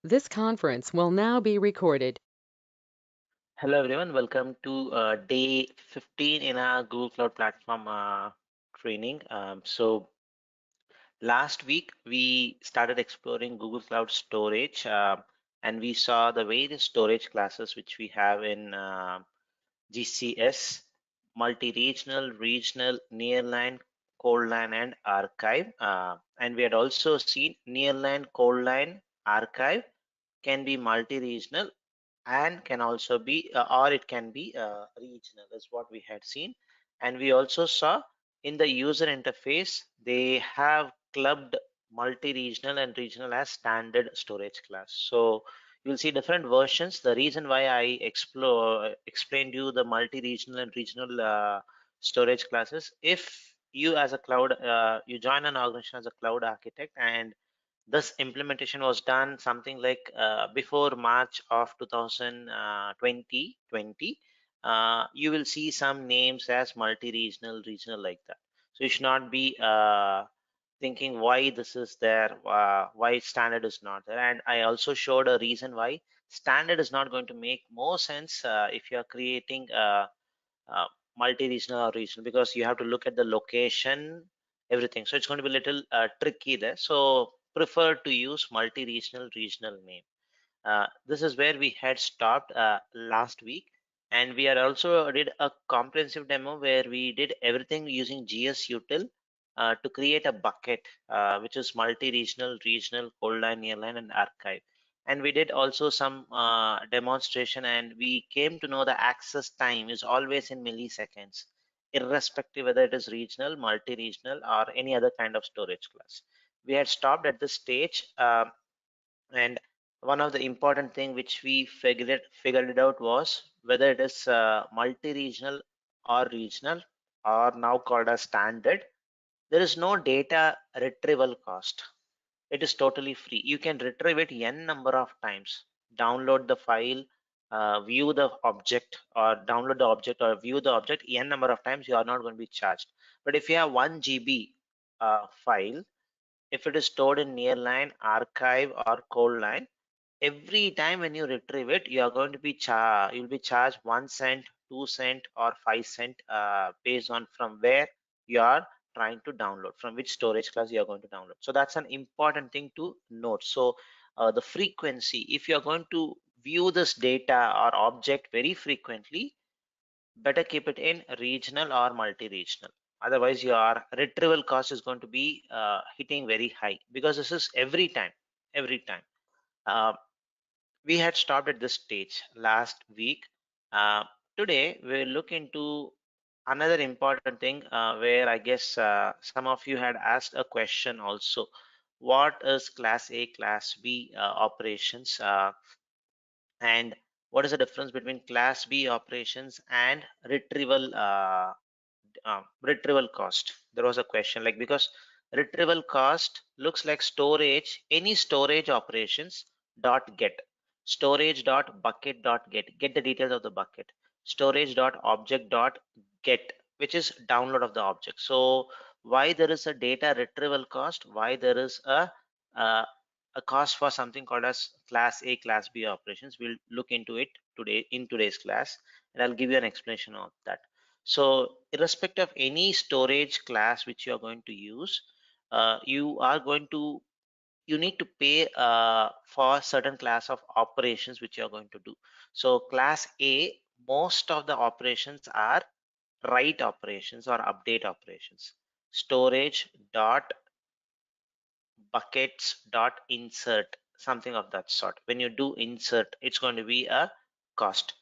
This conference will now be recorded. Hello everyone, welcome to day 15 in our Google Cloud Platform training. Last week we started exploring Google Cloud Storage and we saw the various storage classes which we have in GCS, multi-regional, regional, nearline, coldline, and archive. And we had also seen nearline, coldline, archive can be multi-regional and can also be or it can be regional is what we had seen. And we also saw in the user interface they have clubbed multi-regional and regional as standard storage class. So you'll see different versions. The reason why I explained you the multi-regional and regional storage classes, if you as a cloud you join an organization as a cloud architect and this implementation was done something like before March of 2020. You will see some names as multi-regional, regional like that. So you should not be thinking why this is there, why standard is not there. And I also showed a reason why standard is not going to make more sense if you are creating uh, multi-regional or regional, because you have to look at the location, everything. So it's going to be a little tricky there. So prefer to use multi-regional, regional name. This is where we had stopped last week, and we are also did a comprehensive demo where we did everything using GS util to create a bucket which is multi-regional, regional, cold line, nearline, and archive. And we did also some demonstration, and we came to know the access time is always in milliseconds, irrespective whether it is regional, multi-regional, or any other kind of storage class. We had stopped at this stage. And one of the important thing which we figured it out was whether it is multi-regional or regional or now called as standard. There is no data retrieval cost. It is totally free. You can retrieve it n number of times, download the file, view the object, or download the object or view the object n number of times. You are not going to be charged. But if you have 1 GB file, if it is stored in nearline, archive, or cold line, every time when you retrieve it, you are going to be you'll be charged 1 cent, 2 cent, or 5 cent based on from where you are trying to download, from which storage class you are going to download. So that's an important thing to note. So the frequency, if you are going to view this data or object very frequently, better keep it in regional or multi-regional. Otherwise your retrieval cost is going to be hitting very high, because this is every time. uh, we had stopped at this stage last week. uh, Today we'll look into another important thing where I guess some of you had asked a question also. What is class A, class B operations, and what is the difference between class B operations and retrieval cost? There was a question, like, because retrieval cost looks like storage, any storage operations dot get, storage dot bucket dot get the details of the bucket, storage dot object dot get, which is download of the object. So why there is a data retrieval cost, why there is uh, a cost for something called as class A, class B operations, we'll look into it today in today's class, and I'll give you an explanation of that. So irrespective of any storage class which you are going to use, you need to pay for certain class of operations which you are going to do. So class A, most of the operations are write operations or update operations. Storage dot buckets dot insert, something of that sort. When you do insert, it's going to be a cost.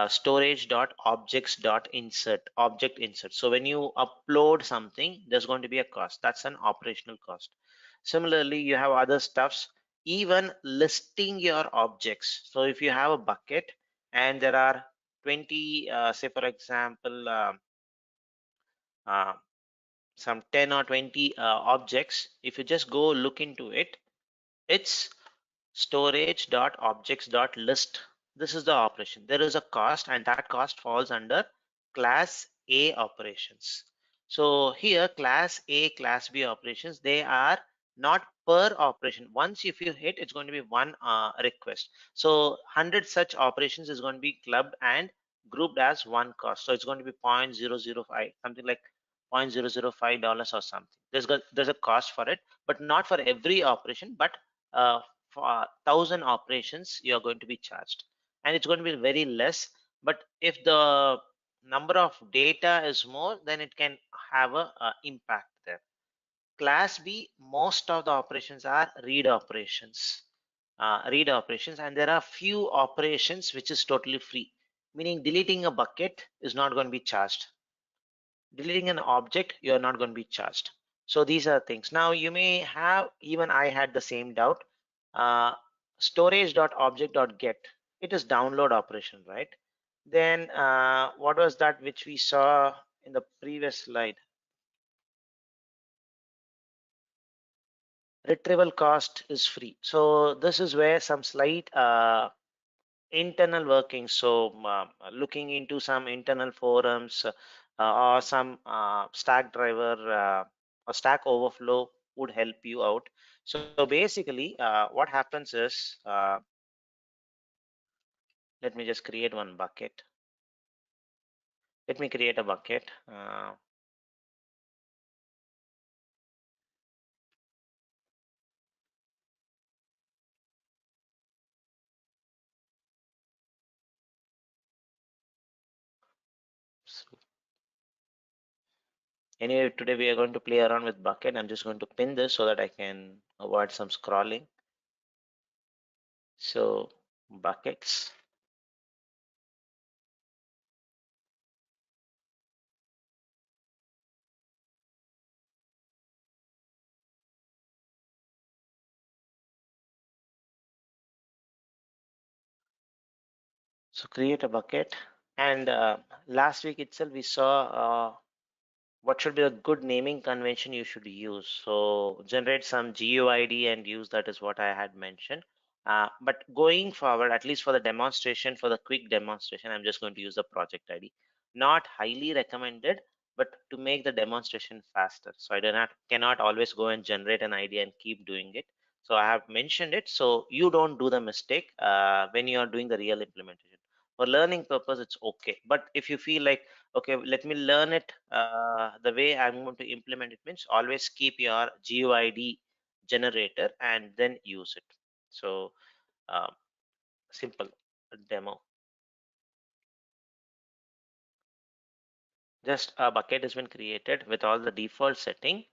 Storage dot objects dot insert, object insert. So when you upload something, there's going to be a cost. That's an operational cost. Similarly, you have other stuffs, even listing your objects. So if you have a bucket and there are 20 say for example uh, some 10 or 20 objects, if you just go look into it, it's storage dot objects dot list. This is the operation. There is a cost, and that cost falls under class A operations. So here class A, class B operations, they are not per operation. Once if you hit, it's going to be one request. So 100 such operations is going to be clubbed and grouped as one cost. So it's going to be 0.005, something like $0.005 or something. There's a cost for it, but not for every operation, but for 1,000 operations you are going to be charged, and it's going to be very less. But if the number of data is more, then it can have a impact there. Class B, most of the operations are read operations, and there are few operations which is totally free, meaning deleting a bucket is not going to be charged. Deleting an object, you are not going to be charged. So these are things. Now you may have, even I had the same doubt. uh, Storage.object.get, it is download operation, right? Then what was that which we saw in the previous slide? Retrieval cost is free. So this is where some slight internal workings. So looking into some internal forums or some stack driver or stack overflow would help you out. So basically what happens is, let me just create one bucket. Let me create a bucket. So anyway, today we are going to play around with bucket. I'm just going to pin this so that I can avoid some scrolling. So buckets. So create a bucket. And last week itself, we saw what should be a good naming convention you should use. So generate some GUID and use that is what I had mentioned. But going forward, at least for the demonstration, for the quick demonstration, I'm just going to use the project ID. Not highly recommended, but to make the demonstration faster. So I cannot always go and generate an ID and keep doing it. So I have mentioned it so you don't do the mistake when you are doing the real implementation. For learning purpose, it's okay. But if you feel like, okay, let me learn it the way I'm going to implement it, means always keep your GUID generator and then use it. So uh, simple demo. Just a bucket has been created with all the default setting,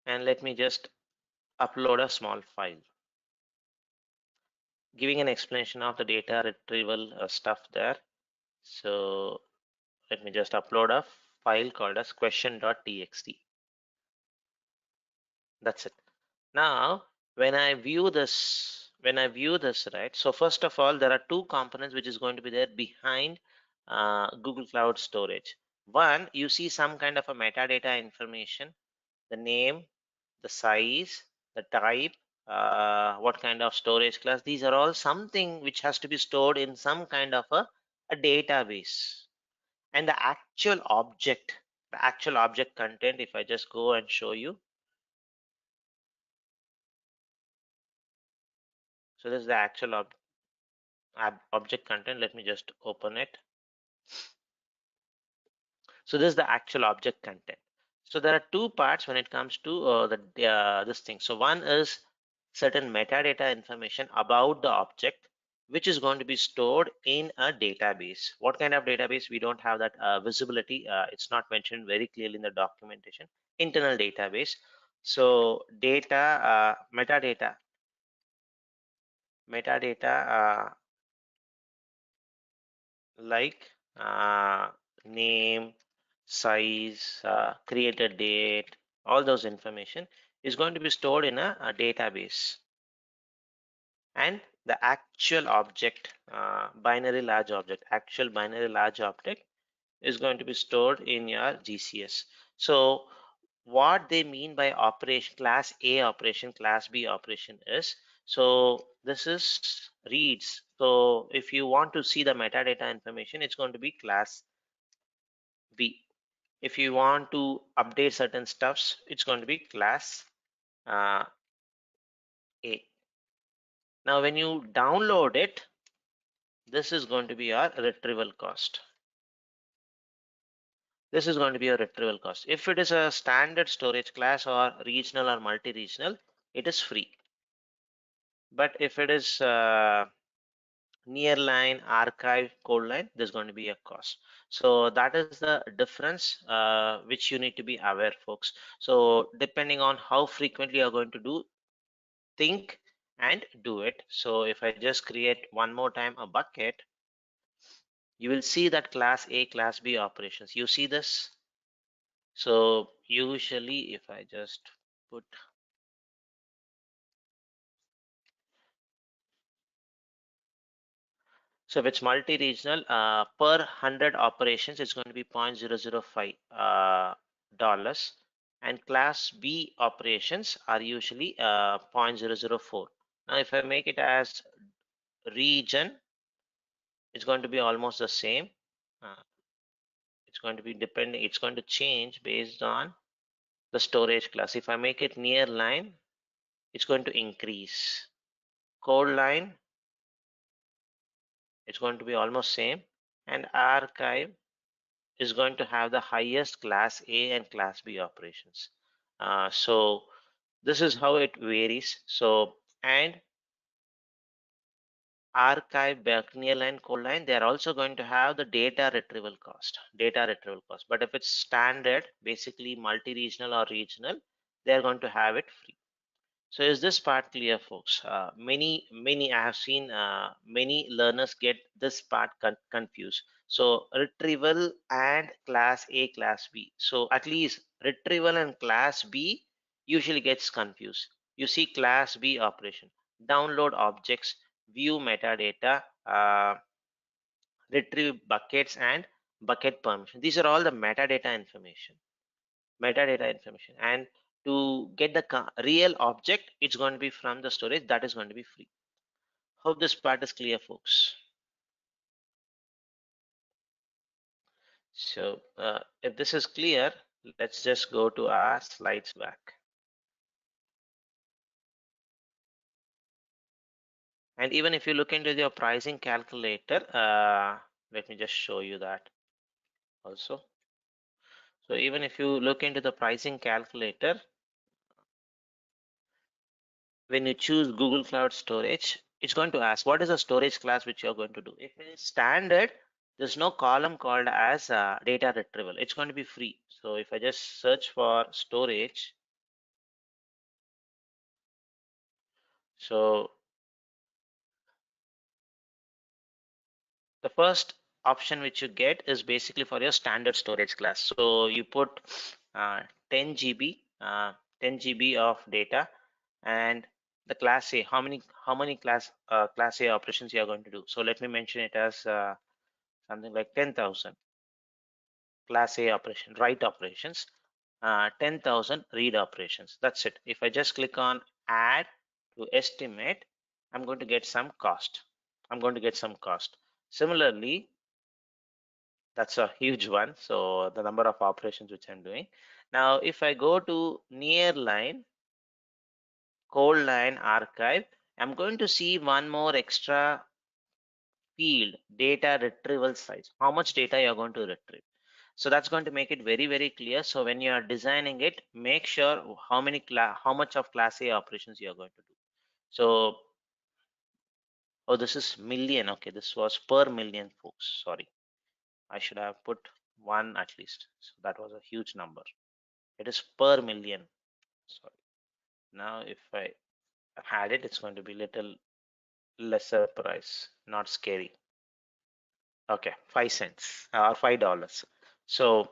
and let me just upload a small file giving an explanation of the data retrieval stuff there. So let me just upload a file called as question.txt. That's it. Now, when I view this, right? So first of all, there are two components which is going to be there behind Google Cloud Storage. One, you see some kind of a metadata information, the name, the size, the type, what kind of storage class. These are all something which has to be stored in some kind of a database. And the actual object content, if I just go and show you. So this is the actual object content. Let me just open it. So this is the actual object content. So there are two parts when it comes to this thing. So one is certain metadata information about the object, which is going to be stored in a database. What kind of database? We don't have that visibility. It's not mentioned very clearly in the documentation. Internal database. So metadata like name, size, created date, all those information is going to be stored in a database. And the actual object, actual binary large object is going to be stored in your GCS. So what they mean by operation, class A operation, class B operation is, so this is reads. So if you want to see the metadata information, it's going to be class B. If you want to update certain stuffs, it's going to be class A. Now when you download it, this is going to be our retrieval cost. This is going to be a retrieval cost. If it is a standard storage class or regional or multi-regional, it is free. But if it is nearline, archive, coldline, there's going to be a cost. So that is the difference which you need to be aware, folks. So depending on how frequently you're going to do, think and do it. So if I just create one more time a bucket, you will see that class A, class B operations. You see this? So usually if I just put, so if it's multi-regional, per 100 operations, it's going to be 0.005 dollars, and class B operations are usually 0.004. Now, if I make it as region, it's going to be almost the same. It's going to be depending, it's going to change based on the storage class. If I make it near line, it's going to increase. Cold line, it's going to be almost same, and archive is going to have the highest class A and class B operations. So this is how it varies. So, and archive, nearline, and cold line, they are also going to have the data retrieval cost. But if it's standard, basically multi-regional or regional, they are going to have it free. So is this part clear, folks? Many I have seen many learners get this part confused. So retrieval and class A, class B. So at least retrieval and class B usually gets confused. You see class B operation, download objects, view metadata, retrieve buckets and bucket permission. These are all the metadata information, and to get the real object, it's going to be from the storage that is going to be free. Hope this part is clear, folks. So if this is clear, let's just go to our slides back. And even if you look into your pricing calculator, let me just show you that also. So even if you look into the pricing calculator, when you choose Google Cloud Storage, it's going to ask what is the storage class which you're going to do. If it is standard, there's no column called as data retrieval. It's going to be free. So if I just search for storage, so the first option which you get is basically for your standard storage class. So you put 10 GB, 10 GB of data, and the class A, how many class A operations you are going to do. So let me mention it as something like 10,000 class A operation, write operations, 10,000 read operations. That's it. If I just click on add to estimate, I'm going to get some cost. Similarly, that's a huge one. So the number of operations which I'm doing. Now, if I go to nearline, cold line, archive, I'm going to see one more extra field, data retrieval size. How much data you're going to retrieve. So that's going to make it very, very clear. So when you are designing it, make sure how much of class A operations you are going to do. So, oh, this is million. Okay, this was per million, folks. Sorry, I should have put one at least. So that was a huge number. It is per million. Sorry. Now, if I had it, it's going to be little lesser price. Not scary. Okay, 5 cents or $5. So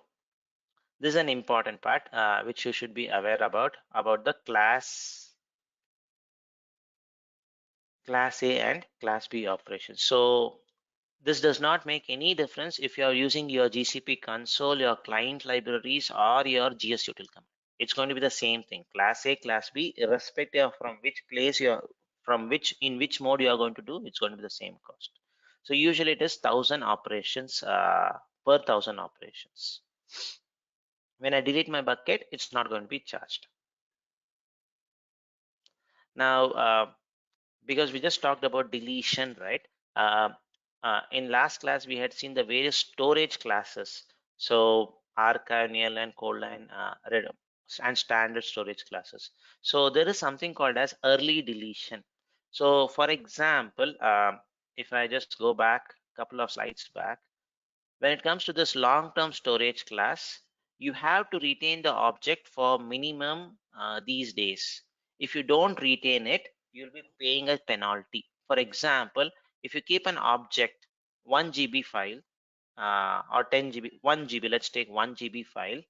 this is an important part which you should be aware about the class A and class B operations. So this does not make any difference if you are using your GCP console, your client libraries, or your GS util command. It's going to be the same thing, class A, class B, irrespective of from which place you're in which mode you are going to do, it's going to be the same cost. So usually it is 1,000 operations per 1,000 operations. When I delete my bucket, it's not going to be charged. Now, because we just talked about deletion, right? Uh, in last class, we had seen the various storage classes. So archive, nearline, coldline, and standard storage classes. So there is something called as early deletion. So for example, if I just go back a couple of slides back, when it comes to this long-term storage class, you have to retain the object for minimum these days. If you don't retain it, you'll be paying a penalty. For example, if you keep an object 1 GB file or 10 GB, 1 GB, let's take 1 GB file,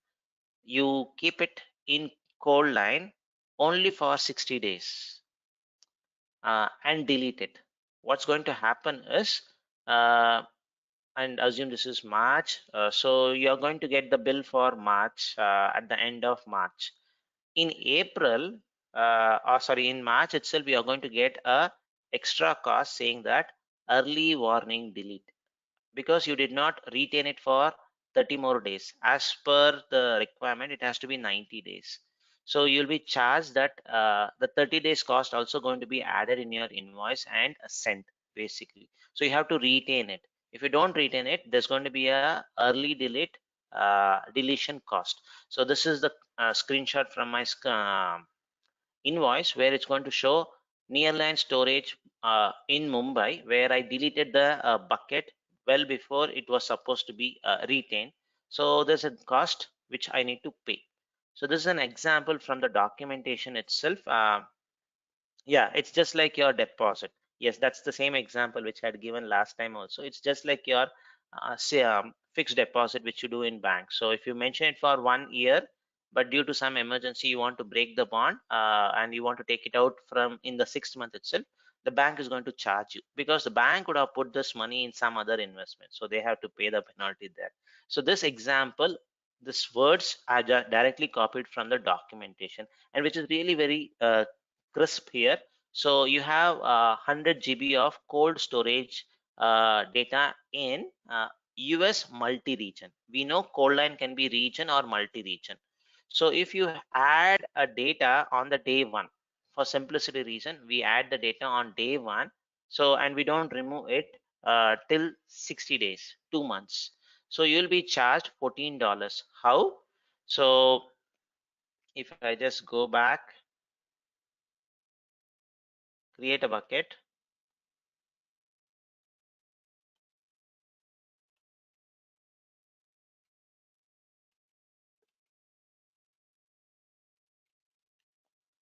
you keep it in cold line only for 60 days and delete it. What's going to happen is uh, and assume this is March. So you're going to get the bill for March at the end of March. In April, or sorry, in March itself, you are going to get a extra cost saying that early warning delete because you did not retain it for 30 more days. As per the requirement, it has to be 90 days. So you'll be charged that the 30 days cost also going to be added in your invoice and sent basically. So you have to retain it. If you don't retain it, there's going to be a early delete deletion cost. So this is the screenshot from my invoice where it's going to show nearline storage in Mumbai where I deleted the bucket well before it was supposed to be retained. So there's a cost which I need to pay. So this is an example from the documentation itself. Yeah, it's just like your deposit. Yes, that's the same example which I had given last time also. It's just like your say fixed deposit which you do in bank. So if you mention it for 1 year, but due to some emergency you want to break the bond and you want to take it out from in the 6th month itself, the bank is going to charge you because the bank would have put this money in some other investment, so they have to pay the penalty there. So this example, this words are directly copied from the documentation, and which is really very crisp here. So you have 100 GB of cold storage data in US multi-region. We know cold line can be region or multi-region. So if you add a data on the day one, for simplicity reason, we add the data on day one. So and we don't remove it till 60 days, 2 months. So you'll be charged $14. How? So if I just go back, create a bucket,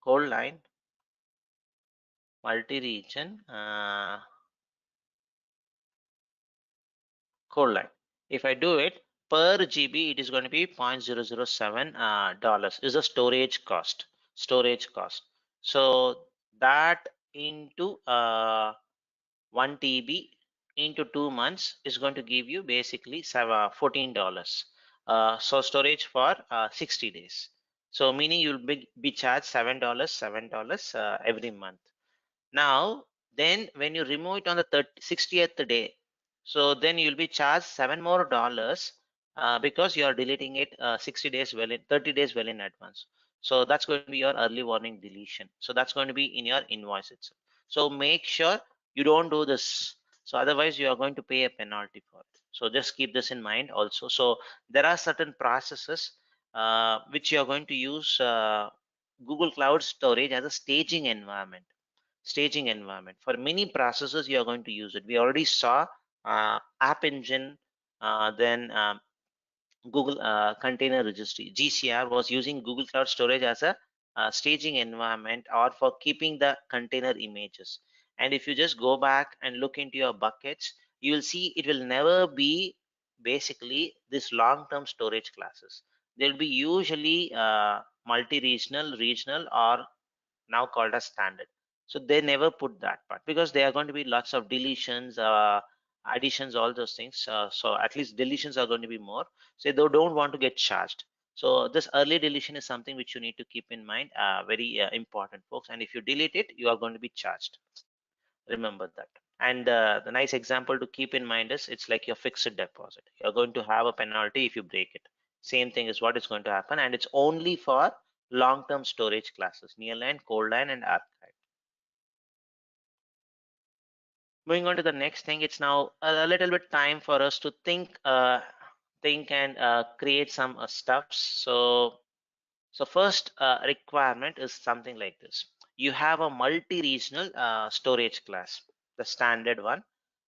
cold line, multi-region, cold line. If I do it per GB, it is going to be $0.007 dollars is the storage cost. Storage cost. So that into 1 TB into 2 months is going to give you basically $14. So storage for 60 days. So meaning you'll be charged $7 every month. Now, then when you remove it on the 60th day, so then you'll be charged $7 more because you are deleting it 60 days well in 30 days well in advance. So that's going to be your early warning deletion. So that's going to be in your invoice itself. So make sure you don't do this. So otherwise you are going to pay a penalty for it. So just keep this in mind also. So there are certain processes which you are going to use Google Cloud Storage as a staging environment. For many processes, you are going to use it. We already saw App Engine, then Google Container Registry. GCR was using Google Cloud Storage as a staging environment or for keeping the container images. And if you just go back and look into your buckets, you will see it will never be basically this long-term storage classes. They'll be usually multi-regional, regional, or now called as standard. So they never put that part because there are going to be lots of deletions, additions, all those things. So at least deletions are going to be more. So they don't want to get charged. So this early deletion is something which you need to keep in mind, very important, folks. And if you delete it, you are going to be charged. Remember that. And the nice example to keep in mind is it's like your fixed deposit. You're going to have a penalty if you break it. Same thing is what is going to happen, and it's only for long-term storage classes, nearline, coldline, and archive. Moving on to the next thing, it's now a little bit time for us to think and create some stuffs. So first requirement is something like this. You have a multi-regional storage class, the standard one,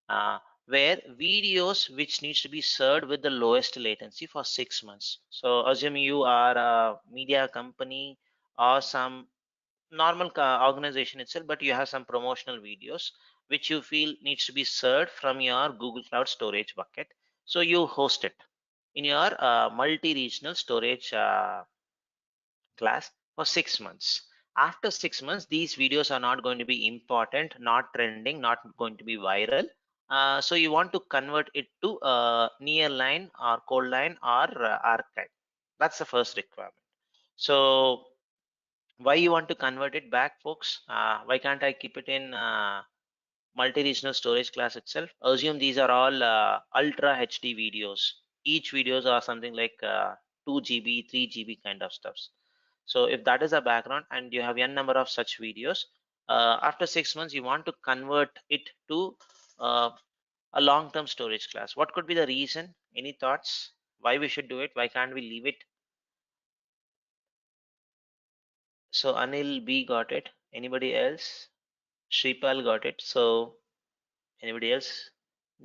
uh, where videos which needs to be served with the lowest latency for 6 months. So assume you are a media company or some normal organization itself, but you have some promotional videos which you feel needs to be served from your Google Cloud storage bucket. So you host it in your multi-regional storage class for 6 months. After 6 months, these videos are not going to be important, not trending, not going to be viral. So you want to convert it to nearline or coldline or archive. That's the first requirement. So why you want to convert it back, folks? Why can't I keep it in multi-regional storage class itself? Assume these are all ultra HD videos. Each videos are something like 2 GB, 3 GB kind of stuffs. So if that is a background and you have n number of such videos, after 6 months you want to convert it to uh, a long-term storage class. What could be the reason? Any thoughts? Why we should do it? Why can't we leave it? So Anil B got it. Anybody else? Shripal got it. So anybody else?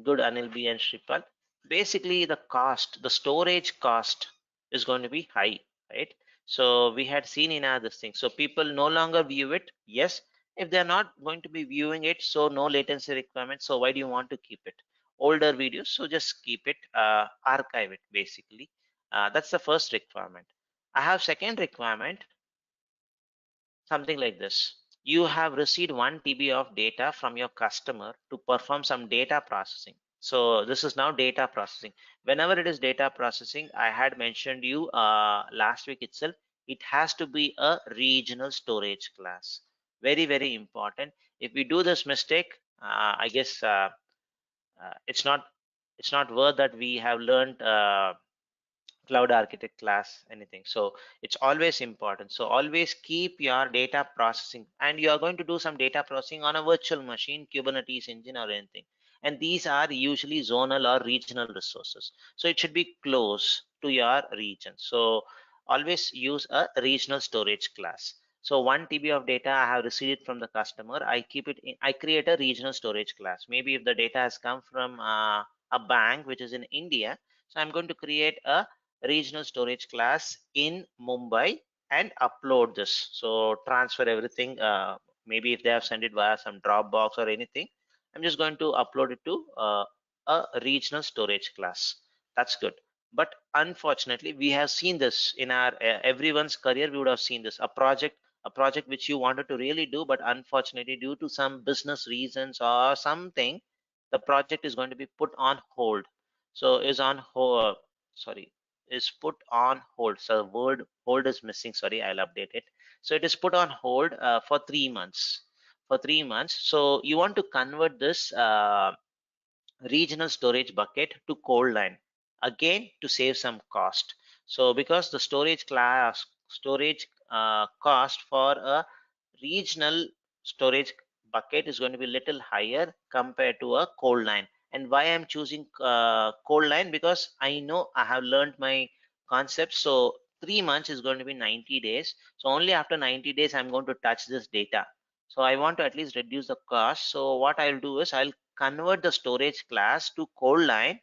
Good, Anil B and Shripal. Basically, the cost, the storage cost is going to be high, right? So we had seen in other things. So people no longer view it. Yes, if they're not going to be viewing it, so no latency requirement. So why do you want to keep it? Older videos, so just keep it, archive it basically. That's the first requirement. I have second requirement, something like this. You have received 1 TB of data from your customer to perform some data processing. So this is now data processing. Whenever it is data processing, I had mentioned you last week itself, it has to be a regional storage class. Very, very important. If we do this mistake, I guess it's not worth that we have learned cloud architect class, anything. So it's always important. So always keep your data processing, and you are going to do some data processing on a virtual machine, Kubernetes engine or anything. And these are usually zonal or regional resources. So it should be close to your region. So always use a regional storage class. So 1 TB of data I have received from the customer, I keep it in, I create a regional storage class. Maybe if the data has come from a bank which is in India, so I'm going to create a regional storage class in Mumbai and upload this. So transfer everything. Maybe if they have sent it via some Dropbox or anything, I'm just going to upload it to a regional storage class. That's good. But unfortunately, we have seen this in our everyone's career. We would have seen this a project which you wanted to really do, but unfortunately, due to some business reasons or something, the project is going to be put on hold. So is on hold. Sorry, is put on hold. So the word hold is missing. Sorry, I'll update it. So it is put on hold for 3 months. For 3 months. So you want to convert this regional storage bucket to cold line, again to save some cost. So because the storage cost for a regional storage bucket is going to be little higher compared to a cold line. And why I'm choosing cold line, because I know I have learned my concept. So 3 months is going to be 90 days. So only after 90 days I'm going to touch this data. So I want to at least reduce the cost. So what I'll do is I'll convert the storage class to cold line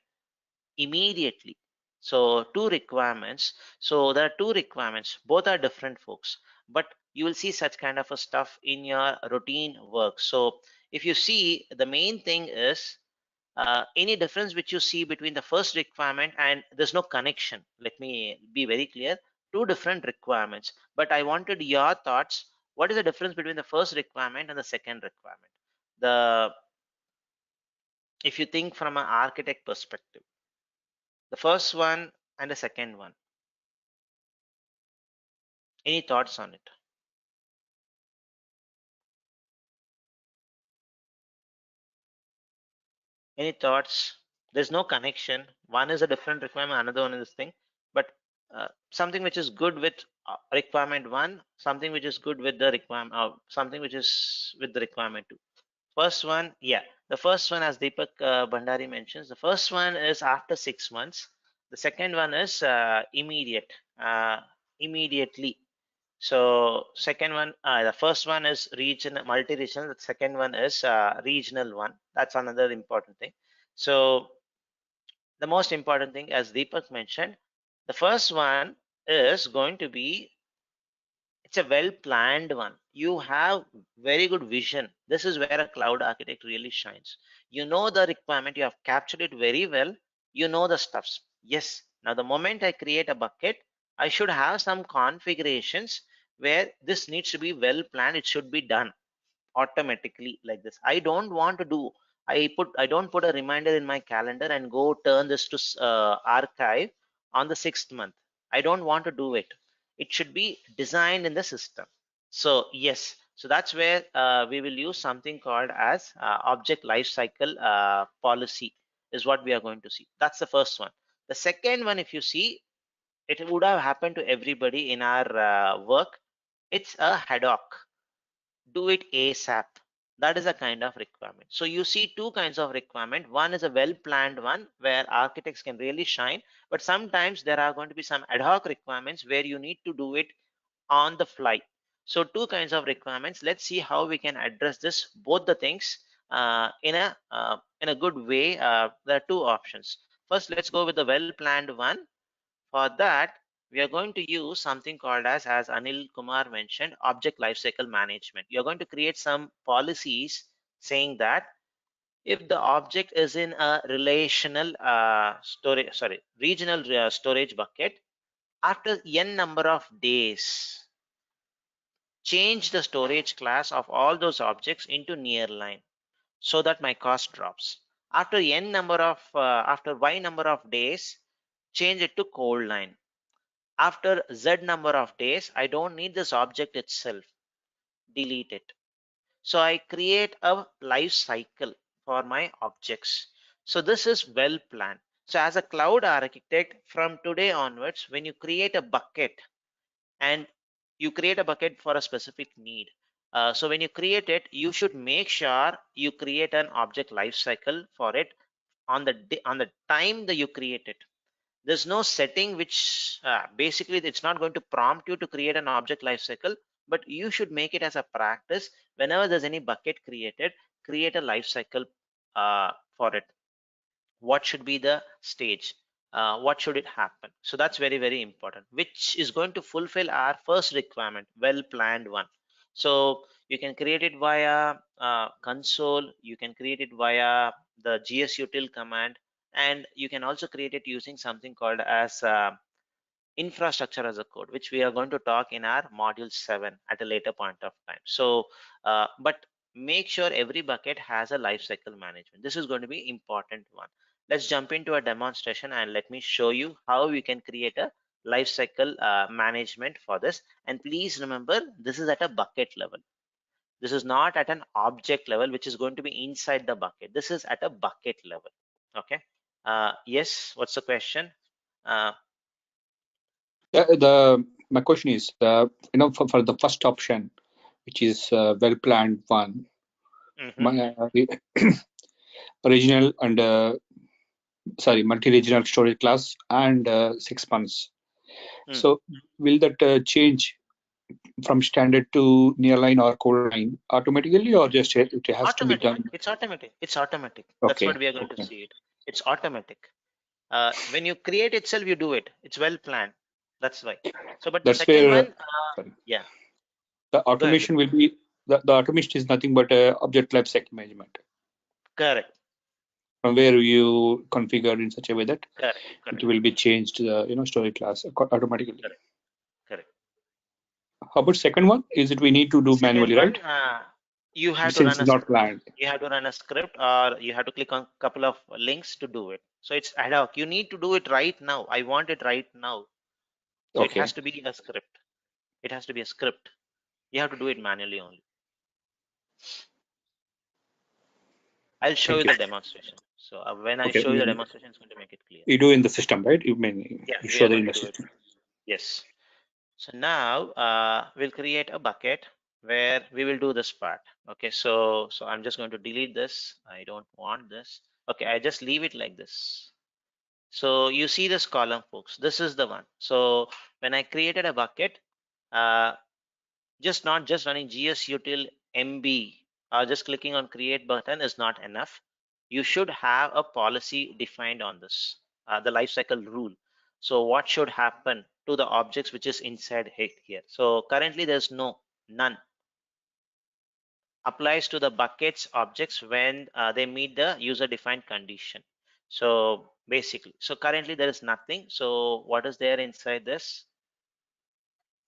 immediately. So two requirements. So there are two requirements. Both are different, folks, but you will see such kind of a stuff in your routine work. So if you see, the main thing is any difference which you see between the first requirement, and there's no connection. Let me be very clear. Two different requirements, but I wanted your thoughts. What is the difference between the first requirement and the second requirement? The If you think from an architect perspective, the first one and the second one, any thoughts on it? Any thoughts? There's no connection. One is a different requirement, another one is this thing, but something which is good with requirement 1, something which is good with the requirement, something which is with the requirement 2. First one, yeah, the first one, as Deepak Bhandari mentions, the first one is after 6 months. The second one is uh, immediately. So second one, the first one is regional, multi-regional. The second one is regional one. That's another important thing. So the most important thing, as Deepak mentioned, the first one is going to be, it's a well planned one. You have very good vision. This is where a cloud architect really shines. You know the requirement, you have captured it very well. You know the stuffs. Yes. Now, the moment I create a bucket, I should have some configurations where this needs to be well planned. It should be done automatically like this. I don't want to do, I don't put a reminder in my calendar and go turn this to archive on the 6th month. I don't want to do it. It should be designed in the system. So yes, so that's where we will use something called as object lifecycle policy is what we are going to see. That's the first one. The second one, if you see, it would have happened to everybody in our work. It's a ad hoc, do it ASAP. That is a kind of requirement. So you see two kinds of requirement. One is a well-planned one where architects can really shine, but sometimes there are going to be some ad hoc requirements where you need to do it on the fly. So two kinds of requirements. Let's see how we can address this, both the things in a good way. There are two options. First, let's go with the well-planned one. For that, we are going to use something called as Anil Kumar mentioned, object lifecycle management. You're going to create some policies saying that if the object is in a relational storage, sorry, regional storage bucket, after n number of days, change the storage class of all those objects into nearline so that my cost drops. After n number of, after y number of days, change it to coldline. After Z number of days, I don't need this object itself. Delete it. So I create a life cycle for my objects. So this is well planned. So as a cloud architect, from today onwards, when you create a bucket and you create a bucket for a specific need, so when you create it, you should make sure you create an object life cycle for it on the time that you create it. There's no setting which basically it's not going to prompt you to create an object lifecycle, but you should make it as a practice. Whenever there's any bucket created, create a lifecycle for it. What should be the stage? What should it happen? So that's very, very important, which is going to fulfill our first requirement, well planned one. So you can create it via console, you can create it via the gsutil command, and you can also create it using something called as infrastructure as a code, which we are going to talk in our module 7 at a later point of time. So but make sure every bucket has a lifecycle management. This is going to be important one. Let's jump into a demonstration and let me show you how we can create a lifecycle management for this. And please remember, this is at a bucket level. This is not at an object level, which is going to be inside the bucket. This is at a bucket level. Okay. Yes, what's the question? uh, Yeah, my question is, for the first option, which is well planned one, mhm. regional and multi-regional storage class and 6 months. Mm. So will that change from standard to nearline or cold line automatically, or just it has to be Automatic. done? It's automatic. It's automatic. That's what Okay, we are going to okay. see it. It's automatic. When you create itself, you do it. It's well planned. That's why. So, but the That's second where one, sorry, yeah, the go ahead. automation will be the automation is nothing but object lifecycle management, Correct. from where you configure in such a way that Correct. it Correct. will be changed storage class automatically. Correct. Correct. How about second one? Is it we need to do Second manually, right? one, you have to Since run a it's not script. planned. You have to run a script, or you have to click on a couple of links to do it. So it's ad hoc. You need to do it right now. I want it right now. So it has Okay. to be a script. It has to be a script. You have to do it manually only. I'll show Thank you you. the demonstration. So when I Okay. show you the demonstration, it's going to make it clear. You do in the system, right? You mean Yeah, you we are show that going in to the do it. system. Yes. So now we'll create a bucket where we will do this part. Okay, so I'm just going to delete this. I don't want this. Okay, I just leave it like this. So you see this column, folks. This is the one. So when I created a bucket, uh, not just running gsutil mb or just clicking on create button is not enough. You should have a policy defined on this, the lifecycle rule. So what should happen to the objects which is inside here? So currently there's none applies to the buckets objects when they meet the user defined condition. So basically, so currently there is nothing. So what is there inside this?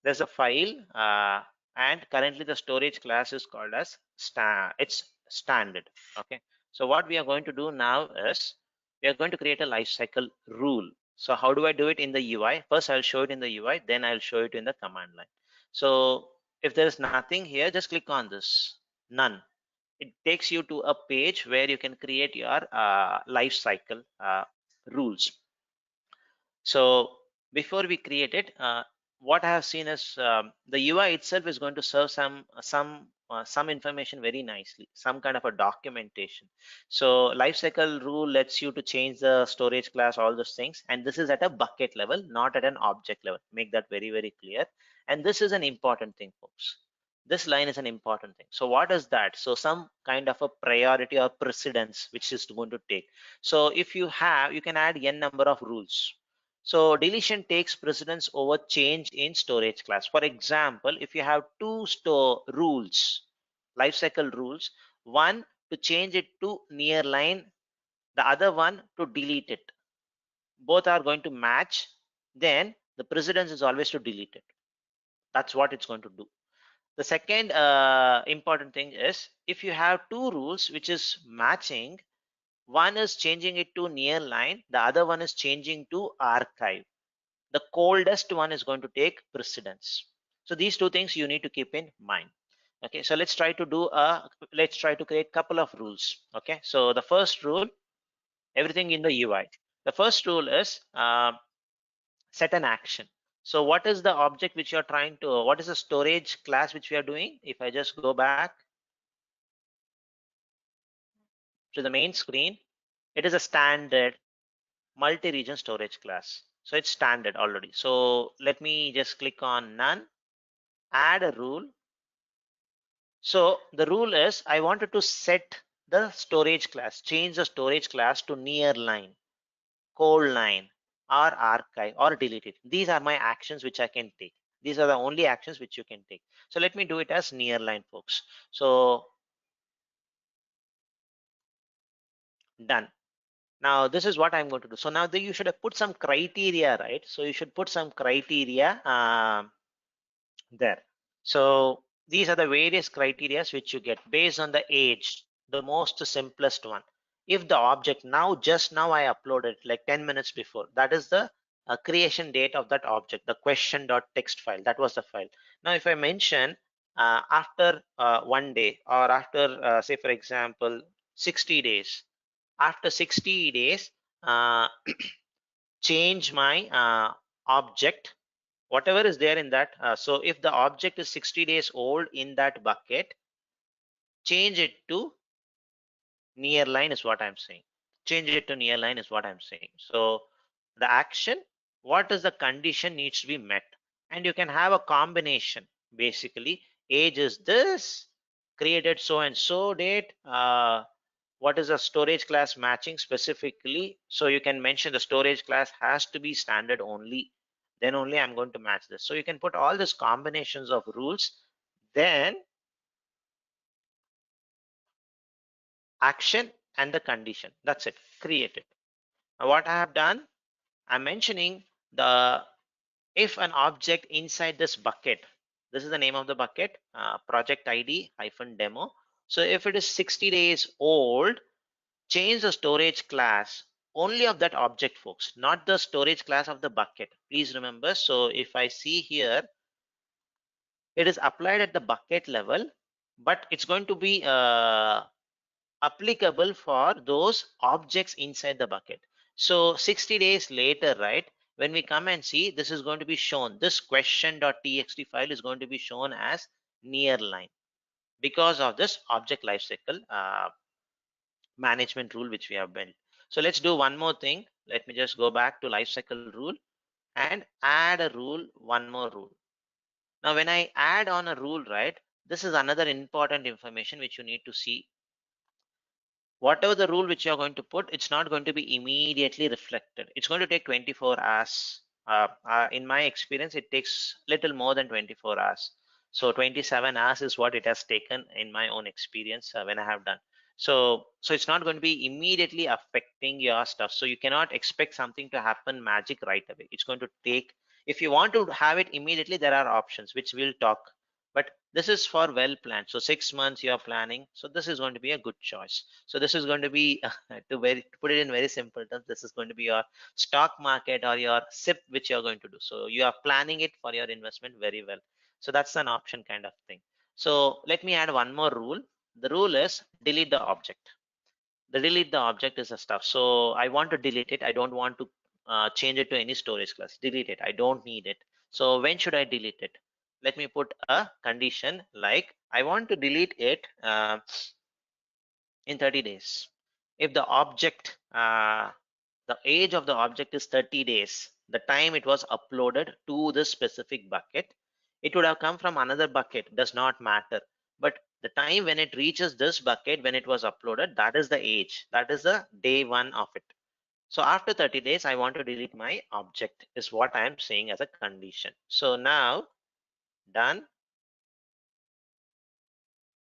There's a file, and currently the storage class is called as it's standard. Okay, so what we are going to do now is we are going to create a lifecycle rule. So how do I do it in the UI? First I'll show it in the UI, then I'll show it in the command line. So if there is nothing here, just click on this none. It takes you to a page where you can create your lifecycle rules. So before we create it, what I have seen is the UI itself is going to serve some information very nicely, some kind of a documentation. So lifecycle rule lets you to change the storage class, all those things, and this is at a bucket level, not at an object level. Make that very clear. And this is an important thing, folks. This line is an important thing. So what is that? So some kind of a priority or precedence which is going to take. So if you have, you can add n number of rules. So deletion takes precedence over change in storage class. For example, if you have two store rules, lifecycle rules, one to change it to near line, the other one to delete it. Both are going to match, then the precedence is always to delete it. That's what it's going to do. The second important thing is if you have two rules which is matching, one is changing it to near line, the other one is changing to archive. The coldest one is going to take precedence. So these two things you need to keep in mind. Okay, so let's try to create couple of rules. Okay, so the first rule, everything in the UI. The first rule is set an action. So what is the object which you're trying to, what is the storage class which we are doing? If I just go back to the main screen, it is a standard multi-region storage class. So it's standard already. So let me just click on none, add a rule. So the rule is I wanted to set the storage class, change the storage class to near line, cold line, or archive, or delete it. These are my actions which I can take. These are the only actions which you can take. So let me do it as near line, folks. So done. Now this is what I'm going to do. So now you should have put some criteria, right? So you should put some criteria there. So these are the various criteria which you get based on the age, the most simplest one. If the object just now I uploaded like 10 minutes before, that is the creation date of that object, the question.txt file, that was the file. Now if I mention after 1 day or after say for example 60 days, after 60 days uh, change my object, whatever is there in that. So if the object is 60 days old in that bucket, change it to near line is what I'm saying. Change it to near line is what I'm saying. So the action, what is the condition needs to be met, and you can have a combination. Basically age is this, created so and so date, what is the storage class matching specifically. So you can mention the storage class has to be standard only, then only I'm going to match this. So you can put all these combinations of rules, then action and the condition, that's it, create it. Now what I have done, I'm mentioning the if an object inside this bucket, this is the name of the bucket, project id -demo. So if it is 60 days old, change the storage class only of that object, folks, not the storage class of the bucket. Please remember. So if I see here, it is applied at the bucket level, but it's going to be applicable for those objects inside the bucket. So 60 days later, right, when we come and see, this is going to be shown, this question.txt file is going to be shown as nearline because of this object lifecycle management rule which we have built. So let's do one more thing. Let me just go back to lifecycle rule and add a rule, one more rule. Now when I add on a rule, right, this is another important information which you need to see. Whatever the rule which you're going to put, it's not going to be immediately reflected. It's going to take 24 hours. In my experience, it takes little more than 24 hours. So 27 hours is what it has taken in my own experience when I have done. So it's not going to be immediately affecting your stuff. So you cannot expect something to happen magic right away. It's going to take, if you want to have it immediately, there are options which we'll talk, but this is for well planned. So 6 months you are planning, so this is going to be a good choice. So this is going to be to put it in very simple terms, this is going to be your stock market or your SIP which you're going to do. So you are planning it for your investment very well. So that's an option kind of thing. So let me add one more rule. The rule is delete the object. The delete the object is a stuff. So I want to delete it. I don't want to change it to any storage class. Delete it. I don't need it. So when should I delete it? Let me put a condition like I want to delete it in 30 days. If the object, the age of the object is 30 days, the time it was uploaded to this specific bucket, it would have come from another bucket, does not matter. But the time when it reaches this bucket, when it was uploaded, that is the age, that is the day one of it. So after 30 days, I want to delete my object is what I am saying as a condition. So now done.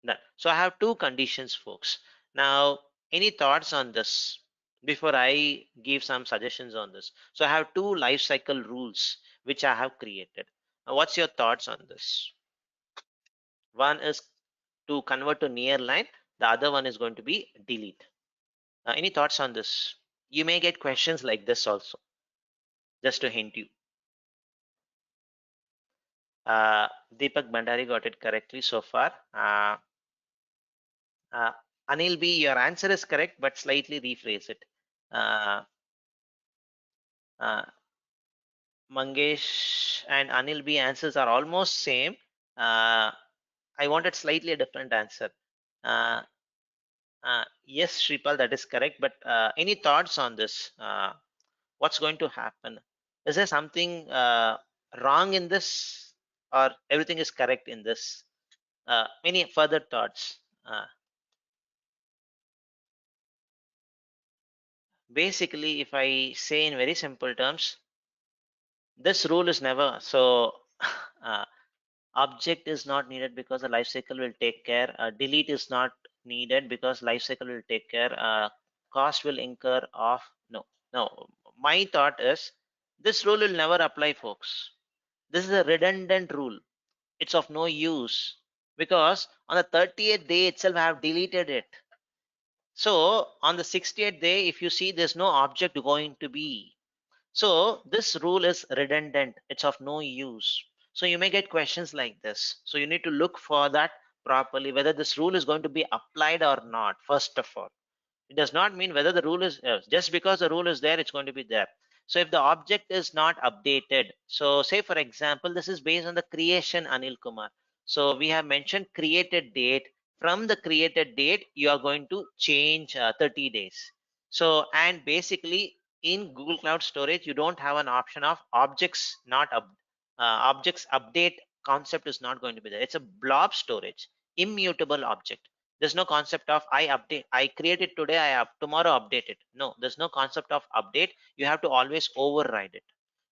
Done. So I have two conditions, folks. Now, any thoughts on this before I give some suggestions on this? So I have two life cycle rules which I have created. Now, what's your thoughts on this? One is to convert to nearline. The other one is going to be delete. Any thoughts on this? You may get questions like this also, just to hint you. Deepak Bandari got it correctly so far. Anil B, your answer is correct, but slightly rephrase it. Uh, Mangesh and Anil B answers are almost same. I wanted slightly a different answer. Yes, Shripal, that is correct. But any thoughts on this? What's going to happen? Is there something wrong in this, or everything is correct in this? Any further thoughts? Basically, if I say in very simple terms, this rule is never so. Object is not needed because the life cycle will take care. Delete is not needed because life cycle will take care. Cost will incur of no. My thought is this rule will never apply, folks. This is a redundant rule. It's of no use because on the 30th day itself I have deleted it. So on the 60th day, if you see, there's no object going to be. So this rule is redundant. It's of no use. So you may get questions like this. So you need to look for that properly, whether this rule is going to be applied or not, first of all. It does not mean whether the rule is, just because the rule is there, it's going to be there. So if the object is not updated, so say for example, this is based on the creation, Anil Kumar. So we have mentioned created date. From the created date, you are going to change 30 days. So, and basically in Google Cloud Storage, you don't have an option of objects not objects update concept is not going to be there. It's a blob storage, immutable object. There's no concept of I create it today, I have tomorrow update it. No, there's no concept of update. You have to always override it.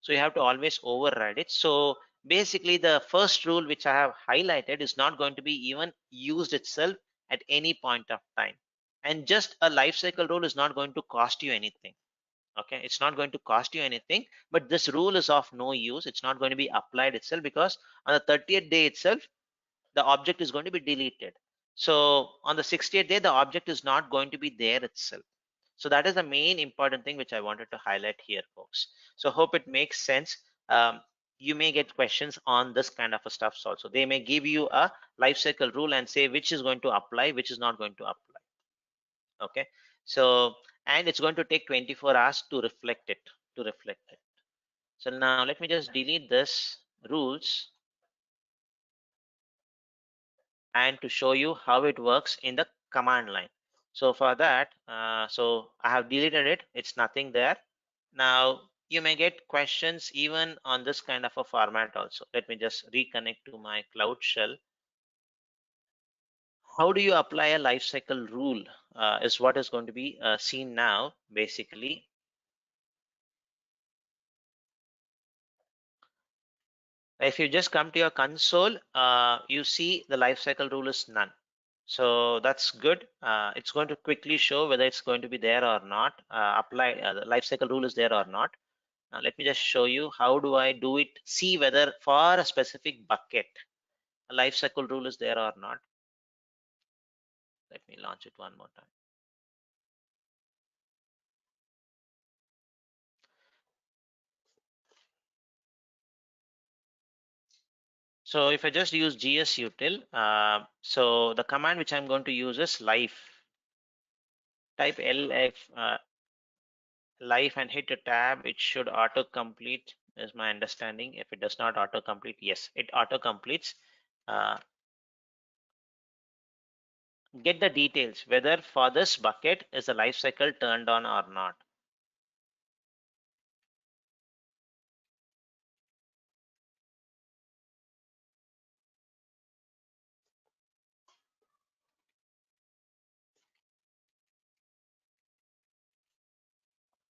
So you have to always override it. So basically the first rule which I have highlighted is not going to be even used itself at any point of time. And just a life cycle rule is not going to cost you anything. Okay, it's not going to cost you anything, but this rule is of no use. It's not going to be applied itself because on the 30th day itself, the object is going to be deleted. So on the 60th day, the object is not going to be there itself. So that is the main important thing which I wanted to highlight here, folks. So hope it makes sense. You may get questions on this kind of a stuff also. They may give you a life cycle rule and say which is going to apply, which is not going to apply. Okay, so and it's going to take 24 hours to reflect it. So now let me just delete this rules and to show you how it works in the command line. So for that, so I have deleted it. It's nothing there. Now you may get questions even on this kind of a format also. Let me just reconnect to my Cloud Shell. How do you apply a lifecycle rule is what is going to be seen now basically. If you just come to your console, you see the lifecycle rule is none. So that's good. It's going to quickly show whether it's going to be there or not. The lifecycle rule is there or not. Now let me just show you how do I do it. See whether for a specific bucket a lifecycle rule is there or not. Let me launch it one more time. So if I just use gsutil, so the command which I'm going to use is life. Type lf life and hit a tab. It should auto complete is my understanding. If it does not auto complete, yes, it auto completes. Get the details whether for this bucket is the life cycle turned on or not.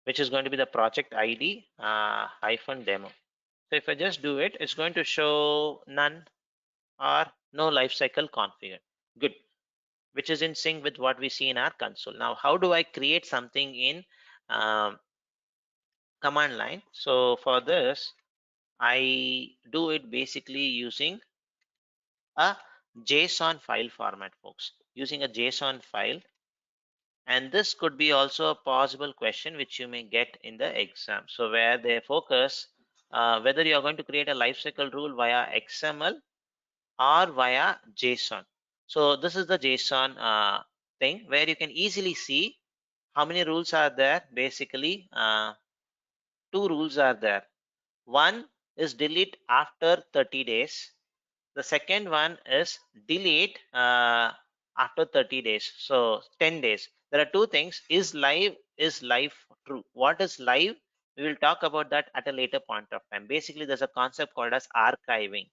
Which is going to be the project ID hyphen demo. So if I just do it, it's going to show none or no lifecycle configured. Good, which is in sync with what we see in our console. Now, how do I create something in command line? So for this, I do it basically using a JSON file format, folks. Using a JSON file. And this could be also a possible question which you may get in the exam. So where they focus whether you are going to create a lifecycle rule via XML or via JSON. So this is the JSON thing where you can easily see how many rules are there. Basically, two rules are there. One is delete after 30 days. The second one is delete after 30 days. So 10 days. There are two things. Is live true? What is live? We will talk about that at a later point of time. Basically, there's a concept called as archiving,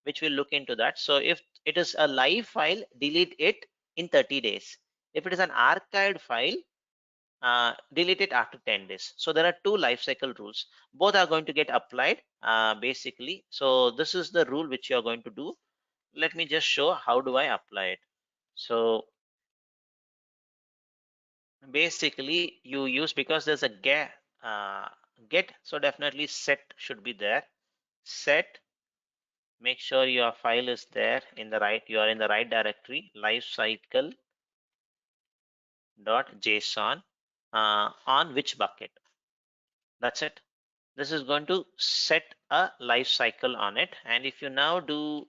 which will look into that. So if it is a live file, delete it in 30 days. If it is an archived file, delete it after 10 days. So there are two life cycle rules. Both are going to get applied basically. So this is the rule which you are going to do. Let me just show how do I apply it. So basically you use, because there's a get, so definitely set should be there. Set, make sure your file is there in the right, you are in the right directory, lifecycle dot json on which bucket. That's it. This is going to set a life cycle on it. And if you now do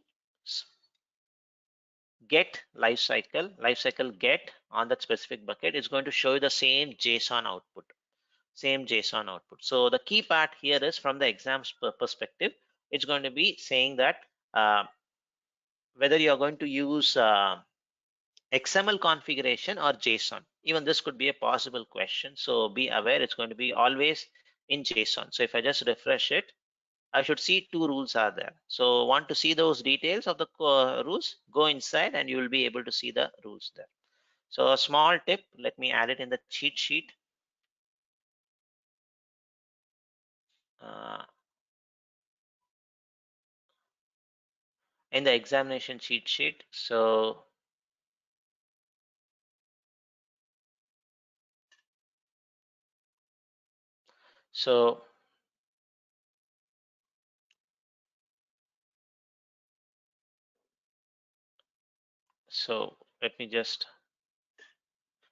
get life cycle get on that specific bucket, it's going to show you the same JSON output, same JSON output. So the key part here is from the exam's perspective, it's going to be saying that whether you're going to use XML configuration or JSON. Even this could be a possible question. So be aware it's going to be always in JSON. So if I just refresh it, I should see two rules are there. So want to see those details of the rules, go inside and you will be able to see the rules there. So a small tip, let me add it in the cheat sheet. Uh, in the examination cheat sheet. So let me just,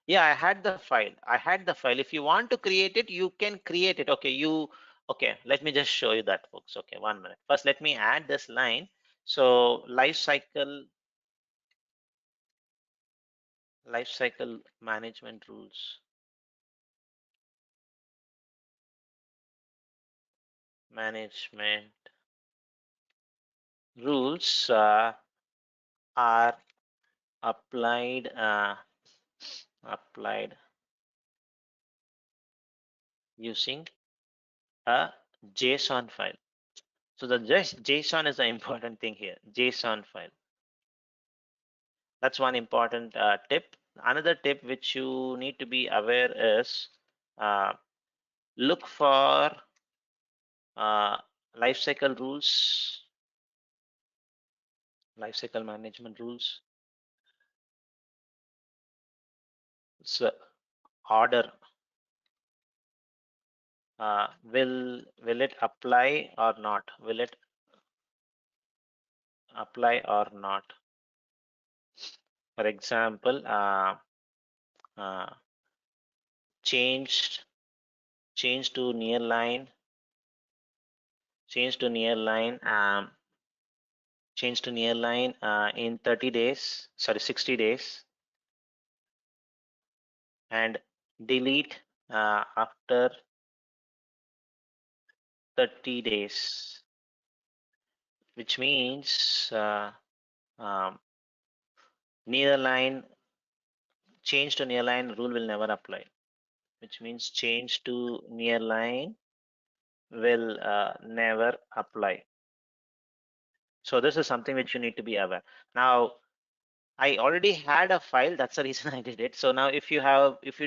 yeah, I had the file. If you want to create it, you can create it. Okay, let me just show you that, folks. Okay, 1 minute. First, let me add this line. So life cycle management rules. management rules are applied using a JSON file. So the JSON is the important thing here. JSON file. That's one important tip. Another tip which you need to be aware is look for lifecycle rules, lifecycle management rules. So order. Will it apply or not? Will it apply or not? For example, uh, change to nearline, change to nearline, in 30 days, sorry, 60 days, and delete after 30 days, which means nearline, change to nearline rule will never apply, which means change to nearline will never apply. So this is something which you need to be aware. Now, I already had a file, that's the reason I did it. So now if you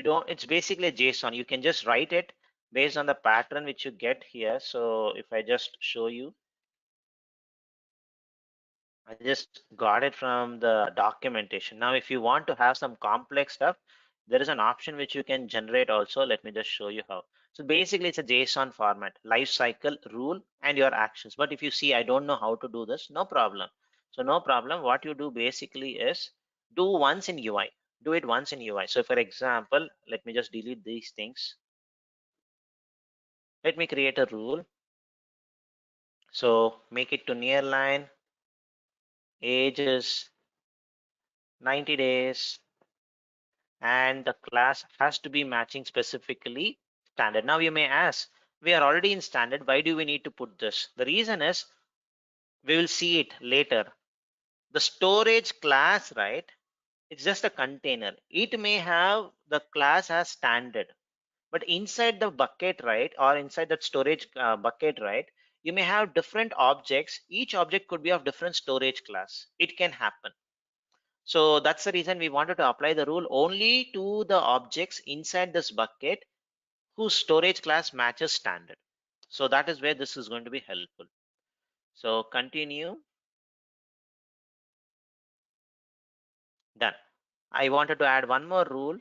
don't, it's basically a JSON. You can just write it based on the pattern which you get here. So if I just show you, I just got it from the documentation. Now, if you want to have some complex stuff, there is an option which you can generate also. Let me just show you how. So basically it's a JSON format, life cycle, rule, and your actions. But if you see, I don't know how to do this, no problem. So no problem. What you do basically is do once in UI. Do it once in UI. So for example, let me just delete these things. Let me create a rule. So make it to nearline, age is 90 days, and the class has to be matching specifically standard. Now you may ask, we are already in standard, why do we need to put this? The reason is, we will see it later. The storage class, right? It's just a container. It may have the class as standard, but inside the bucket, right, or inside that storage bucket, right, you may have different objects. Each object could be of different storage class. It can happen. So that's the reason we wanted to apply the rule only to the objects inside this bucket whose storage class matches standard. So that is where this is going to be helpful. So continue. Done. I wanted to add one more rule.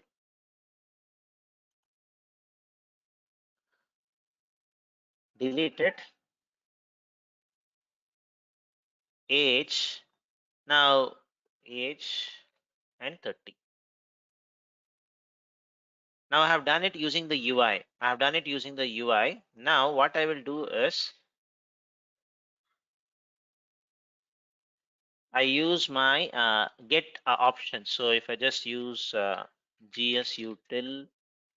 Delete it. Age. Now age and 30. Now I have done it using the UI. I have done it using the UI. Now what I will do is I use my get option. So if I just use GS util,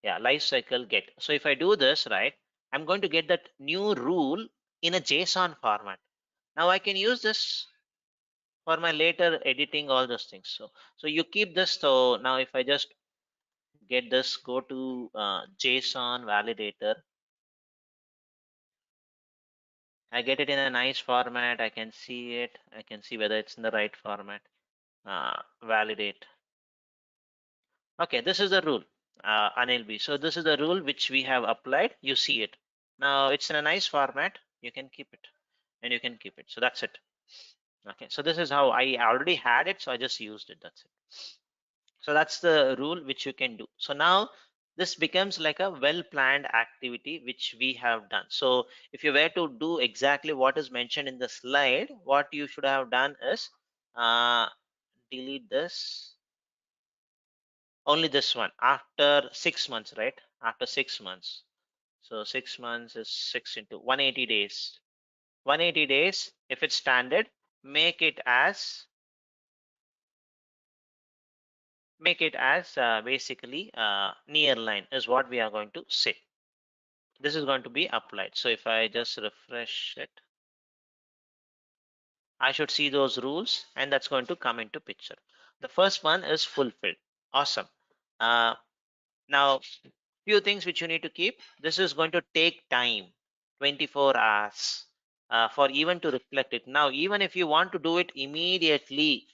yeah, lifecycle get. So if I do this, right, I'm going to get that new rule in a JSON format. Now I can use this for my later editing, all those things. So you keep this. So now if I just get this, go to JSON validator, I get it in a nice format. I can see it. I can see whether it's in the right format. Validate. Okay, this is the rule, Anil B. So this is the rule which we have applied. You see it. Now it's in a nice format. You can keep it, and you can keep it. So that's it. Okay, so this is how I already had it, so I just used it. That's it. So that's the rule which you can do. So now this becomes like a well-planned activity which we have done. So if you were to do exactly what is mentioned in the slide, what you should have done is uh, delete this, only this one after 6 months, right? After 6 months. So 6 months is 6 into 180 days. 180 days, if it's standard, make it as basically near line is what we are going to say. this is going to be applied. So if I just refresh it, I should see those rules, and that's going to come into picture. The first one is fulfilled. Awesome. Now, few things which you need to keep. This is going to take time, 24 hours, for even to reflect it. Now, even if you want to do it immediately,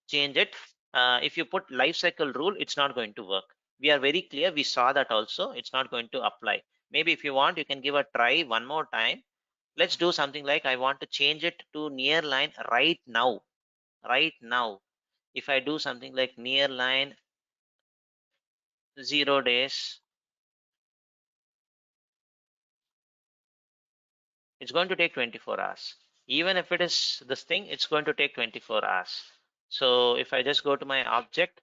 change it. If you put life cycle rule, it's not going to work. We are very clear. We saw that also. It's not going to apply. Maybe if you want, you can give a try one more time. Let's do something like I want to change it to near line right now. Right now. If I do something like near line 0 days, it's going to take 24 hours. Even if it is this thing, it's going to take 24 hours. So if I just go to my object,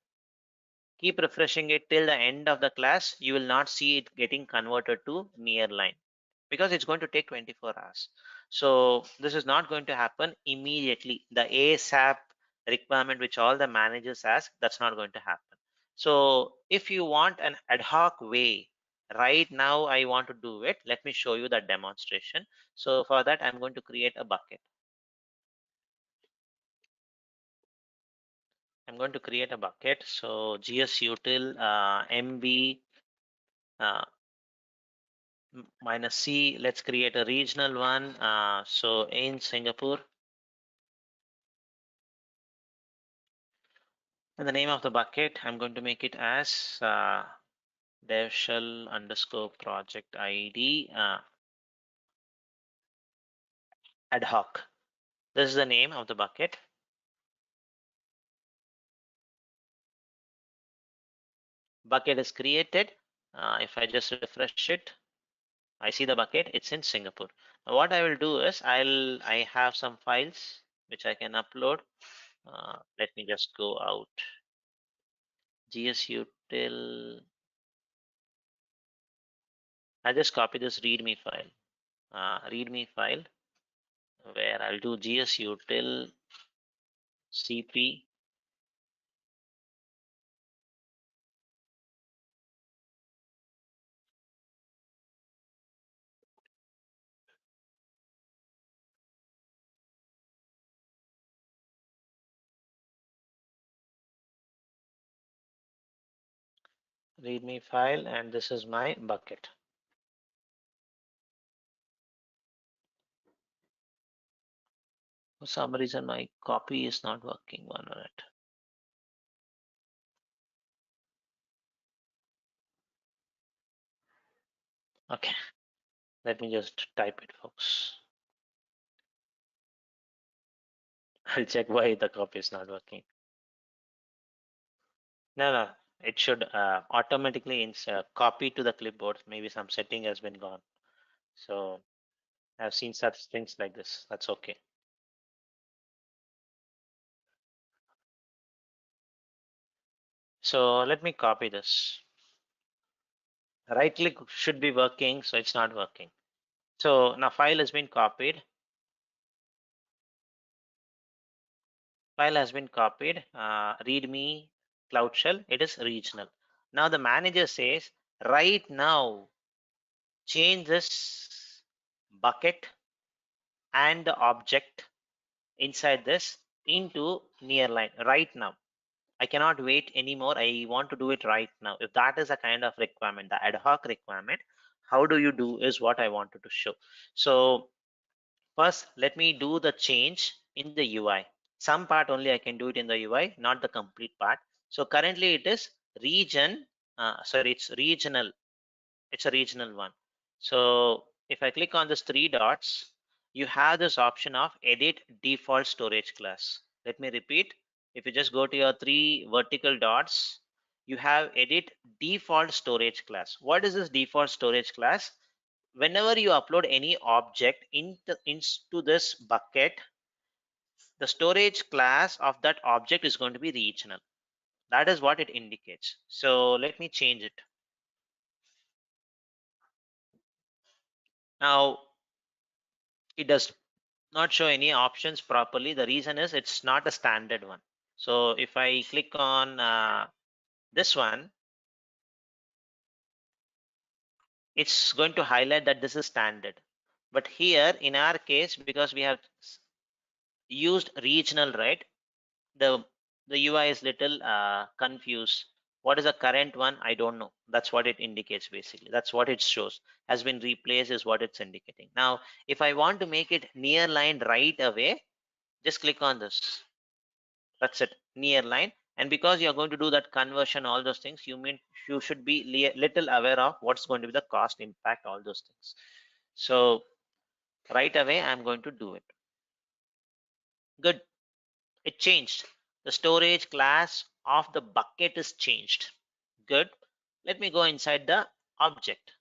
keep refreshing it till the end of the class, you will not see it getting converted to near line because it's going to take 24 hours. So this is not going to happen immediately. The ASAP requirement which all the managers ask, that's not going to happen. So if you want an ad hoc way, right now I want to do it, let me show you that demonstration. So for that, I'm going to create a bucket. I'm going to create a bucket. So GS util MB minus C. Let's create a regional one. So in Singapore, and the name of the bucket, I'm going to make it as dev shell underscore project ID ad hoc. This is the name of the bucket. Bucket is created. If I just refresh it, I see the bucket. It's in Singapore. Now what I will do is I have some files which I can upload. Let me just go out. GSUtil. I just copy this README file. README file where I'll do GSUtil CP README file, and this is my bucket. For some reason, my copy is not working. 1 minute. Okay, let me just type it, folks. I'll check why the copy is not working. No, it should automatically copy to the clipboard. Maybe some setting has been gone. So I've seen such things like this. That's okay. So let me copy this. Right click should be working, so it's not working. So now file has been copied. File has been copied. README Cloud Shell. It is regional. Now the manager says, right now, change this bucket and the object inside this into nearline right now. I cannot wait anymore. I want to do it right now. If that is a kind of requirement, the ad hoc requirement, how do you do is what I wanted to show. So first, let me do the change in the UI. Some part only I can do it in the UI, not the complete part. So currently it is region, sorry, it's regional. It's a regional one. So if I click on this 3 dots, you have this option of edit default storage class. Let me repeat. If you just go to your 3 vertical dots, you have edit default storage class. What is this default storage class? Whenever you upload any object into this bucket, the storage class of that object is going to be regional. That is what it indicates. So let me change it. Now it does not show any options properly. The reason is it's not a standard one. So if I click on this one, it's going to highlight that this is standard. But here in our case, because we have used regional, right, the UI is little confused. What is the current one? I don't know. That's what it indicates. Basically, that's what it shows has been replaced is what it's indicating. Now if I want to make it near line right away, just click on this. That's it, near line. And because you're going to do that conversion, all those things, you should be little aware of what's going to be the cost impact, all those things. So right away I'm going to do it. Good. It changed. The storage class of the bucket is changed. Good. Let me go inside the object.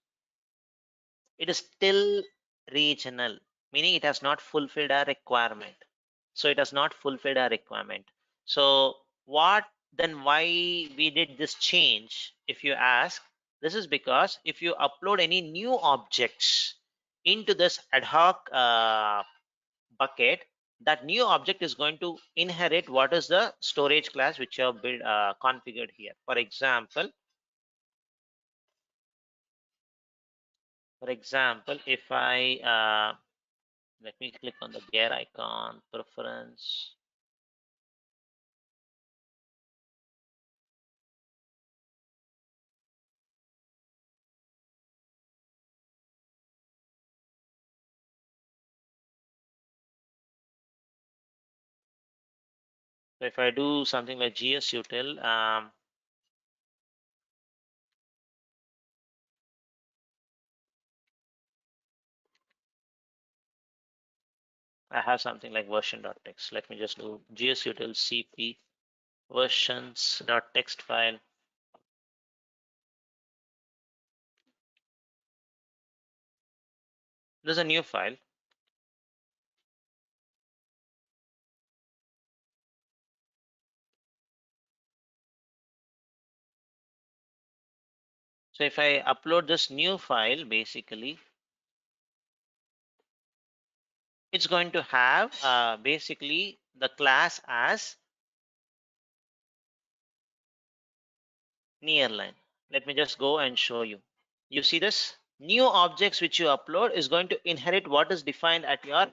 It is still regional, meaning it has not fulfilled our requirement. So it has not fulfilled our requirement. So what then, why we did this change? If you ask, this is because if you upload any new objects into this ad hoc bucket, that new object is going to inherit what is the storage class which you have built configured here. For example, if I let me click on the gear icon, preference. So if I do something like GS util, I have something like version.txt. Let me just do GS util cp versions.txt file. There's a new file. So if I upload this new file, basically, it's going to have basically the class as nearline. Let me just go and show you. You see this? New objects which you upload is going to inherit what is defined at your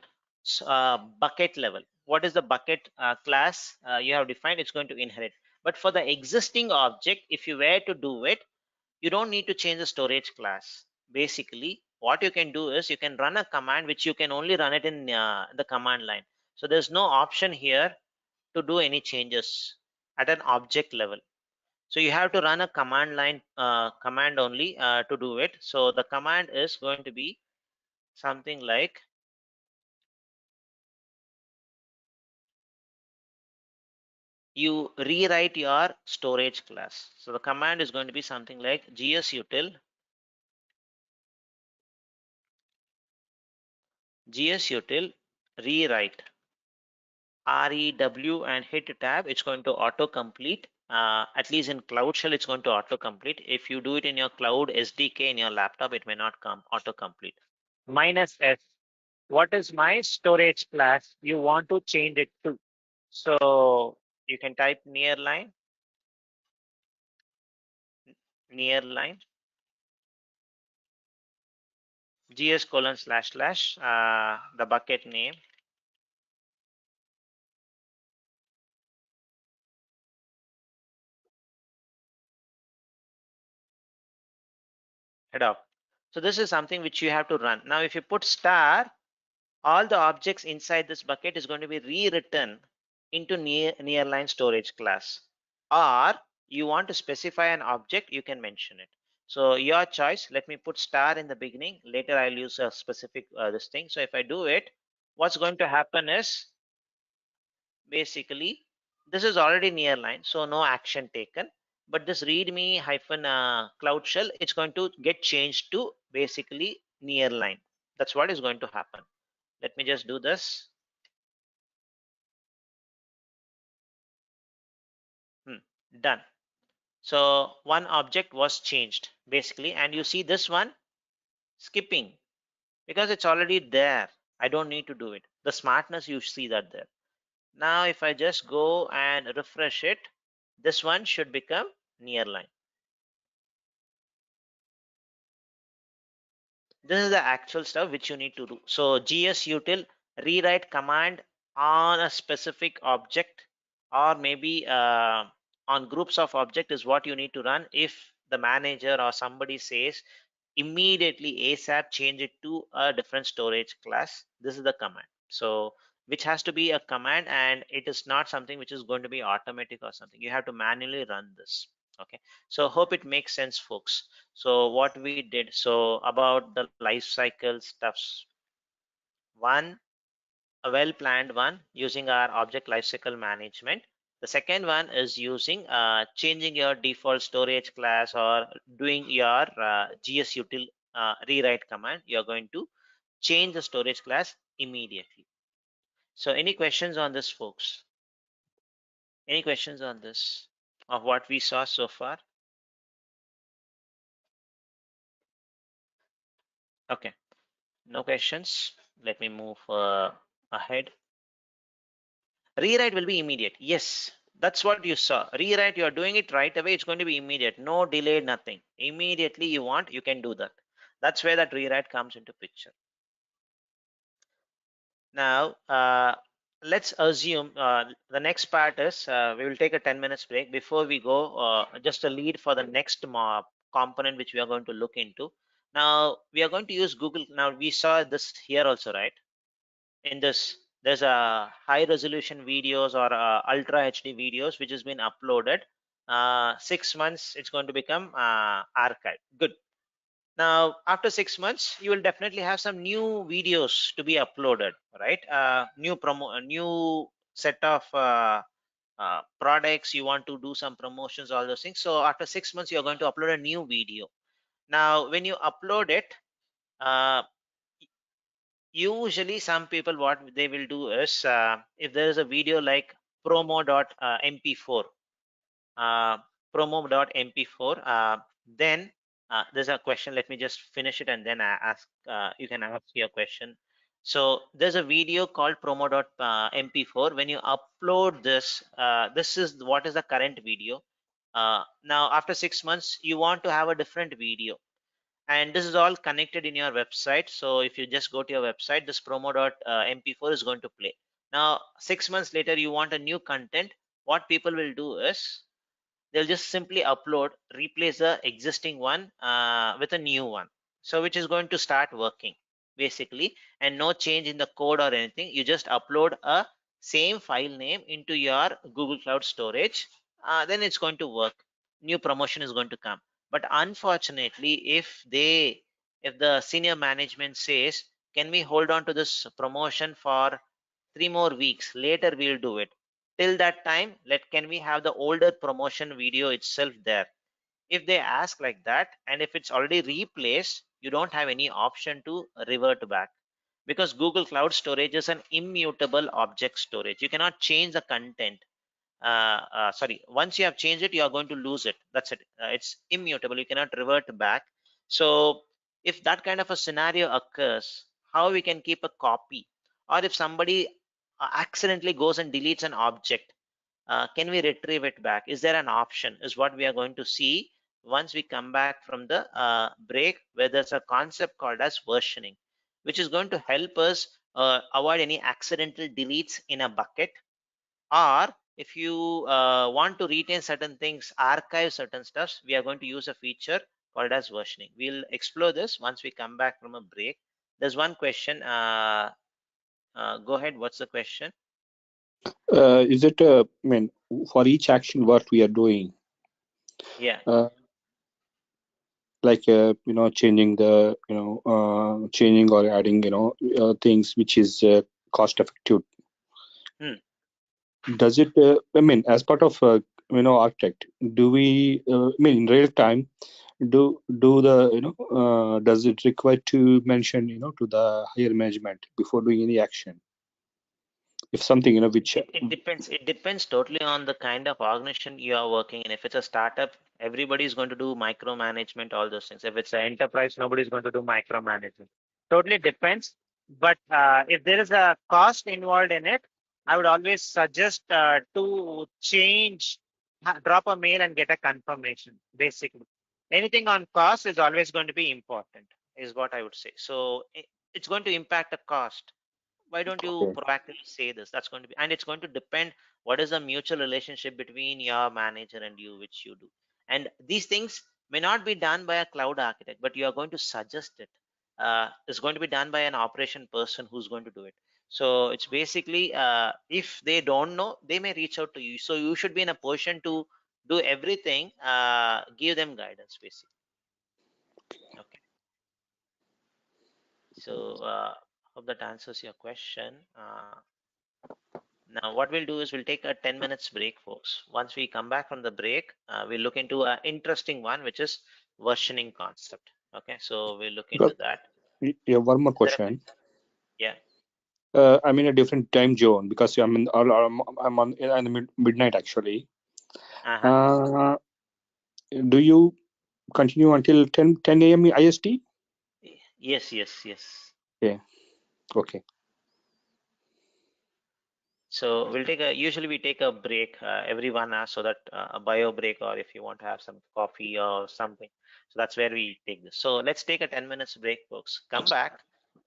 bucket level. What is the bucket class you have defined? It's going to inherit. But for the existing object, if you were to do it, you don't need to change the storage class. Basically, what you can do is you can run a command which you can only run it in the command line. So there's no option here to do any changes at an object level. So you have to run a command line command only to do it. So the command is going to be something like you rewrite your storage class. So the command is going to be something like gsutil rewrite rew and hit tab. It's going to auto complete. At least in Cloud Shell, it's going to auto complete. If you do it in your Cloud SDK in your laptop, it may not come auto complete. Minus S. What is my storage class you want to change it to? So you can type nearline gs colon slash slash the bucket name head off. So this is something which you have to run. Now if you put star, all the objects inside this bucket is going to be rewritten into nearline storage class. Or you want to specify an object, you can mention it. So your choice. Let me put star in the beginning. Later I'll use a specific this thing. So if I do it, what's going to happen is basically this is already nearline, so no action taken. But this readme hyphen cloud shell, it's going to get changed to basically nearline. That's what is going to happen. Let me just do this. Done. So one object was changed basically, and you see this one skipping because it's already there. I don't need to do it. The smartness, you see that there. Now if I just go and refresh it, this one should become nearline. This is the actual stuff which you need to do. So gsutil rewrite command on a specific object, or maybe on groups of object, is what you need to run. If the manager or somebody says immediately ASAP change it to a different storage class, this is the command. So which has to be a command, and it is not something which is going to be automatic or something. You have to manually run this. Okay, so hope it makes sense, folks. So what we did, so about the life cycle stuffs, one, a well planned one using our object lifecycle management. The second one is using changing your default storage class, or doing your gsutil rewrite command. You're going to change the storage class immediately. So any questions on this, folks? Any questions on this of what we saw so far? Okay, no questions. Let me move ahead. Rewrite will be immediate. Yes, that's what you saw. Rewrite, you're doing it right away. It's going to be immediate. No delay, nothing. Immediately you want, you can do that. That's where that rewrite comes into picture. Now, let's assume the next part is we will take a 10 minutes break. Before we go, just a lead for the next component which we are going to look into. Now, we are going to use Google. Now, we saw this here also, right? In this, there's a high resolution videos, or ultra HD videos which has been uploaded. 6 months it's going to become archive. Good. Now after 6 months you will definitely have some new videos to be uploaded, right? A new set of products, you want to do some promotions, all those things. So after 6 months you're going to upload a new video. Now when you upload it, uh, usually some people, what they will do is, if there is a video like promo.mp4, uh, promo.mp4, then there's a question. Let me just finish it and then I ask, you can ask your question. So there's a video called promo.mp4. When you upload this, this is what is the current video. Now after 6 months you want to have a different video, and this is all connected in your website. So if you just go to your website, this promo.mp4 is going to play. Now 6 months later you want a new content. What people will do is, they'll just simply upload, replace the existing one with a new one, so which is going to start working basically, and no change in the code or anything. You just upload a same file name into your Google Cloud storage, then it's going to work. New promotion is going to come. But unfortunately, if the senior management says, can we hold on to this promotion for 3 more weeks, later we'll do it. Till that time, can we have the older promotion video itself there? If they ask like that, and if it's already replaced, you don't have any option to revert back, because Google Cloud Storage is an immutable object storage. You cannot change the content. Sorry, once you have changed it, you are going to lose it. That's it. It's immutable. You cannot revert back. So if that kind of a scenario occurs, how we can keep a copy? Or if somebody accidentally goes and deletes an object, can we retrieve it back? Is there an option? Is what we are going to see once we come back from the break, where there's a concept called as versioning, which is going to help us avoid any accidental deletes in a bucket. Or if you want to retain certain things, archive certain stuffs, we are going to use a feature called as versioning. We'll explore this once we come back from a break. There's one question. Go ahead. What's the question? Is it, I mean, for each action what we are doing, Yeah. like changing the changing or adding things which is cost effective, does it I mean, as part of architect, do we I mean, in real time, do the does it require to mention to the higher management before doing any action, if something which It depends. It depends totally on the kind of organization you are working in. If it's a startup, everybody is going to do micromanagement, all those things. If it's an enterprise, nobody is going to do micromanagement. Totally depends. But if there is a cost involved in it, I would always suggest to change, drop a mail and get a confirmation. Basically, anything on cost is always going to be important. is what I would say. So it's going to impact the cost. Why don't you Okay. proactively say this? That's going to be, and it's going to depend what is the mutual relationship between your manager and you, which you do. And these things may not be done by a cloud architect, but you are going to suggest it. It's going to be done by an operation person who's going to do it. So it's basically, if they don't know, they may reach out to you. So you should be in a position to do everything, give them guidance basically. Okay. So hope that answers your question. Now, what we'll do is we'll take a 10 minutes break, folks. Once we come back from the break, we'll look into an interesting one, which is versioning concept. Okay, so we'll look Because into that. yeah, one more Is there a question. yeah? I'm in a different time zone because I'm on in the midnight actually. Uh-huh. Uh, do you continue until 10 a.m. IST? Yes, yes, yes. Yeah. Okay. So we'll take a, usually we take a break every 1 hour, so that a bio break, or if you want to have some coffee or something. So that's where we take this. So let's take a 10 minutes break, folks. Come back.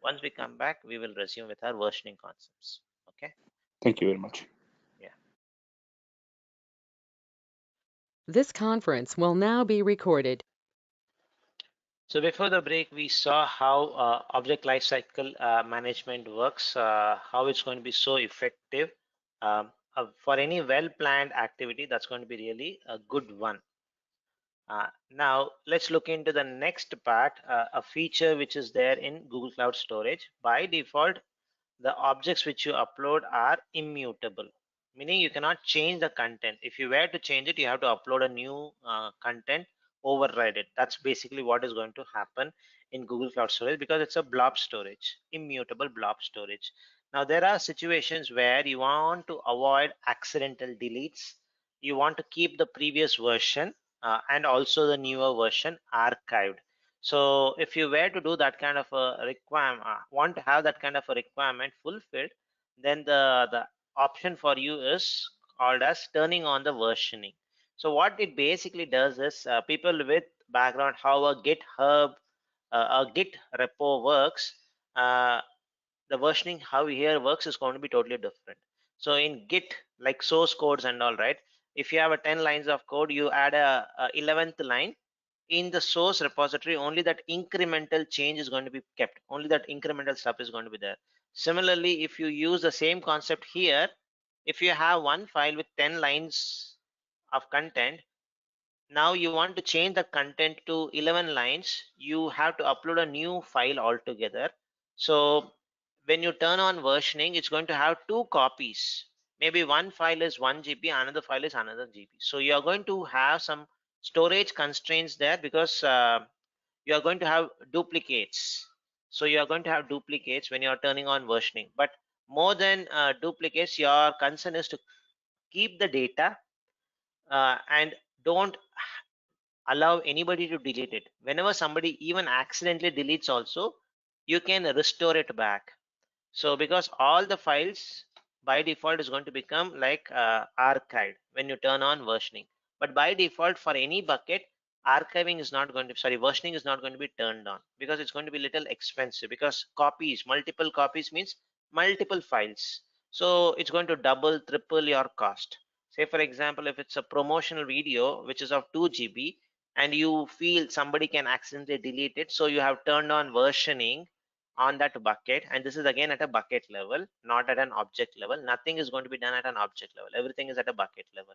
Once we come back, we will resume with our versioning concepts. Okay. Thank you very much. Yeah. This conference will now be recorded. So before the break, we saw how object lifecycle management works, how it's going to be so effective for any well-planned activity. That's going to be really a good one. Now let's look into the next part, a feature which is there in Google Cloud Storage. By default, the objects which you upload are immutable, meaning you cannot change the content. If you were to change it, you have to upload a new content, override it. That's basically what is going to happen in Google Cloud Storage, because it's a blob storage, immutable blob storage. Now there are situations where you want to avoid accidental deletes. You want to keep the previous version and also the newer version archived. So if you were to do that kind of a requirement, want to have that kind of a requirement fulfilled, then the option for you is called as turning on the versioning. So what it basically does is, people with background how a GitHub, a Git repo works, uh, the versioning how here works is going to be totally different. So in Git, like source codes and all, right? If you have a 10 lines of code, you add a 11th line in the source repository. Only that incremental change is going to be kept, only that incremental stuff is going to be there. Similarly, if you use the same concept here, if you have one file with 10 lines of content, now you want to change the content to 11 lines, you have to upload a new file altogether. So when you turn on versioning, it's going to have two copies. Maybe one file is 1 GB, another file is another GB. So you are going to have some storage constraints there, because you are going to have duplicates. So you are going to have duplicates when you are turning on versioning. But more than duplicates, your concern is to keep the data, and don't allow anybody to delete it. Whenever somebody even accidentally deletes also, you can restore it back. So because all the files by default is going to become like archived when you turn on versioning. But by default, for any bucket, archiving is not going to, sorry, versioning is not going to be turned on, because it's going to be little expensive, because copies, multiple copies means multiple files. So it's going to double, triple your cost. Say for example, if it's a promotional video which is of 2 GB, and you feel somebody can accidentally delete it, so you have turned on versioning on that bucket, and this is again at a bucket level, not at an object level. Nothing is going to be done at an object level, everything is at a bucket level.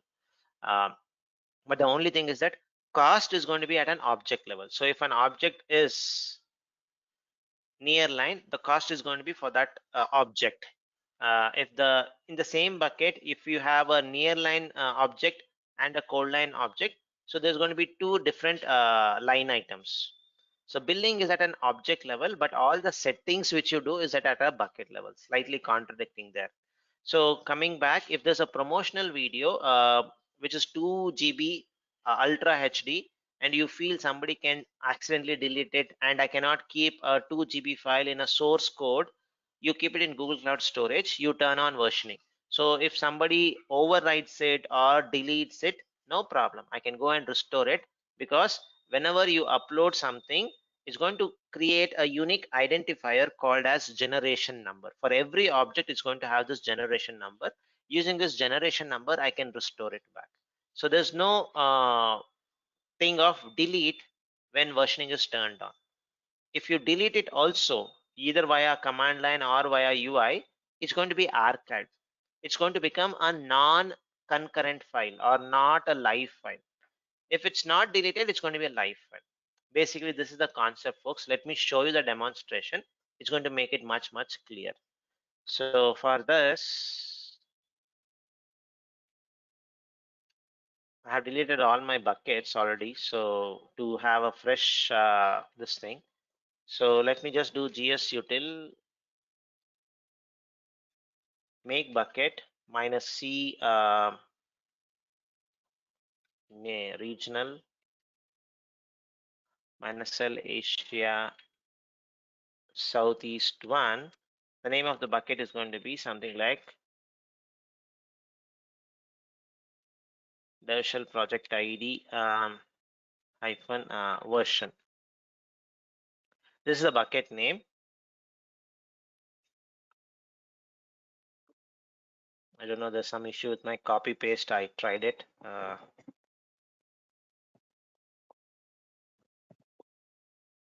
But the only thing is that cost is going to be at an object level. So if an object is near line, the cost is going to be for that object. If the in the same bucket, if you have a near line object and a cold line object, so there's going to be two different line items. So billing is at an object level, but all the settings which you do is at a bucket level, slightly contradicting there. So coming back, if there's a promotional video which is 2 GB Ultra HD, and you feel somebody can accidentally delete it, and I cannot keep a 2 GB file in a source code, you keep it in Google Cloud Storage, you turn on versioning. So if somebody overwrites it or deletes it, no problem, I can go and restore it, because whenever you upload something, it's going to create a unique identifier called as generation number. For every object, it's going to have this generation number. Using this generation number, I can restore it back. So there's no thing of delete when versioning is turned on. If you delete it also, either via command line or via UI, it's going to be archived. It's going to become a non-concurrent file or not a live file. If it's not deleted, it's going to be a live file. Basically, this is the concept, folks. Let me show you the demonstration. It's going to make it much clear. So for this, I have deleted all my buckets already. So to have a fresh this thing, so let me just do gs util make bucket minus c regional minus l Asia Southeast 1. The name of the bucket is going to be something like Shell project ID hyphen version. This is the bucket name. I don't know, there's some issue with my copy paste. I tried it.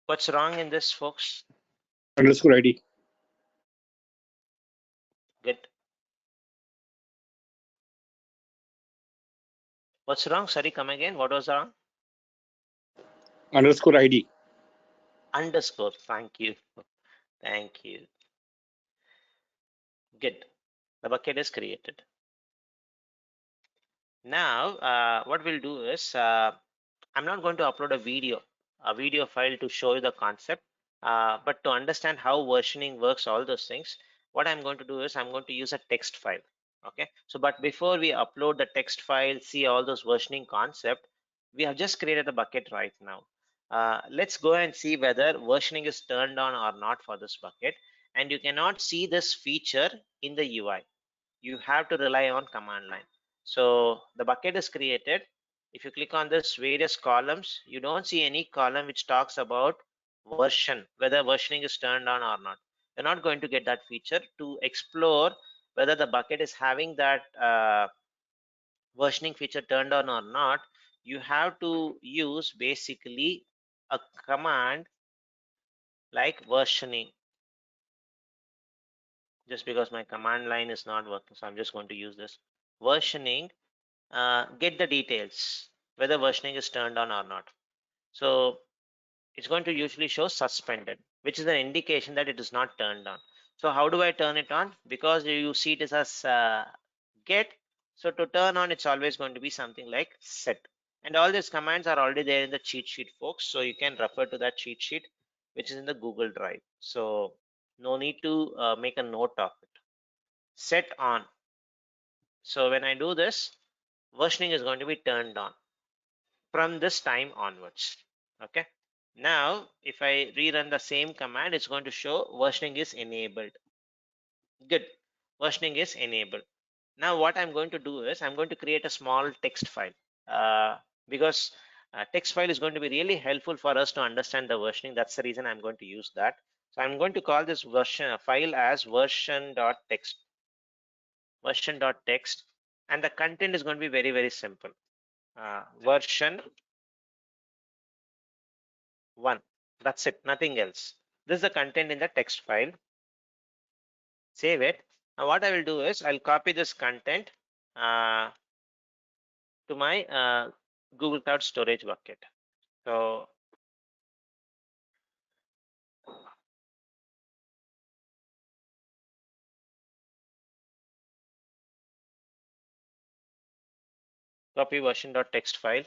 What's wrong in this, folks? Underscore ID. Good. What's wrong? Sorry, come again. What was wrong? Underscore ID. Underscore. Thank you. Thank you. Good. The bucket is created. Now, what we'll do is, I'm not going to upload a video file to show you the concept, but to understand how versioning works, all those things, what I'm going to do is I'm going to use a text file. Okay, so but before we upload the text file, see all those versioning concept, we have just created a bucket right now. Let's go and see whether versioning is turned on or not for this bucket. And you cannot see this feature in the UI. You have to rely on command line. So the bucket is created. If you click on this various columns, you don't see any column which talks about version, whether versioning is turned on or not. You're not going to get that feature. To explore whether the bucket is having that versioning feature turned on or not, you have to use basically a command like versioning. Just because my command line is not working, so I'm just going to use this versioning. Get the details whether versioning is turned on or not. So it's going to usually show suspended, which is an indication that it is not turned on. So how do I turn it on? Because you see it as get. So to turn on, it's always going to be something like set. And all these commands are already there in the cheat sheet, folks. So you can refer to that cheat sheet, which is in the Google Drive. So no need to make a note of it. Set on. So when I do this, versioning is going to be turned on from this time onwards. Okay. Now, if I rerun the same command, it's going to show versioning is enabled. Good. Versioning is enabled. Now, what I'm going to do is I'm going to create a small text file because text file is going to be really helpful for us to understand the versioning. That's the reason I'm going to use that. So I'm going to call this version file as version.txt. Version.txt, and the content is going to be very simple. Version 1. That's it, nothing else. This is the content in the text file. Save it. Now what I will do is I'll copy this content to my Google Cloud storage bucket. So copy version.txt file.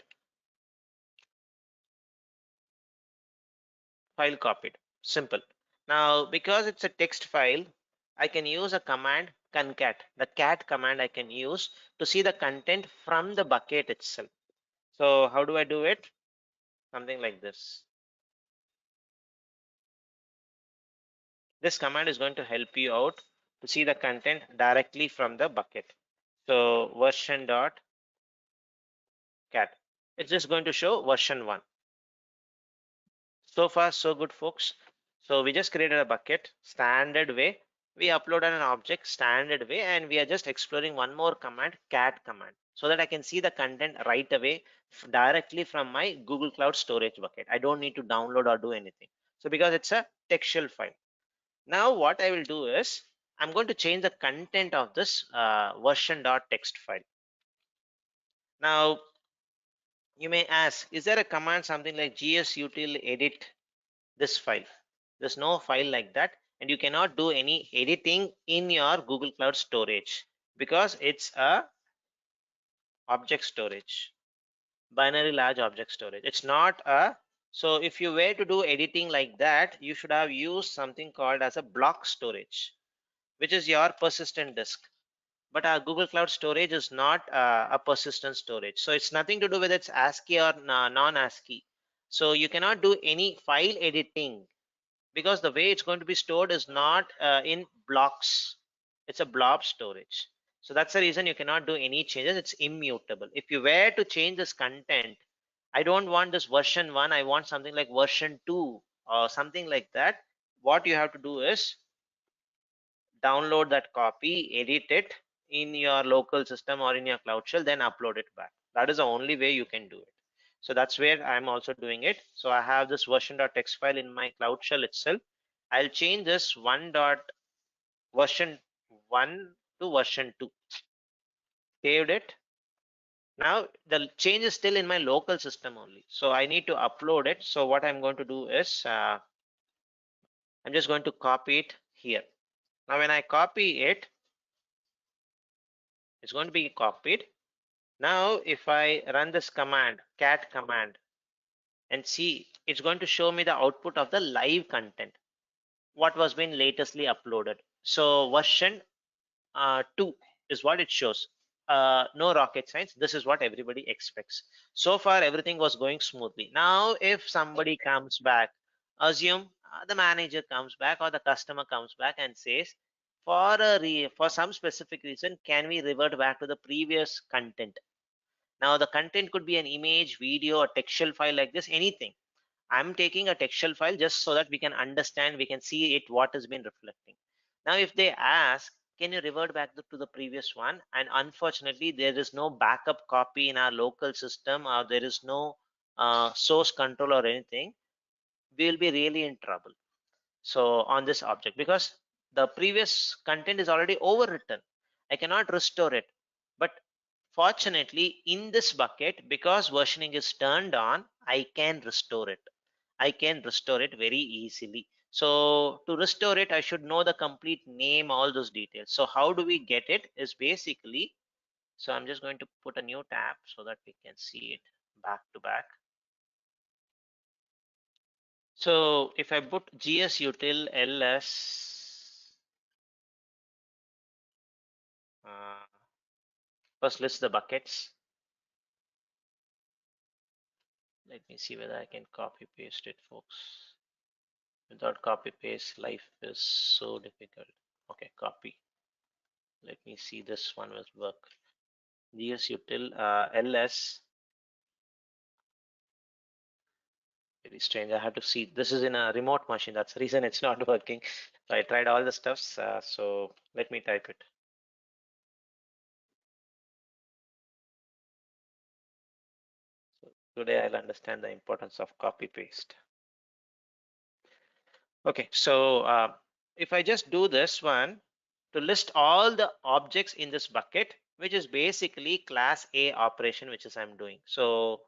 File copied. Simple. Now because it's a text file, I can use a command concat. The cat command I can use to see the content from the bucket itself. So how do I do it? Something like this. This command is going to help you out to see the content directly from the bucket. So version.cat. It's just going to show version 1. So far, so good, folks. So we just created a bucket, standard way. We uploaded an object, standard way, and we are just exploring one more command, cat command, so that I can see the content right away directly from my Google Cloud Storage bucket. I don't need to download or do anything. So because it's a textual file. Now what I will do is I'm going to change the content of this version.txt file. Now you may ask, is there a command something like gsutil edit this file? There's no file like that, and you cannot do any editing in your Google Cloud Storage because it's a object storage, binary large object storage. It's not a, so if you were to do editing like that, you should have used something called as a block storage, which is your persistent disk. But our Google Cloud Storage is not a persistent storage, so it's nothing to do with its ASCII or non-ASCII. So you cannot do any file editing because the way it's going to be stored is not in blocks. It's a blob storage. So that's the reason you cannot do any changes. It's immutable. If you were to change this content, I don't want this version 1, I want something like version 2 or something like that. What you have to do is download that copy, edit it in your local system or in your Cloud Shell, then upload it back. That is the only way you can do it. So that's where I'm also doing it. So I have this version.txt file in my Cloud Shell itself. I'll change this version 1 to version 2. Saved it. Now the change is still in my local system only. So I need to upload it. So what I'm going to do is I'm just going to copy it here. Now when I copy it, it's going to be copied. Now if I run this command, cat command, and see, it's going to show me the output of the live content, what was been latestly uploaded. So version 2 is what it shows. No rocket science. This is what everybody expects. So far, everything was going smoothly. Now, if somebody comes back, assume the manager comes back or the customer comes back and says, for some specific reason, can we revert back to the previous content? Now, the content could be an image, video, a textual file like this, anything. I'm taking a textual file just so that we can understand, we can see it, what has been reflecting. Now, if they ask, can you revert back to the previous one? And unfortunately, there is no backup copy in our local system, or there is no source control or anything, we'll be really in trouble. So on this object, because the previous content is already overwritten, I cannot restore it. But fortunately, in this bucket, because versioning is turned on, I can restore it. I can restore it very easily. So to restore it, I should know the complete name, all those details. So how do we get it is basically, so I'm just going to put a new tab so that we can see it back to back. So if I put gsutil ls, first list the buckets. Let me see whether I can copy paste it, folks. Without copy paste, life is so difficult. Okay, copy. Let me see, this one will work. gsutil ls. Very strange. I have to see. This is in a remote machine. That's the reason it's not working. So I tried all the stuffs. So let me type it. So today I'll understand the importance of copy paste. Okay, so if I just do this one to list all the objects in this bucket, which is basically class A operation, which is I'm doing. So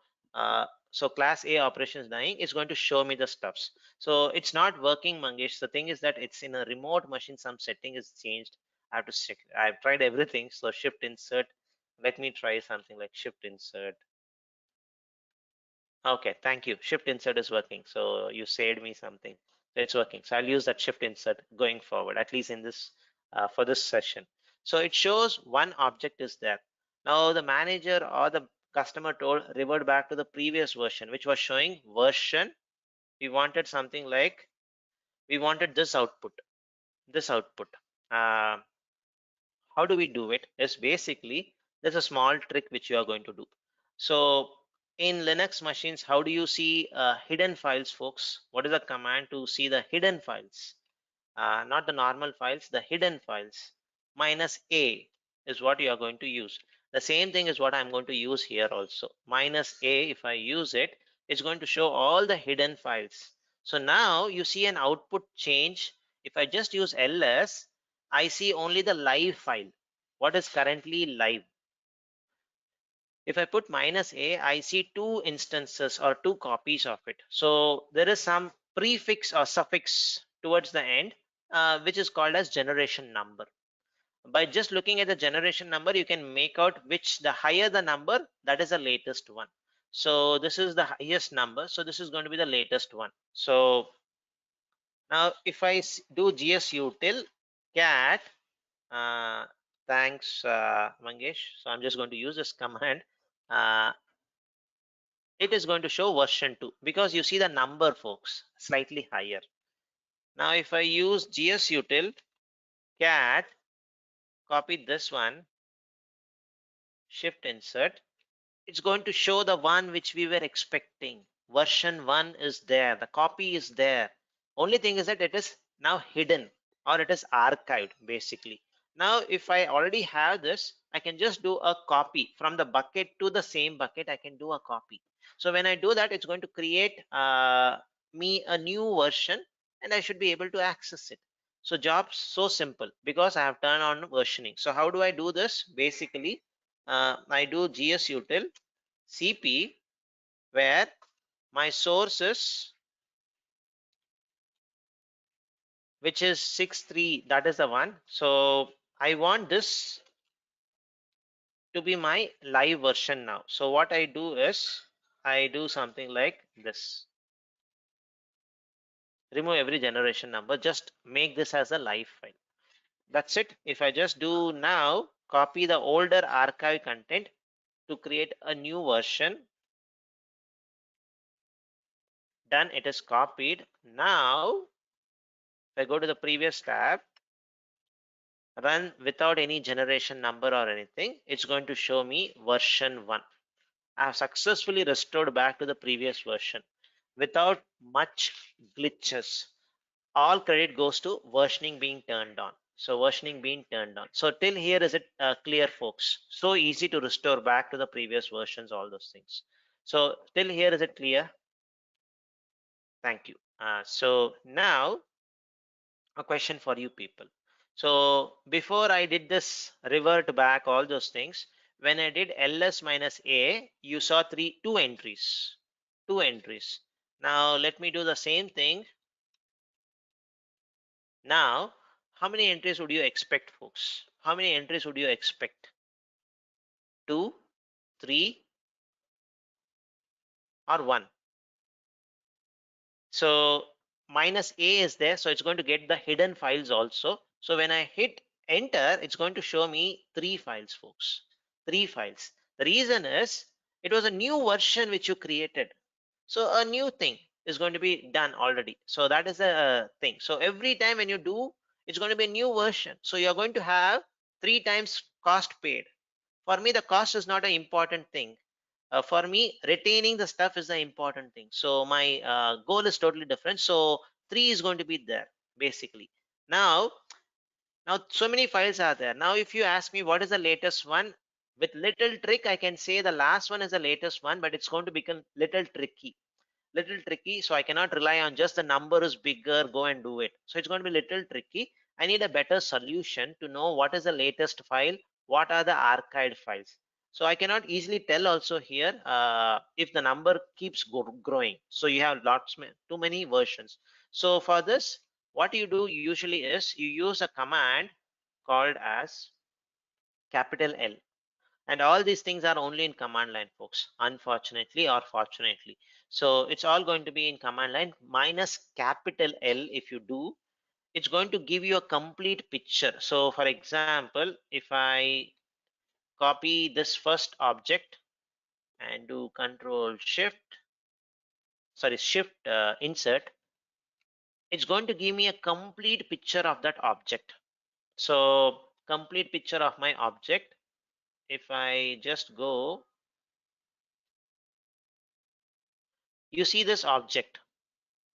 so class A operation is dying, it's going to show me the stuffs. So it's not working, Mangesh. The thing is that it's in a remote machine, some setting is changed. I have to check. I've tried everything. So shift insert. Let me try something like shift insert. Okay, thank you. Shift insert is working. So you saved me something. So it's working. So I'll use that shift insert going forward, at least in this for this session. So it shows one object is there. Now the manager or the customer told revert back to the previous version, which was showing version. We wanted something like, we wanted this output. This output. Uh, how do we do it? Is basically there's a small trick which you are going to do. So in Linux machines, how do you see hidden files, folks? What is the command to see the hidden files? Not the normal files, the hidden files. Minus A is what you are going to use. The same thing is what I'm going to use here also. Minus A, if I use it, it's going to show all the hidden files. So now you see an output change. If I just use ls, I see only the live file, what is currently live. If I put minus a, I see two instances or two copies of it. So there is some prefix or suffix towards the end, which is called as generation number. By just looking at the generation number, you can make out which, the higher the number, that is the latest one. So this is the highest number, so this is going to be the latest one. So now if I do gsutil cat, uh, thanks Mangesh, so I'm just going to use this command. It is going to show version 2 because you see the number, folks, slightly higher. Now if I use gsutil cat, copy this one, shift insert, it's going to show the one which we were expecting. Version 1 is there, the copy is there. Only thing is that it is now hidden, or it is archived basically. Now if I already have this, I can just do a copy from the bucket to the same bucket. I can do a copy. So when I do that, it's going to create me a new version, and I should be able to access it. So job's so simple because I have turned on versioning. So how do I do this? Basically, I do gsutil cp, where my source is, which is 6.3, that is the one. So I want this to be my live version now. So what I do is I do something like this. Remove every generation number, just make this as a live file. That's it. If I just do now, copy the older archive content to create a new version. Done, it is copied. Now if I go to the previous tab, run without any generation number or anything, it's going to show me version 1. I have successfully restored back to the previous version without much glitches. All credit goes to versioning being turned on. So versioning being turned on. So till here, is it clear, folks? So easy to restore back to the previous versions, all those things. So till here, is it clear? Thank you. So now a question for you people. So before I did this revert back all those things, when I did ls minus a, you saw two entries. Now let me do the same thing. Now how many entries would you expect, folks? How many entries would you expect? 2, 3, or 1? So minus a is there, so it's going to get the hidden files also. So when I hit enter, it's going to show me 3 files, folks. 3 files. The reason is it was a new version which you created. So a new thing is going to be done already. So that is the thing. So every time when you do, it's going to be a new version. So you're going to have 3 times cost paid. For me, the cost is not an important thing. For me, retaining the stuff is the important thing. So my goal is totally different. So 3 is going to be there basically. Now so many files are there. Now if you ask me what is the latest one, with little trick I can say the last one is the latest one, but it's going to become little tricky. So I cannot rely on just the number is bigger, go and do it. So it's going to be little tricky. I need a better solution to know what is the latest file, what are the archived files. So I cannot easily tell also here if the number keeps growing. So you have too many versions. So for this, what you do usually is you use a command called as capital L. And all these things are only in command line, folks, unfortunately or fortunately. So it's all going to be in command line. Minus capital L, if you do, it's going to give you a complete picture. So for example, if I copy this first object and do control shift, sorry, shift insert, it's going to give me a complete picture of that object. So complete picture of my object. If I just go you see this object.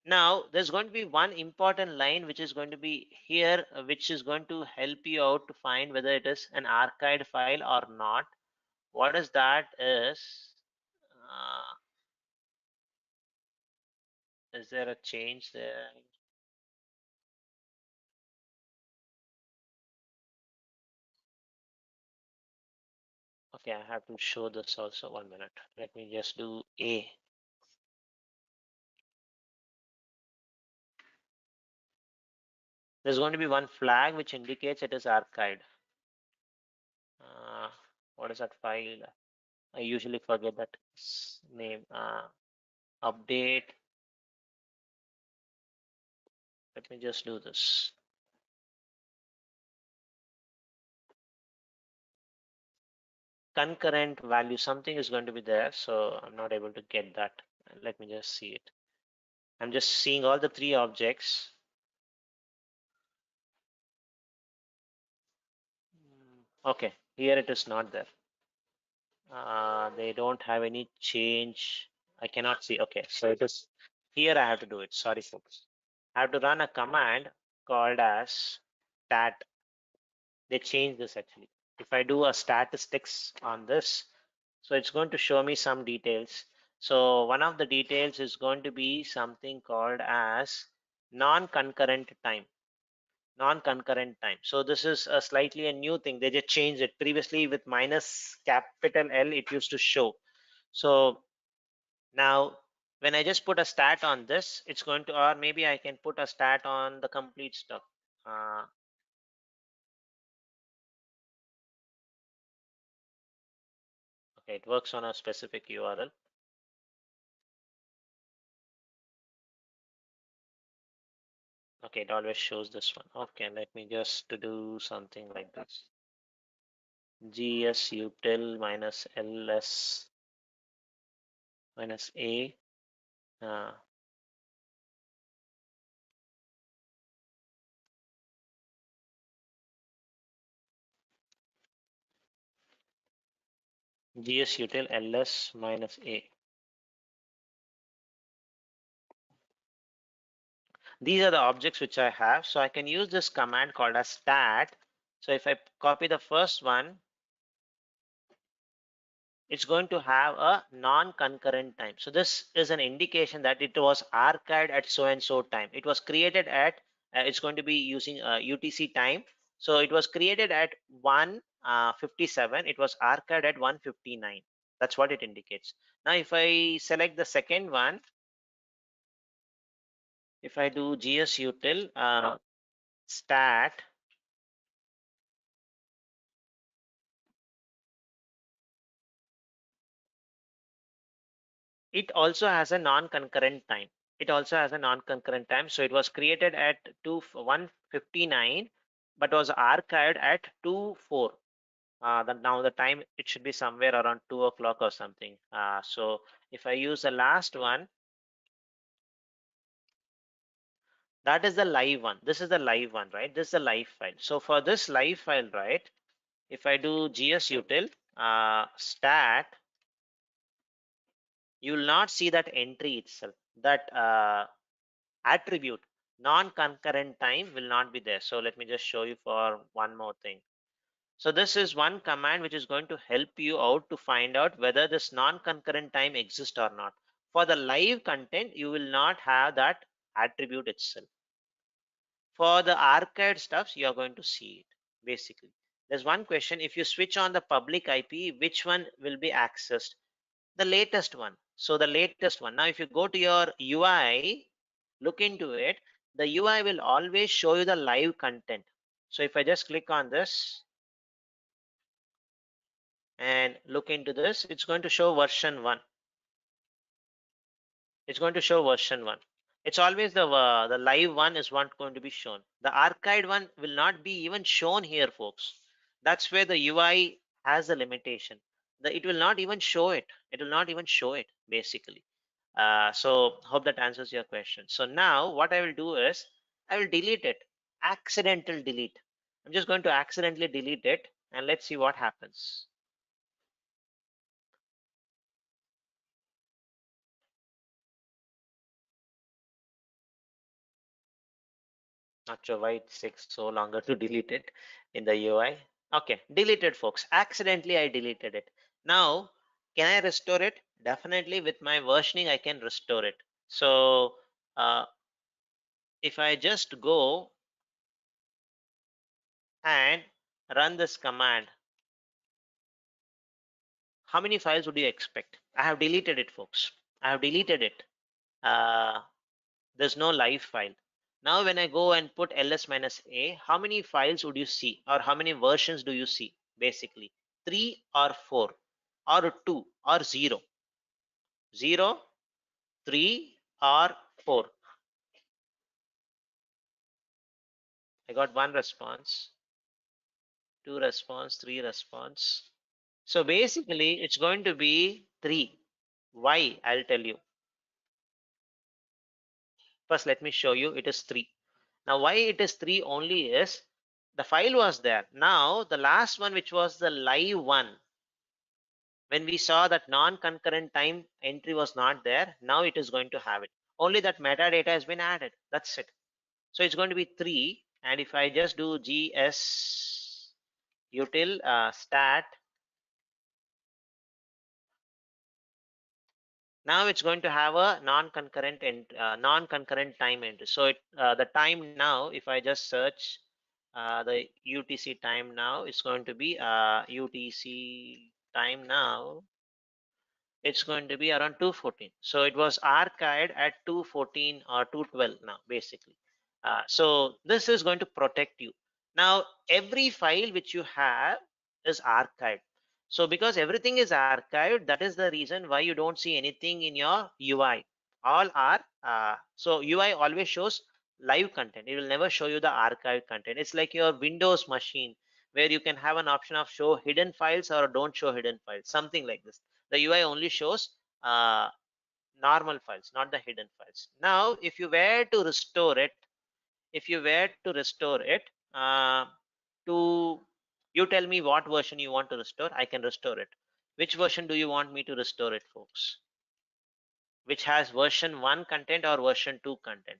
Now there's going to be one important line which is going to be here, which is going to help you out to find whether it is an archived file or not. What is that is there a change there? Okay, I have to show this also. 1 minute. Let me just do A. There's going to be one flag which indicates it is archived. What is that file? I usually forget that name. Update. Let me just do this. Concurrent value, something is going to be there, so I'm not able to get that. Let me just see it. I'm just seeing all the three objects. Okay, here it is not there. They don't have any change. I cannot see. Okay, so it is here. I have to do it. Sorry, folks. I have to run a command called as stat. They changed this actually. If I do a statistics on this, so it's going to show me some details. So one of the details is going to be something called as non-concurrent time. Non-concurrent time. So this is a slightly a new thing. They just changed it. Previously with minus capital L, it used to show. So now when I just put a stat on this, it's going to, or maybe I can put a stat on the complete stuff. Okay, it works on a specific URL. Okay, it always shows this one. Okay, let me just do something like this. GS util minus ls minus a. GS util ls minus a. These are the objects which I have. So I can use this command called as stat. So if I copy the first one, it's going to have a non-concurrent time. So this is an indication that it was archived at so and so time. It was created at, it's going to be using UTC time. So it was created at 1:57. It was archived at 1:59. That's what it indicates. Now, if I select the second one, if I do GS util stat, it also has a non-concurrent time. It also has a non-concurrent time. So it was created at 1:59, but was archived at 2:04. Now the time, it should be somewhere around 2 o'clock or something. So if I use the last one, that is the live one. This is the live one, right? This is the live file. So for this live file, right, if I do gsutil stat, you will not see that entry itself. That attribute non-concurrent time will not be there. So let me just show you for one more thing. So this is one command which is going to help you out to find out whether this non-concurrent time exists or not. For the live content, you will not have that attribute itself. For the archived stuffs, you are going to see it basically. There's one question: if you switch on the public IP, which one will be accessed? The latest one. So the latest one. Now if you go to your UI, look into it, the UI will always show you the live content. So if I just click on this and look into this, it's going to show version 1. It's going to show version 1. It's always the live one is not going to be shown. The archived one will not be even shown here, folks. That's where the UI has a limitation. It will not even show it. It will not even show it basically. So hope that answers your question. So now what I will do is I will delete it. Accidental delete. I'm just going to accidentally delete it and let's see what happens. Not sure why it takes so longer to delete it in the UI. Okay, deleted folks. Accidentally I deleted it. Now, can I restore it? Definitely with my versioning I can restore it. So if I just go and run this command, how many files would you expect? I have deleted it, folks. I have deleted it. There's no live file. Now when I go and put ls minus a, how many files would you see, or how many versions do you see? Basically 3 or 4 or 2 or 0. 0, 3 or 4. I got one response, two response, three response. So basically it's going to be 3. Why? I'll tell you. First let me show you it is 3. Now why it is 3 only is the file was there. Now the last one, which was the live one, when we saw that non-concurrent time entry was not there, now it is going to have it. Only that metadata has been added. That's it. So it's going to be 3. And if I just do GS util stat, now it's going to have a non-concurrent non-concurrent time entry. So the time now, if I just search the UTC time now, it's going to be UTC time now, it's going to be around 214. So it was archived at 214 or 212 now, basically. So this is going to protect you. Now, every file which you have is archived. So because everything is archived, that is the reason why you don't see anything in your UI. All are, so UI always shows live content. It will never show you the archived content. It's like your Windows machine where you can have an option of show hidden files or don't show hidden files, something like this. The UI only shows normal files, not the hidden files. Now, if you were to restore it, if you were to restore it to, you tell me what version you want to restore, I can restore it. Which version do you want me to restore it, folks? Which has version 1 content or version 2 content?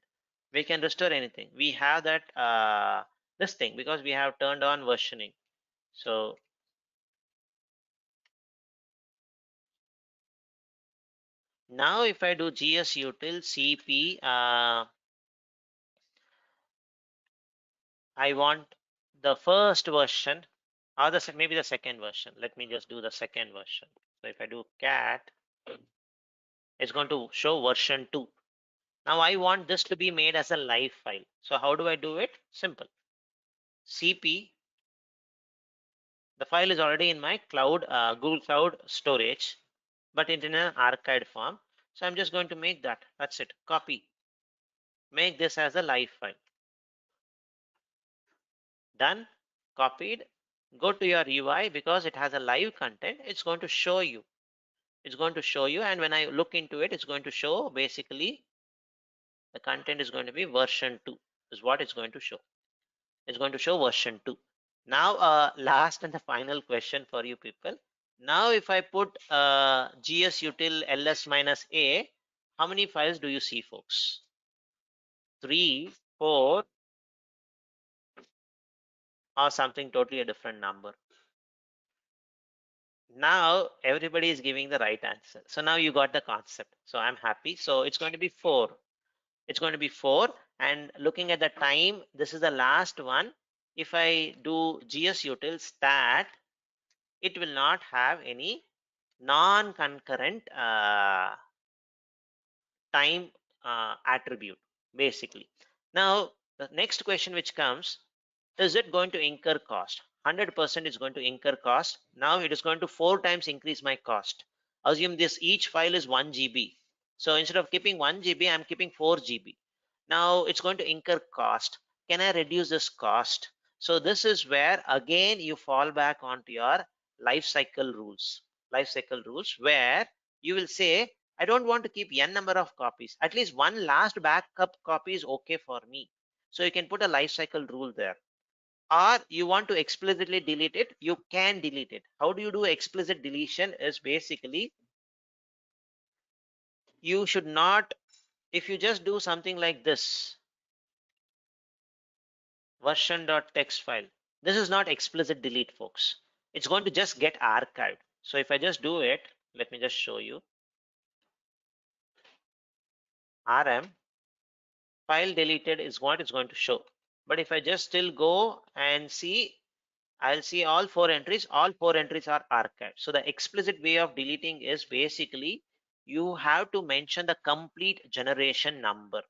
We can restore anything. We have that this thing because we have turned on versioning. So now if I do gs util cp, I want the first version or maybe the second version. Let me just do the second version. So if I do cat, it's going to show version 2. Now I want this to be made as a live file. So how do I do it? Simple. CP, the file is already in my cloud, Google Cloud storage, but in an archived form. So I'm just going to make that. That's it. Copy. Make this as a live file. Done. Copied. Go to your UI because it has a live content. It's going to show you. It's going to show you, and when I look into it, it's going to show basically the content is going to be version 2 is what it's going to show. It's going to show version 2. Now last and the final question for you people. Now if I put gs util ls minus a, how many files do you see, folks? 3, 4, or something totally a different number? Now everybody is giving the right answer. So now you got the concept. So I'm happy. So it's going to be 4. It's going to be 4. And looking at the time, this is the last one. If I do gs util stat, it will not have any non-concurrent time attribute, basically. Now the next question which comes, is it going to incur cost? 100% is going to incur cost. Now it is going to 4 times increase my cost. Assume this each file is 1 GB. So instead of keeping 1 GB, I'm keeping 4 GB. Now it's going to incur cost. Can I reduce this cost? So this is where again you fall back onto your life cycle rules. Life cycle rules where you will say, I don't want to keep n number of copies. At least one last backup copy is okay for me. So you can put a life cycle rule there. Or you want to explicitly delete it, you can delete it. How do you do explicit deletion? Is basically you should not, if you just do something like this, version.txt file. This is not explicit delete, folks. It's going to just get archived. So if I just do it, let me just show you. RM file deleted is what it's going to show. But if I just still go and see, I'll see all 4 entries. All 4 entries are archived. So the explicit way of deleting is basically you have to mention the complete generation number,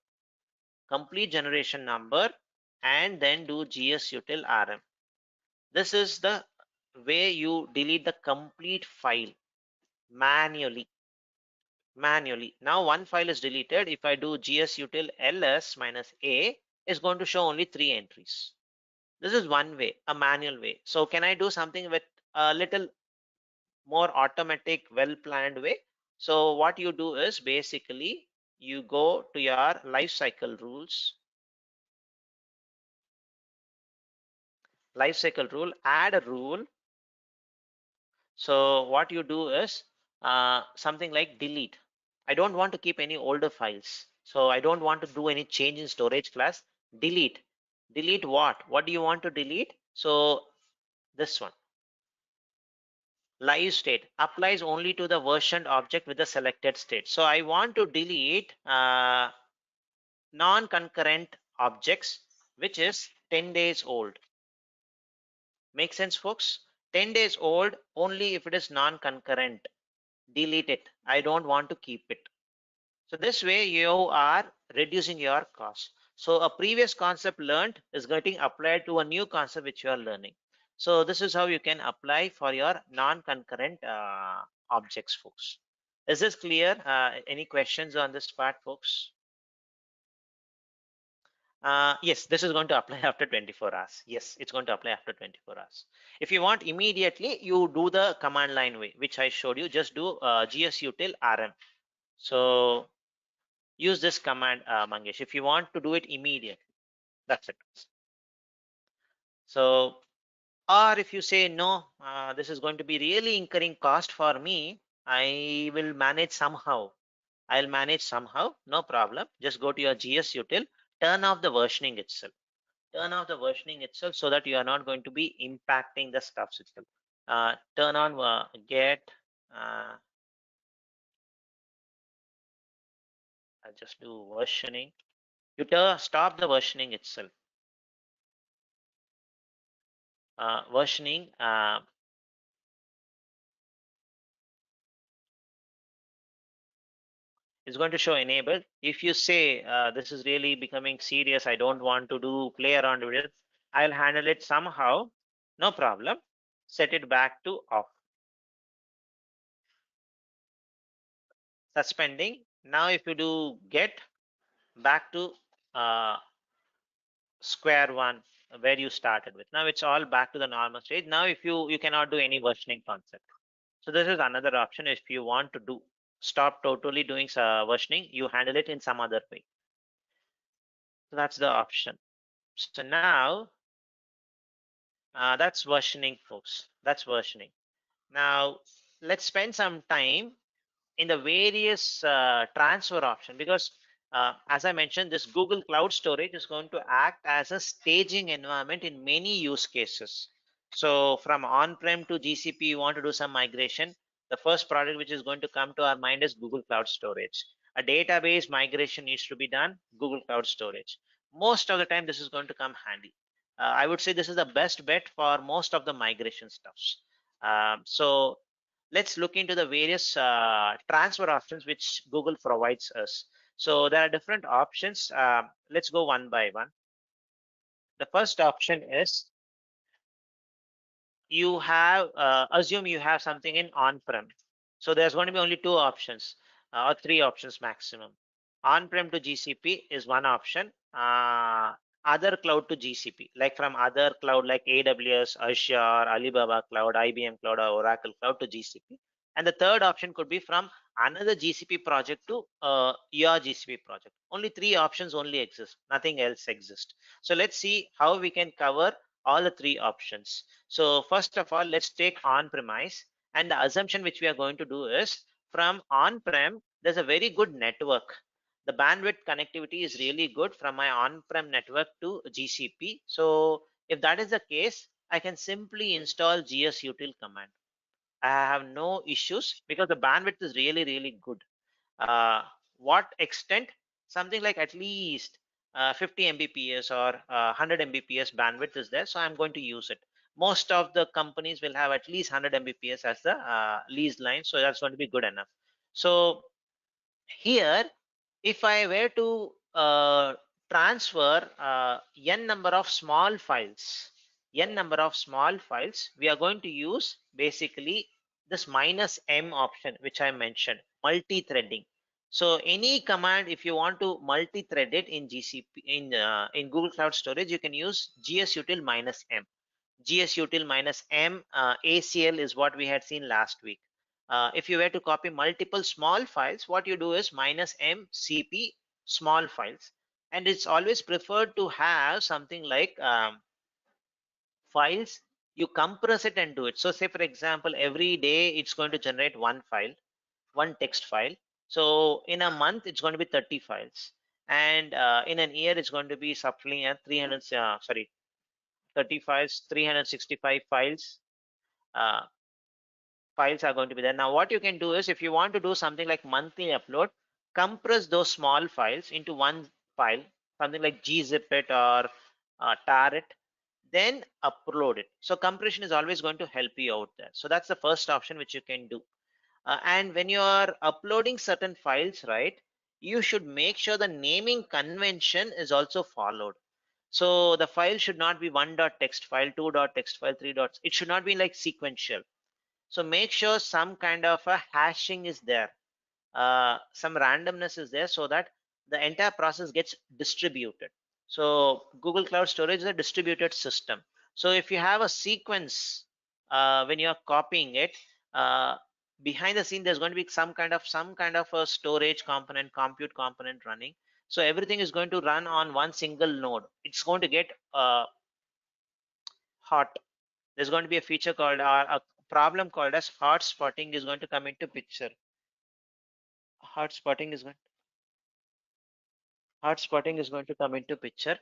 and then do gsutil rm. This is the way you delete the complete file manually. Now one file is deleted. If I do gsutil ls minus a, it's going to show only 3 entries. This is one way, a manual way. So can I do something with a little more automatic, well-planned way? So what you do is basically you go to your lifecycle rules, rule, add a rule. So what you do is something like delete. I don't want to keep any older files. So I don't want to do any change in storage class. Delete. Delete what? What do you want to delete? So this one. Live state applies only to the versioned object with the selected state. So I want to delete non-concurrent objects, which is 10 days old. Make sense, folks? 10 days old only if it is non-concurrent. Delete it. I don't want to keep it. So this way you are reducing your cost. So a previous concept learned is getting applied to a new concept which you are learning. So this is how you can apply for your non-concurrent objects, folks. Is this clear? Any questions on this part, folks? Yes, this is going to apply after 24 hours. Yes, it's going to apply after 24 hours. If you want immediately, you do the command line way, which I showed you. Just do gsutil rm. So use this command, Mangesh, if you want to do it immediately. That's it. So, or if you say no, this is going to be really incurring cost for me, I will manage somehow. I'll manage somehow, no problem. Just go to your gsutil, turn off the versioning itself. Turn off the versioning itself so that you are not going to be impacting the stuff itself. Turn on get. I'll just do versioning. You stop the versioning itself. Versioning. It's going to show enabled. If you say this is really becoming serious, I don't want to do play around with it, I'll handle it somehow, no problem. Set it back to off. Suspending. Now if you do get back to square one where you started with, now it's all back to the normal state. Now if you cannot do any versioning concept. So this is another option. If you want to do stop totally doing versioning, you handle it in some other way. So that's the option. So now that's versioning, folks. That's versioning. Now let's spend some time in the various transfer option, because as I mentioned, this Google Cloud Storage is going to act as a staging environment in many use cases. So from on-prem to GCP, you want to do some migration. The first product which is going to come to our mind is Google Cloud Storage. A database migration needs to be done, Google Cloud Storage. Most of the time, this is going to come handy. I would say this is the best bet for most of the migration stuffs. So let's look into the various transfer options which Google provides us. So there are different options. Let's go one by one. The first option is you have assume you have something in on-prem. So there's going to be only two options or three options maximum. On-prem to GCP is one option. Other cloud to GCP, like from other cloud like AWS, Azure, Alibaba Cloud, IBM Cloud, or Oracle Cloud to GCP. And the third option could be from another GCP project to your GCP project. Only three options only exist. Nothing else exists. So let's see how we can cover all the three options. So first of all, let's take on-premise. And the assumption which we are going to do is from on-prem, there's a very good network. the bandwidth connectivity is really good from my on-prem network to GCP. So if that is the case, I can simply install gsutil command. I have no issues because the bandwidth is really, really good. What extent? Something like at least 50 Mbps or 100 Mbps bandwidth is there, so I'm going to use it. Most of the companies will have at least 100 Mbps as the lease line, so that's going to be good enough. So here, if I were to transfer n number of small files, we are going to use basically this -m option, which I mentioned, multi-threading. So any command, if you want to multi-thread it in GCP in Google Cloud Storage, you can use gsutil -m. gsutil -m ACL is what we had seen last week. If you were to copy multiple small files, what you do is -m cp small files, and it's always preferred to have something like files you compress it and do it. So say for example, every day it's going to generate one file, one text file. So in a month it's going to be 30 files, and in an year it's going to be something at 300 30 files, 365 files. uh, Files are going to be there. Now what you can do is, if you want to do something like monthly upload, compress those small files into one file, something like gzip it or tar it, then upload it. So compression is always going to help you out there. So that's the first option which you can do. And when you are uploading certain files, right, you should make sure the naming convention is also followed. So the file should not be one dot text file, two dot text file, three dots. It should not be like sequential. So make sure some kind of a hashing is there, some randomness is there, so that the entire process gets distributed. So Google Cloud Storage is a distributed system. So if you have a sequence when you are copying it, uh, behind the scene there's going to be some kind of a storage component, compute component running. So everything is going to run on one single node. It's going to get hot. There's going to be a feature called, a problem called as hot spotting is going to come into picture. Hot spotting is going hot spotting is going to come into picture.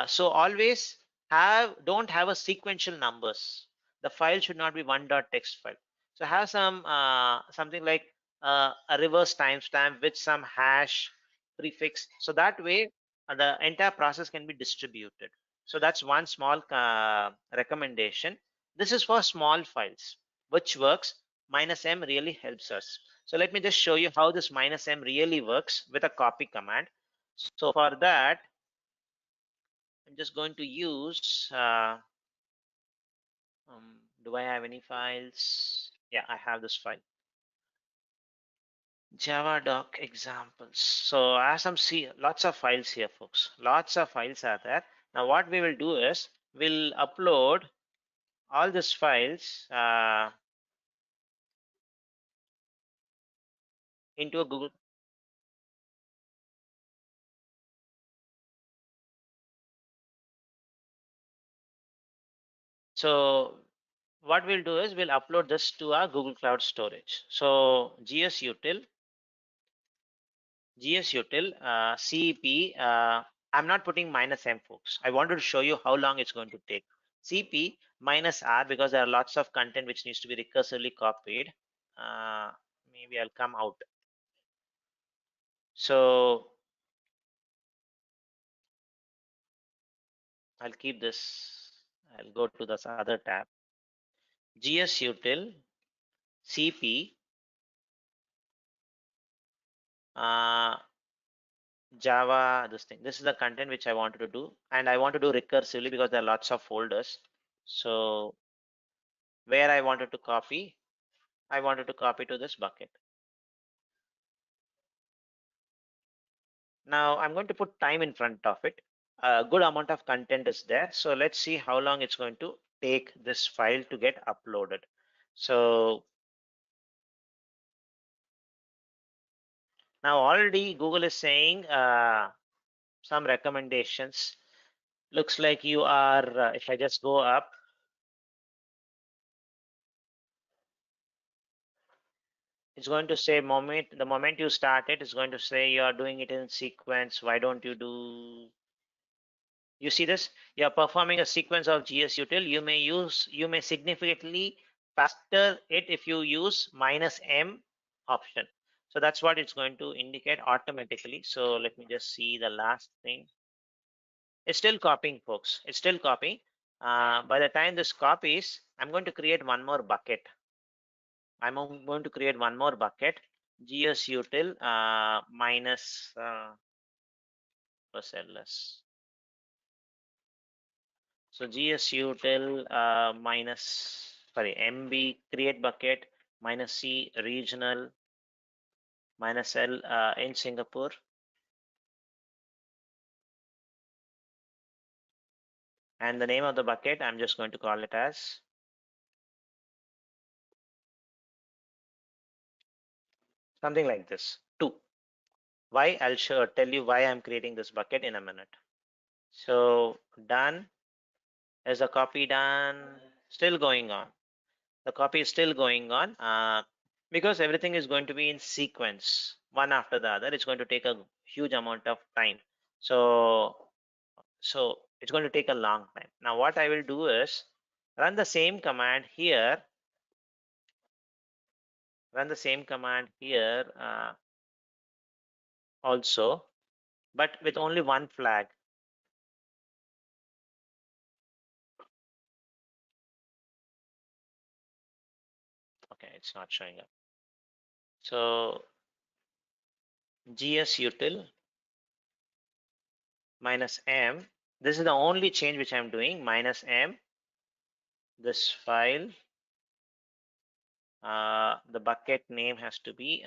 So always don't have a sequential numbers. The file should not be one dot text file. So have something like a reverse timestamp with some hash prefix. So that way the entire process can be distributed. So that's one small recommendation. This is for small files, which works. -m really helps us. So let me just show you how this -m really works with a copy command. So for that, I'm just going to use, do I have any files? Yeah, I have this file. Java doc examples. So I have lots of files here, folks. Lots of files are there. Now what we will do is, we'll upload all these files into a Google. So what we'll do is, we'll upload this to our Google Cloud Storage. So gsutil CP. I'm not putting -m, folks. I wanted to show you how long it's going to take. CP -r, because there are lots of content which needs to be recursively copied. Maybe I'll come out. So I'll keep this. I'll go to this other tab. gsutil CP Java, this thing. This is the content which I wanted to do, and I want to do recursively because there are lots of folders. So where I wanted to copy to this bucket. Now I'm going to put time in front of it. A good amount of content is there. So let's see how long it's going to take this file to get uploaded. So now already Google is saying some recommendations. Looks like you are, if I just go up, It's going to say the moment you start it, it's going to say you are doing it in sequence. Why don't you do? You see this? You are performing a sequence of GS util. You may significantly faster it if you use -m option. So that's what it's going to indicate automatically. So let me just see the last thing. It's still copying, folks. It's still copying. By the time this copies, I'm going to create one more bucket. I'm going to create one more bucket, GS util minus ls. So GS util MB create bucket minus C regional minus L in Singapore. And the name of the bucket, I'm just going to call it as something like this, 2. Why? I'll tell you why I'm creating this bucket in a minute. So done. Is a copy done? Still going on. The copy is still going on because everything is going to be in sequence, one after the other. It's going to take a huge amount of time. So it's going to take a long time. Now what I will do is run the same command here. Run the same command here also, but with only one flag. Okay, it's not showing up. So GS util minus M. This is the only change which I'm doing. Minus M. This file. The bucket name has to be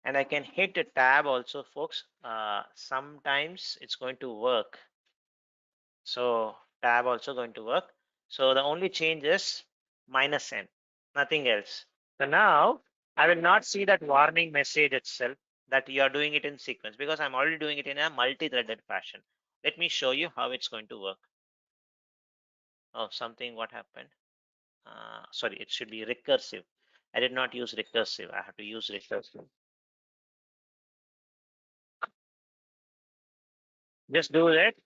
and I can hit a tab also, folks. Sometimes it's going to work. So tab also going to work. So the only change is minus n, nothing else. So now I will not see that warning message itself that you are doing it in sequence because I'm already doing it in a multi-threaded fashion. Let me show you how it's going to work. Oh, what happened? Sorry, it should be recursive. I did not use recursive. I have to use recursive. Just do it.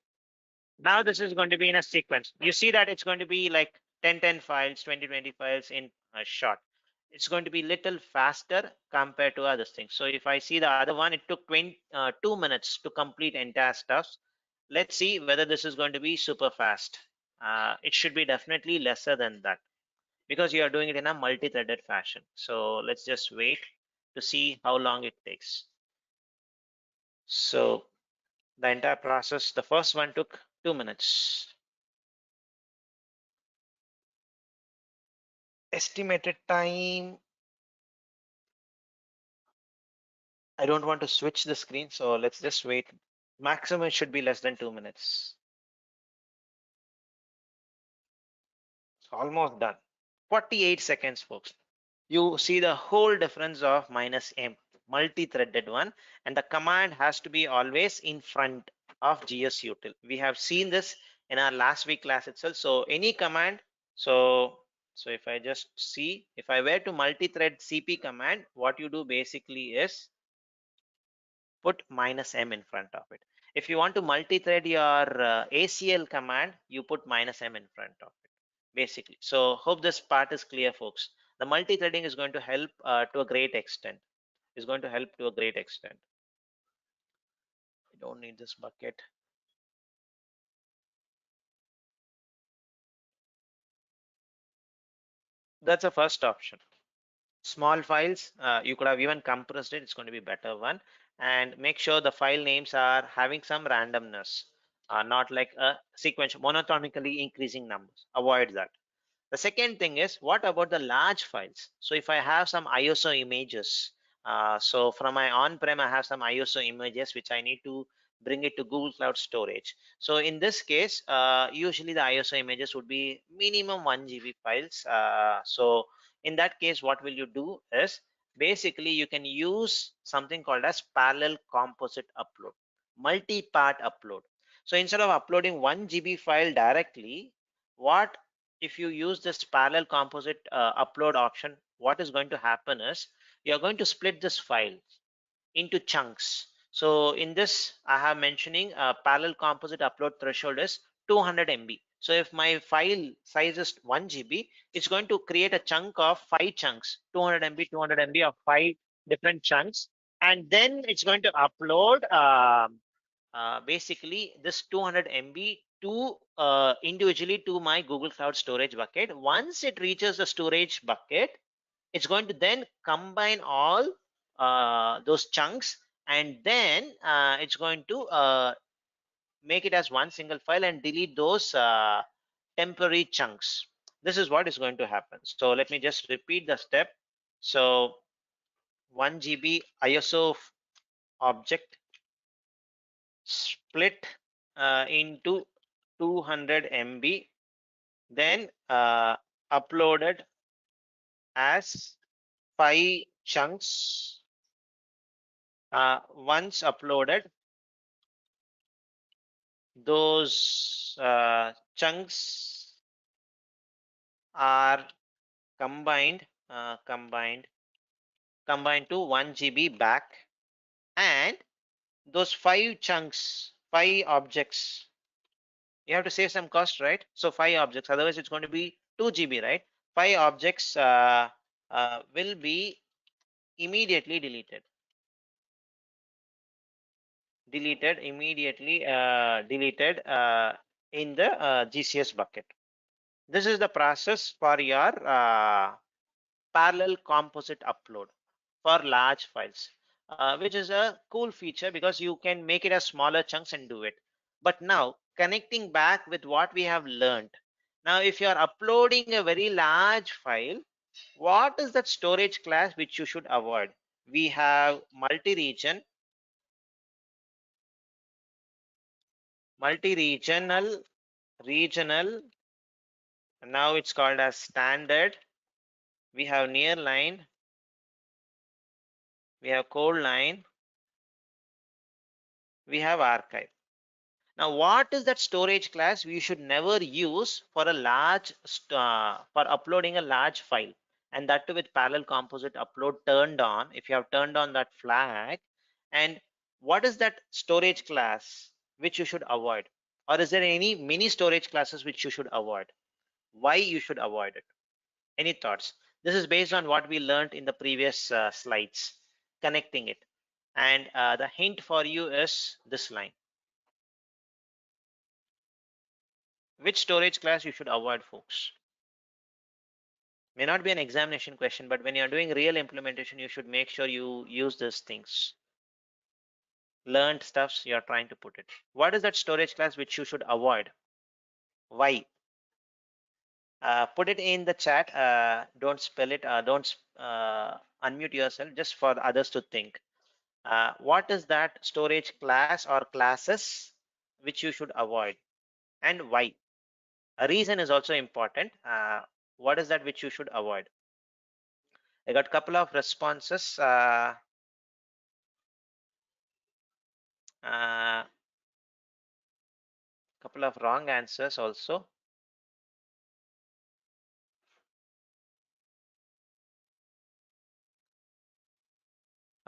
Now this is going to be in a sequence. You see that it's going to be like 10 files, 20 files in a shot. It's going to be little faster compared to other things. So if I see the other one, it took 2 minutes to complete entire stuff. Let's see whether this is going to be super fast. It should be definitely lesser than that because you are doing it in a multi-threaded fashion. So let's just wait to see how long it takes. So the entire process, the first one took 2 minutes. Estimated time, I don't want to switch the screen, so let's just wait. Maximum should be less than 2 minutes. It's almost done. 48 seconds, folks. You see the whole difference of minus M, multi-threaded one, and the command has to be always in front of GS util. We have seen this in our last week class itself. So any command, so if I just see, if I were to multi-thread CP command, what you do basically is put minus M in front of it. If you want to multi-thread your ACL command, you put minus M in front of it, basically. So hope this part is clear, folks. The multi-threading is going to help to a great extent. Is going to help to a great extent. I don't need this bucket. That's a first option. Small files, you could have even compressed it. It's going to be better one. And make sure the file names are having some randomness, not like a sequential monotonically increasing numbers. Avoid that. The second thing is, what about the large files? So if I have some ISO images, so from my on-prem, I have some ISO images which I need to bring it to Google Cloud Storage. So in this case, usually the ISO images would be minimum 1 GB files. So in that case, what will you do is basically you can use something called as parallel composite upload, multi-part upload. So instead of uploading 1 GB file directly, what if you use this parallel composite upload option, what is going to happen is you're going to split this file into chunks. So in this, I have mentioning parallel composite upload threshold is 200 MB. So if my file size is 1 GB, it's going to create a chunk of 5 chunks, 200 MB, 200 MB of 5 different chunks, and then it's going to upload basically this 200 MB to individually to my Google Cloud Storage bucket. Once it reaches the storage bucket, it's going to then combine all those chunks, and then it's going to make it as one single file and delete those temporary chunks. This is what is going to happen. So let me just repeat the step. So 1 GB ISO object split into 200 MB, then uploaded as 5 chunks. Once uploaded, those chunks are combined to 1 GB back, and those 5 chunks, 5 objects, you have to save some cost, right? So 5 objects, otherwise it's going to be 2 GB, right? 5 objects will be immediately deleted in the GCS bucket. This is the process for your parallel composite upload for large files, which is a cool feature because you can make it as smaller chunks and do it. But now connecting back with what we have learned, now if you are uploading a very large file, what is that storage class which you should avoid? We have multi-regional, regional, now it's called as standard. We have nearline, we have coldline, we have archive. Now, what is that storage class we should never use for a large for uploading a large file, and that too with parallel composite upload turned on? If you have turned on that flag, and what is that storage class which you should avoid, or is there any mini storage classes which you should avoid? Why you should avoid it? Any thoughts? This is based on what we learned in the previous slides, connecting it, and the hint for you is this line. Which storage class you should avoid, folks? May not be an examination question, but when you're doing real implementation, you should make sure you use these things. Learned stuffs you're trying to put it. What is that storage class which you should avoid? Why? Put it in the chat. Don't spell it. Don't unmute yourself, just for others to think. What is that storage class or classes which you should avoid, and why? A reason is also important. What is that which you should avoid? I got a couple of responses. Couple of wrong answers also.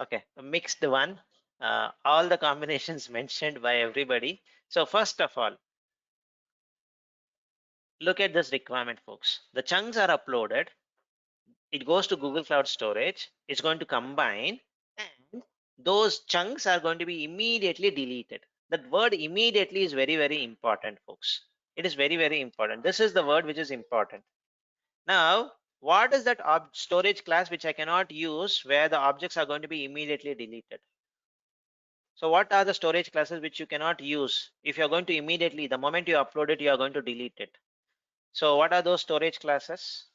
Okay, a mixed one. All the combinations mentioned by everybody. So first of all, look at this requirement, folks. The chunks are uploaded. It goes to Google Cloud Storage. It's going to combine, and those chunks are going to be immediately deleted. That word immediately is very, very important, folks. It is very, very important. This is the word which is important. Now, what is that storage class which I cannot use where the objects are going to be immediately deleted? So what are the storage classes which you cannot use if you're going to immediately, the moment you upload it, you are going to delete it? So what are those storage classes?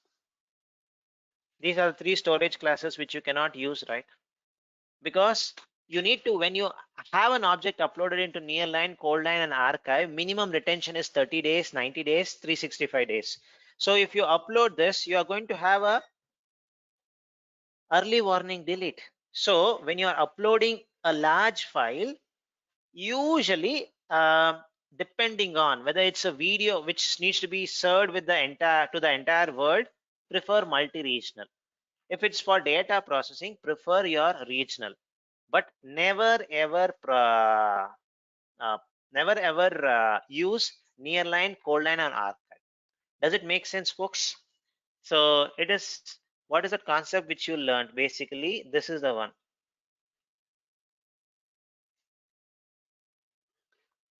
These are 3 storage classes which you cannot use, right? Because you need to, when you have an object uploaded into nearline, coldline, and archive, minimum retention is 30 days, 90 days, 365 days. So if you upload this, you are going to have a early warning delete. So when you are uploading a large file, usually depending on whether it's a video which needs to be served with the entire world, prefer multi-regional. If it's for data processing, prefer your regional. But never ever uh, use nearline, coldline, and archive. Does it make sense, folks? So it is, what is the concept which you learned? Basically, this is the one.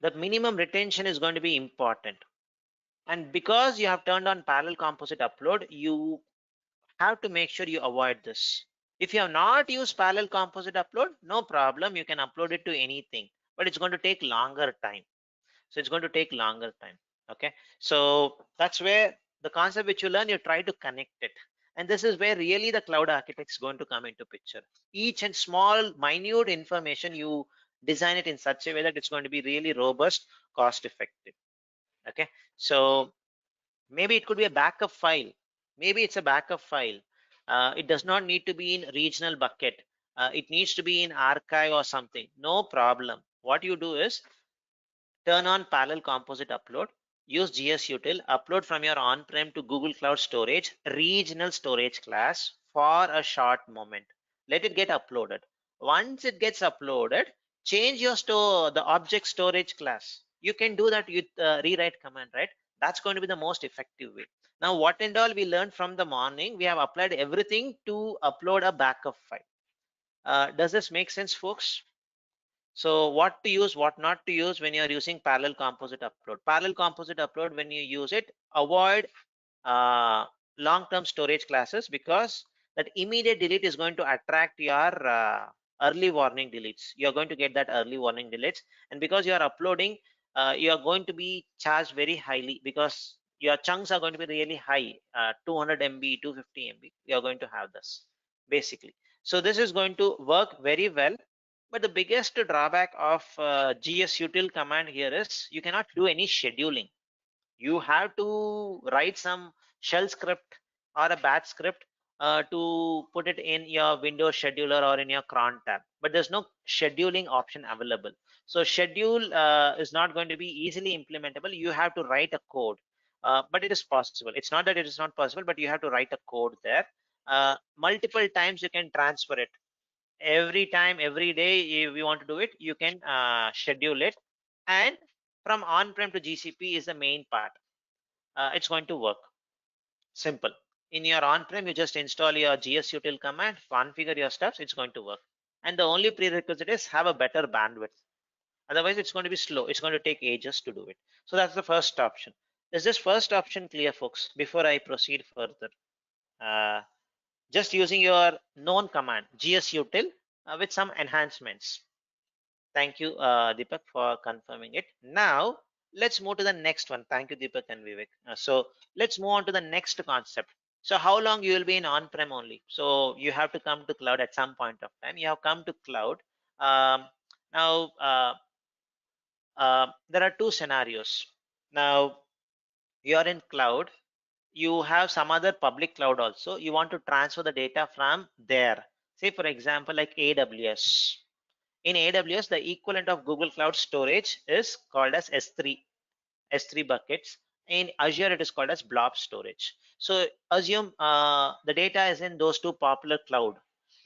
The minimum retention is going to be important. And because you have turned on parallel composite upload, you have to make sure you avoid this. If you have not used parallel composite upload, no problem. You can upload it to anything, but it's going to take longer time. So it's going to take longer time. Okay. So that's where the concept which you learn, you try to connect it. And this is where really the cloud architect is going to come into picture. Each and small, minute information, you design it in such a way that it's going to be really robust, cost effective. Okay. So maybe it could be a backup file. Maybe it's a backup file. It does not need to be in regional bucket. It needs to be in archive or something. No problem. What you do is turn on parallel composite upload. Use GSUtil. Upload from your on-prem to Google Cloud Storage regional storage class for a short moment. Let it get uploaded. Once it gets uploaded, change your the object storage class. You can do that with rewrite command, right? That's going to be the most effective way. Now, what and all we learned from the morning, we have applied everything to upload a backup file. Does this make sense, folks? So what to use, what not to use when you're using parallel composite upload. Parallel composite upload, when you use it, avoid uh, long-term storage classes, because that immediate delete is going to attract your early warning deletes. You're going to get that early warning deletes. And because you are uploading, you are going to be charged very highly, because your chunks are going to be really high, 200 MB, 250 MB. You're going to have this, basically. So this is going to work very well. But the biggest drawback of GSUtil command here is you cannot do any scheduling. You have to write some shell script or a batch script to put it in your Windows scheduler or in your cron tab, but there's no scheduling option available. So schedule is not going to be easily implementable. You have to write a code, but it is possible. It's not that it is not possible, but you have to write a code there. Multiple times you can transfer it. Every time, every day, if you want to do it, you can schedule it. And from on-prem to GCP is the main part. It's going to work. Simple. In your on-prem, you just install your gsutil command, configure your steps, it's going to work. And the only prerequisite is have a better bandwidth. Otherwise, it's going to be slow. It's going to take ages to do it. So that's the first option. Is this first option clear, folks? Before I proceed further, uh, just using your known command, gsutil, with some enhancements. Thank you, Deepak, for confirming it. Now, let's move to the next one. Thank you, Deepak and Vivek. So let's move on to the next concept. So how long you will be in on-prem only? So you have to come to cloud at some point of time. You have come to cloud. Now, there are two scenarios. Now, you're in cloud. You have some other public cloud also. You want to transfer the data from there. Say, for example, like AWS. In AWS, the equivalent of Google Cloud Storage is called as S3 buckets. In Azure, it is called as blob storage. So assume the data is in those two popular cloud,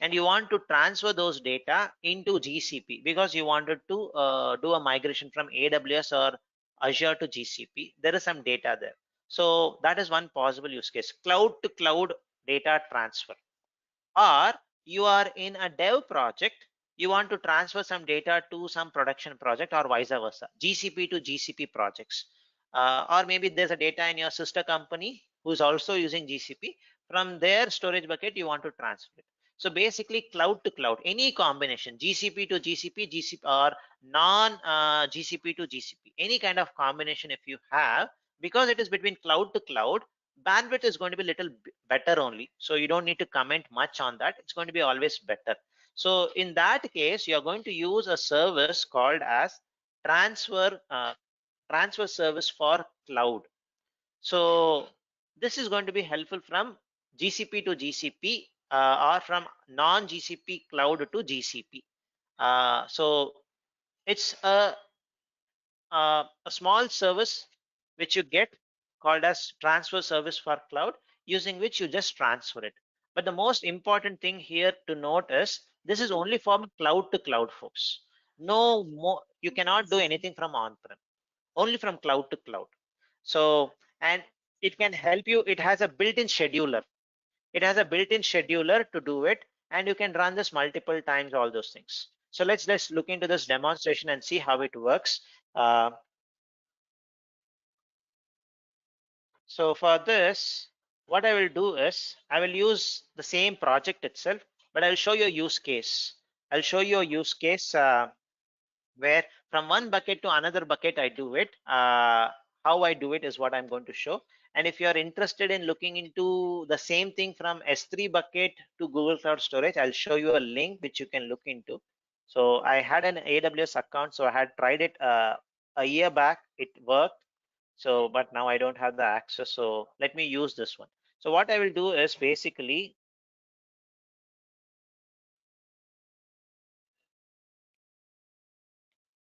and you want to transfer those data into GCP because you wanted to do a migration from AWS or Azure to GCP. There is some data there. So that is one possible use case, cloud to cloud data transfer. Or you are in a dev project, you want to transfer some data to some production project, or vice versa, GCP to GCP projects. Or maybe there's a data in your sister company who's also using GCP. From their storage bucket, you want to transfer it. So basically, cloud to cloud, any combination, GCP to GCP, GCP, or non GCP to GCP, any kind of combination if you have, because it is between cloud to cloud, bandwidth is going to be little better only. So you don't need to comment much on that. It's going to be always better. So in that case, you're going to use a service called as transfer transfer service for cloud. So this is going to be helpful from GCP to GCP, or from non-GCP cloud to GCP. So it's a a small service which you get called as transfer service for cloud, using which you just transfer it. But the most important thing here to note is this is only from cloud to cloud, folks. No more, you cannot do anything from on-prem, only from cloud to cloud. So, and it can help you. It has a built-in scheduler. It has a built-in scheduler to do it, and you can run this multiple times, all those things. So let's just look into this demonstration and see how it works. So for this, what I will do is I will use the same project itself, but I will show you a use case. I'll show you a use case where from one bucket to another bucket I do it. How I do it is what I'm going to show. And if you are interested in looking into the same thing from S3 bucket to Google Cloud Storage, I'll show you a link which you can look into. So I had an AWS account, so I had tried it a year back. It worked. So, but now I don't have the access. So let me use this one. So what I will do is basically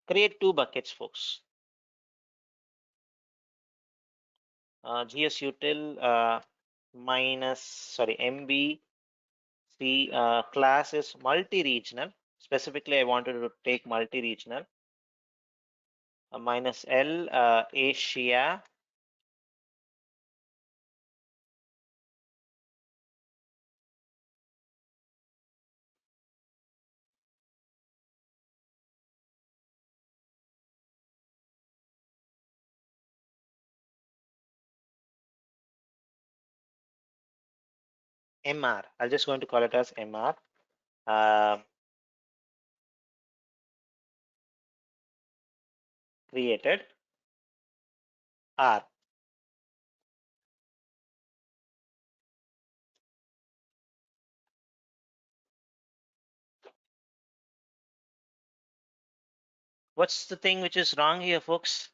create two buckets, folks. GS util minus, sorry, MB C class is multi-regional. Specifically, I wanted to take multi-regional. Minus L Asia. MR. I'm just going to call it as MR. Created R. What's the thing which is wrong here, folks?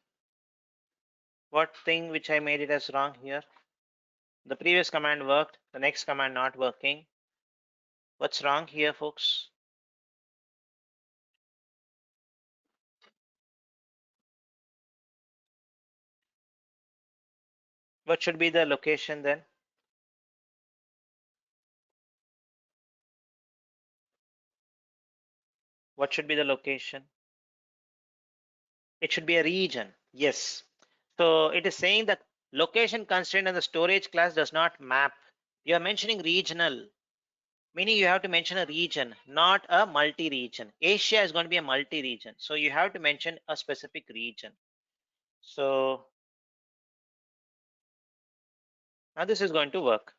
What thing which I made it as wrong here? The previous command worked, the next command not working. What's wrong here, folks? What should be the location then? What should be the location? It should be a region. Yes. So it is saying that location constraint and the storage class does not map. You are mentioning regional, meaning you have to mention a region, not a multi-region. Asia is going to be a multi-region. So you have to mention a specific region. So now this is going to work.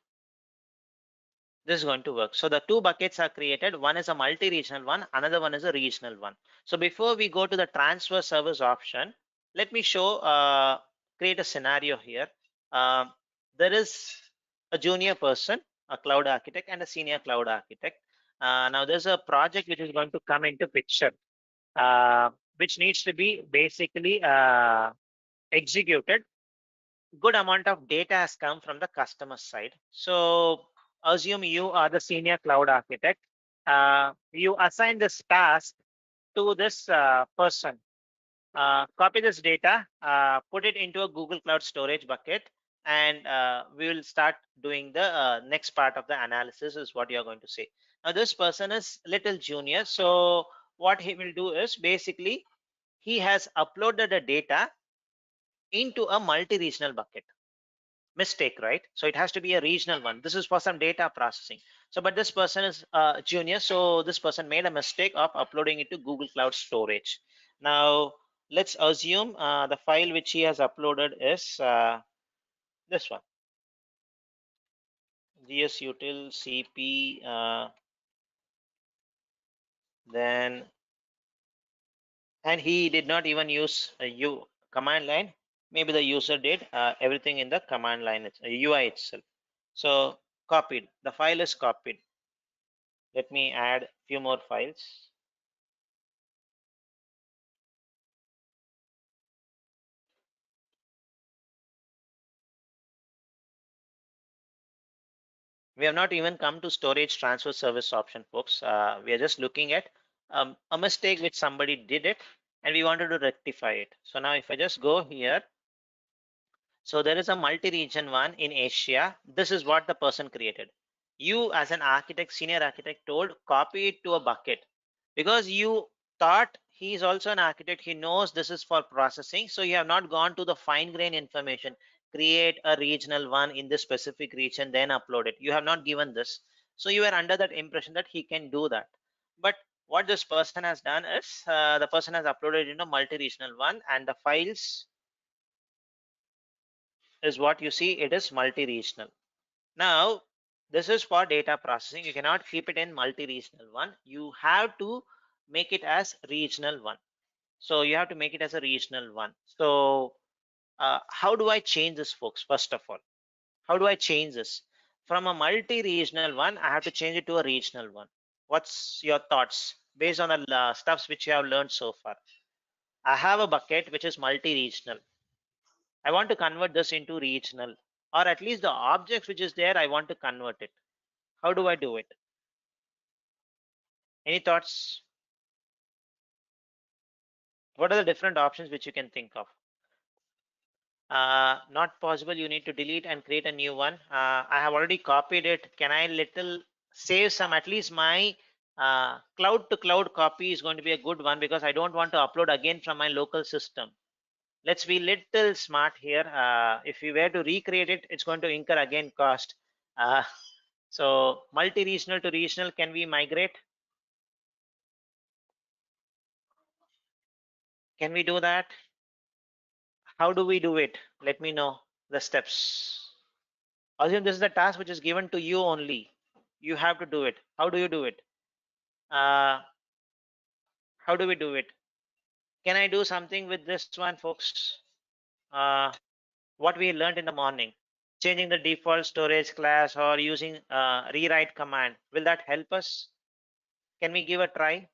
This is going to work. So the two buckets are created. One is a multi-regional one, another one is a regional one. So before we go to the transfer service option, let me show, create a scenario here. There is a junior person, a cloud architect, and a senior cloud architect. Now there's a project which is going to come into picture, which needs to be basically executed. Good amount of data has come from the customer side. So assume you are the senior cloud architect. You assign this task to this person. Copy this data, put it into a Google Cloud Storage bucket, and we will start doing the next part of the analysis is what you're going to say. Now this person is little junior. So what he will do is basically he has uploaded the data into a multi-regional bucket. Mistake, right? So it has to be a regional one. This is for some data processing. So but this person is junior, so this person made a mistake of uploading it to Google Cloud Storage. Now let's assume the file which he has uploaded is this one, gs util cp, then, and he did not even use a command line. Maybe the user did everything in the command line, UI itself. So copied, the file is copied. Let me add a few more files. We have not even come to storage transfer service option, folks. We are just looking at a mistake which somebody did it, and we wanted to rectify it. So now if I just go here, so there is a multi-region one in Asia. This is what the person created. You as an architect, senior architect told copy it to a bucket because you thought he is also an architect. He knows this is for processing. So you have not gone to the fine grain information, create a regional one in this specific region, then upload it. You have not given this. So you were under that impression that he can do that. But what this person has done is the person has uploaded in a multi-regional one, and the files is what you see. It is multi-regional. Now this is for data processing. You cannot keep it in multi-regional one. You have to make it as regional one. So you have to make it as a regional one. So how do I change this, folks? First of all, how do I change this? From a multi-regional one, I have to change it to a regional one. What's your thoughts based on the stuffs which you have learned so far? I have a bucket which is multi-regional. I want to convert this into regional, or at least the objects which is there, I want to convert it. How do I do it? Any thoughts? What are the different options which you can think of? Not possible. You need to delete and create a new one. I have already copied it. Can I little save some? At least my cloud to cloud copy is going to be a good one because I don't want to upload again from my local system. Let's be little smart here. If we were to recreate it, it's going to incur again cost. Uh, so multi-regional to regional, can we migrate? Can we do that? How do we do it? Let me know the steps. Assume this is the task which is given to you only. You have to do it. How do you do it? Uh, how do we do it? Can I do something with this one, folks? Uh, what we learned in the morning, changing the default storage class or using rewrite command. Will that help us? Can we give a try?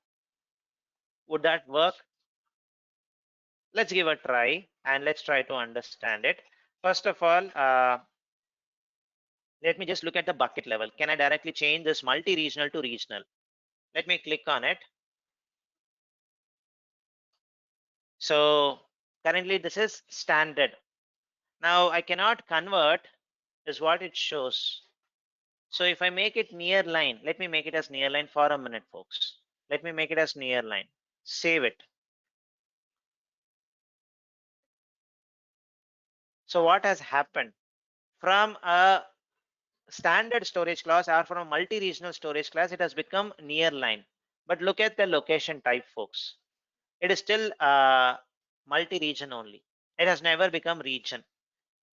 Would that work? Let's give a try and let's try to understand it. First of all, let me just look at the bucket level. Can I directly change this multi-regional to regional? Let me click on it. So currently this is standard. Now I cannot convert is what it shows. So if I make it near line, let me make it as near line for a minute, folks. Let me make it as near line. Save it. So what has happened? From a standard storage class or from a multi-regional storage class, it has become near line. But look at the location type, folks. It is still multi-region only. It has never become region.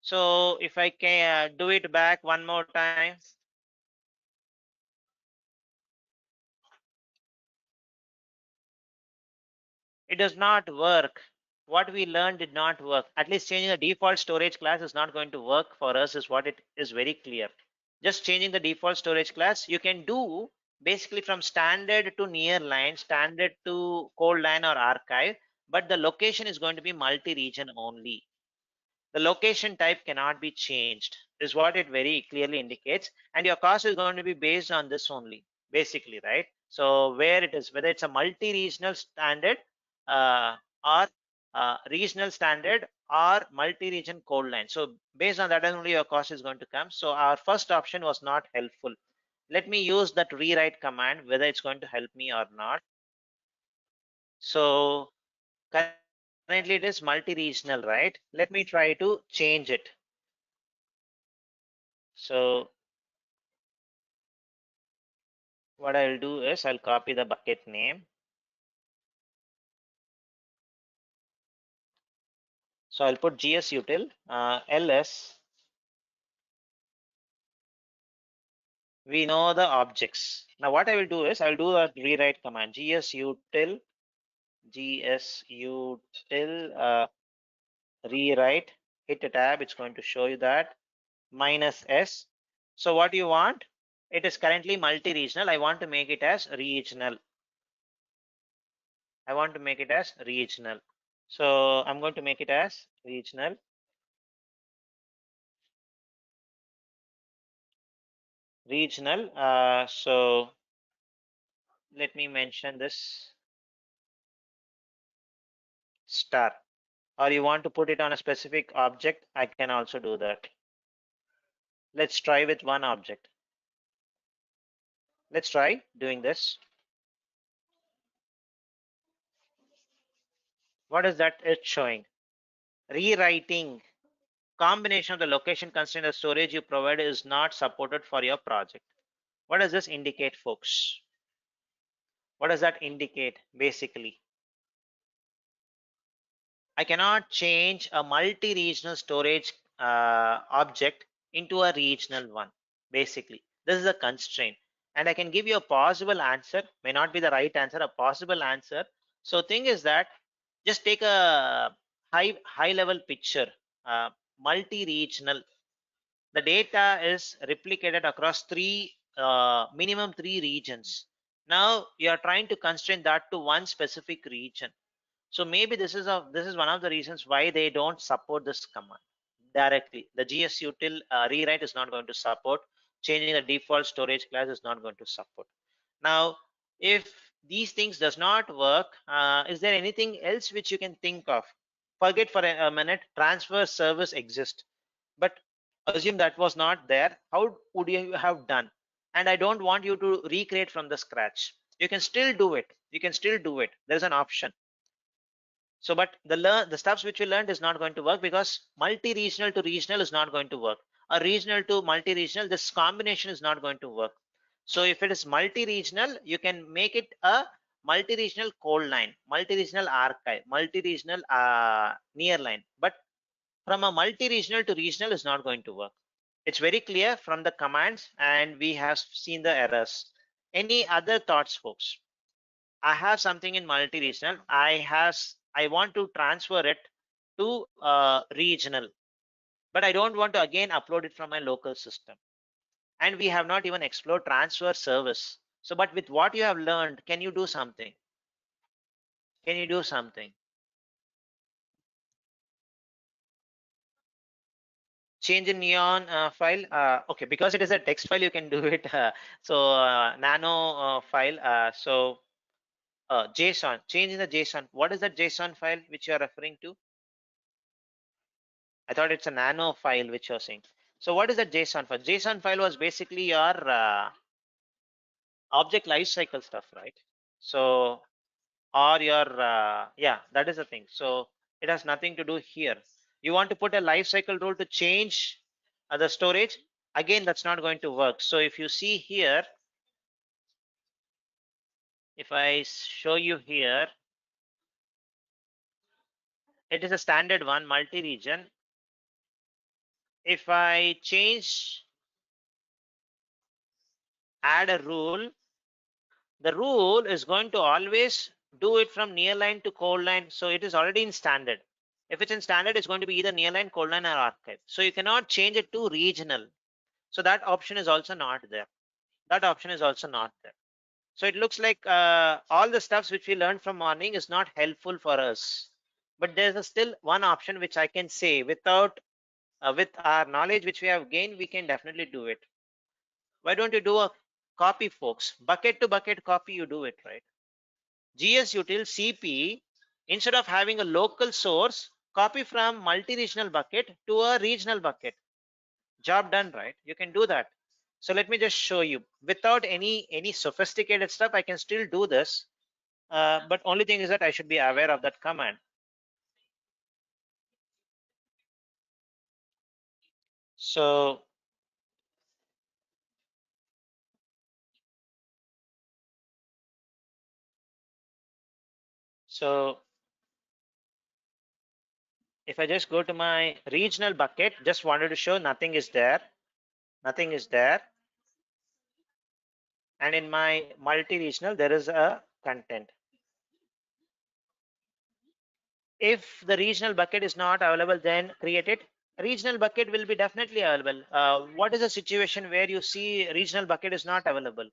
So if I can do it back one more time, it does not work. What we learned did not work. At least changing the default storage class is not going to work for us is what it is very clear. Just changing the default storage class, you can do basically from standard to near line, standard to cold line or archive, but the location is going to be multi-region only. The location type cannot be changed is what it very clearly indicates, and your cost is going to be based on this only, basically, right? So where it is, whether it's a multi-regional standard or regional standard or multi-region code line. So based on that only your cost is going to come. So our first option was not helpful. Let me use that rewrite command, whether it's going to help me or not. So currently it is multi-regional, right? Let me try to change it. So what I'll do is I'll copy the bucket name. So I'll put gsutil ls. We know the objects. Now what I will do is I'll do a rewrite command gsutil rewrite. Hit a tab. It's going to show you that -s. So what you want? It is currently multi-regional. I want to make it as regional. I want to make it as regional. So I'm going to make it as regional. So let me mention this. star, or you want to put it on a specific object, I can also do that. Let's try with one object. Let's try doing this. What is that it's showing? Rewriting. Combination of the location constraint and storage you provide is not supported for your project. What does this indicate, folks? What does that indicate basically? I cannot change a multi-regional storage object into a regional one. Basically, this is a constraint, and I can give you a possible answer. May not be the right answer, a possible answer. So, thing is that just take a high level picture. Multi-regional. The data is replicated across minimum three regions. Now you are trying to constrain that to one specific region. So maybe this is one of the reasons why they don't support this command directly. The GS util rewrite is not going to support. Changing the default storage class is not going to support. Now, if these things does not work, is there anything else which you can think of? Forget for a minute, transfer service exists, but assume that was not there. How would you have done? And I don't want you to recreate from the scratch. You can still do it. You can still do it. There's an option. So, but the stuffs which we learned is not going to work because multi-regional to regional is not going to work. A regional to multi-regional, this combination is not going to work. So if it is multi-regional, you can make it a multi-regional cold line, multi-regional archive, multi-regional near line. But from a multi-regional to regional is not going to work. It's very clear from the commands, and we have seen the errors. Any other thoughts, folks? I have something in multi-regional. I want to transfer it to regional, but I don't want to again upload it from my local system. And we have not even explored transfer service. So, but with what you have learned, can you do something? Can you do something? Change in neon file. Okay, because it is a text file, you can do it. Nano file. JSON. Change in the JSON. What is that JSON file which you are referring to? I thought it's a nano file which you're saying. So what is that JSON file? JSON file was basically your object lifecycle stuff, right? So, or your, yeah, that is the thing. So it has nothing to do here. You want to put a lifecycle rule to change the storage. Again, that's not going to work. So if you see here, if I show you here, it is a standard one, multi-region. If I add a rule, the rule is going to always do it from nearline to cold line. So it is already in standard. If it's in standard, it's going to be either nearline, cold line, or archive. So you cannot change it to regional. So that option is also not there. That option is also not there. So it looks like all the stuffs which we learned from morning is not helpful for us. But there's still one option which I can say without with our knowledge which we have gained, we can definitely do it. Why don't you do a copy, folks? Bucket to bucket copy, you do it, right? GS util CP, instead of having a local source, copy from multi-regional bucket to a regional bucket. Job done, right? You can do that. So let me just show you. Without any sophisticated stuff, I can still do this. But only thing is that I should be aware of that command. So if I just go to my regional bucket, just wanted to show nothing is there. Nothing is there. And in my multi-regional, there is a content. If the regional bucket is not available, then create it. Regional bucket will be definitely available. What is the situation where you see regional bucket is not available?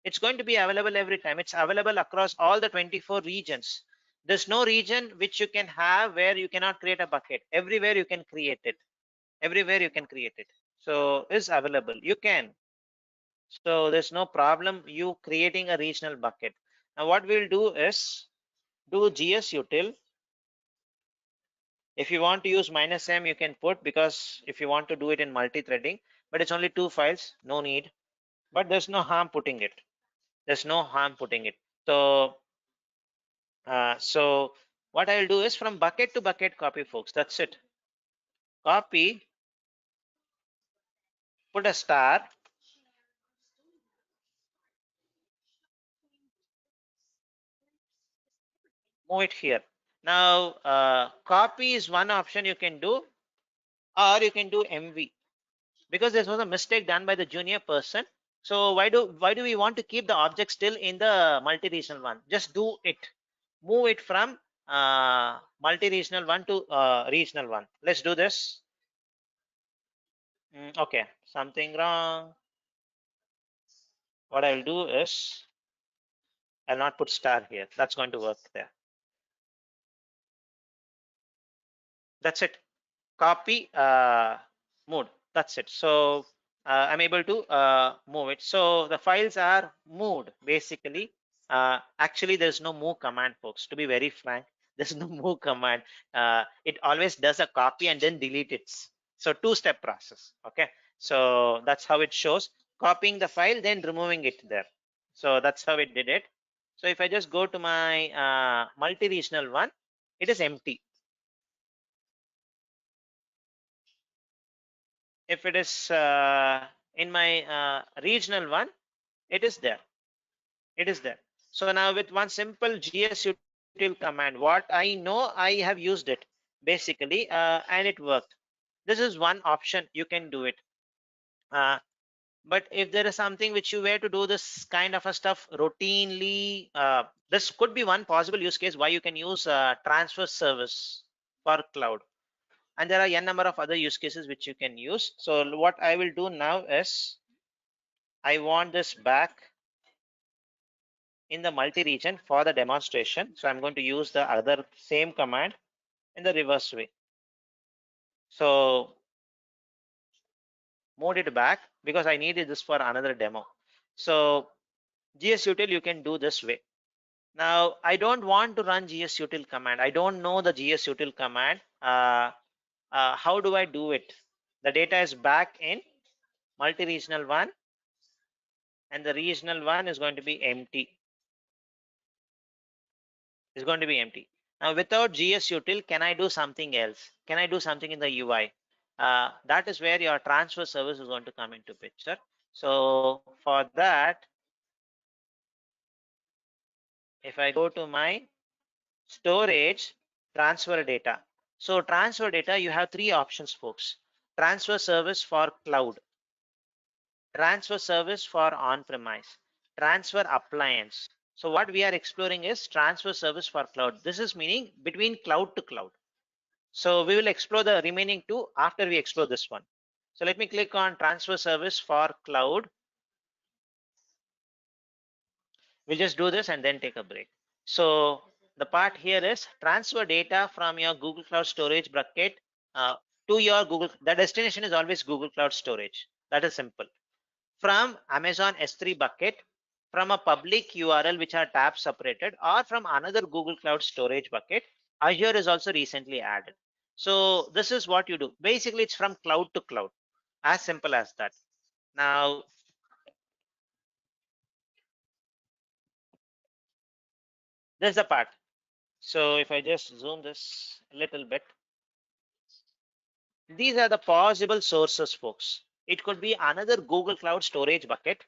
It's going to be available every time. It's available across all the 24 regions. There's no region which you can have where you cannot create a bucket. Everywhere you can create it. Everywhere you can create it. So is available. You can. So there's no problem you creating a regional bucket. Now what we'll do is do GS util If you want to use -m, you can put, because if you want to do it in multi-threading, but it's only 2 files, no need. But there's no harm putting it. There's no harm putting it. So what I'll do is from bucket to bucket copy, folks. That's it. Copy, put a star, move it here. Now, copy is one option you can do, or you can do MV, because this was a mistake done by the junior person. So why do we want to keep the object still in the multi-regional one? Just do it. Move it from multi-regional one to regional one. Let's do this. Okay, something wrong. What I'll do is I'll not put star here. That's going to work there. That's it. Copy mode. That's it. So I'm able to move it. So the files are moved basically. Actually, there's no move command, folks. To be very frank, there's no move command. It always does a copy and then delete it. So two-step process. Okay. So that's how it shows. Copying the file, then removing it there. So that's how it did it. So if I just go to my multi-regional one, it is empty. If it is in my regional one, it is there. It is there. So now with one simple gsutil command, what I know, I have used it basically, and it worked. This is one option you can do it. But if there is something which you were to do this kind of a stuff routinely, this could be one possible use case why you can use transfer service for cloud. And there are n number of other use cases which you can use. So what I will do now is I want this back in the multi-region for the demonstration. So I'm going to use the other same command in the reverse way. So move it back because I needed this for another demo. So gsutil you can do this way. Now I don't want to run gsutil command. I don't know the gsutil command. How do I do it? The data is back in multi-regional one, and the regional one is going to be empty. Is going to be empty. Now without gsutil, can I do something else? Can I do something in the UI? That is where your transfer service is going to come into picture. So for that, if I go to my storage, transfer data. So transfer data, you have three options, folks. Transfer service for cloud, transfer service for on-premise, transfer appliance. So what we are exploring is transfer service for cloud. This is meaning between cloud to cloud. So we will explore the remaining two after we explore this one. So let me click on transfer service for cloud. We'll just do this and then take a break. So the part here is transfer data from your Google Cloud Storage bucket to your Google. The destination is always Google Cloud Storage. That is simple. From Amazon S3 bucket, from a public URL which are tab separated, or from another Google Cloud Storage bucket. Azure is also recently added. So this is what you do. Basically, it's from cloud to cloud. As simple as that. Now, there's the part. So if I just zoom this a little bit, these are the possible sources, folks. It could be another Google Cloud Storage bucket.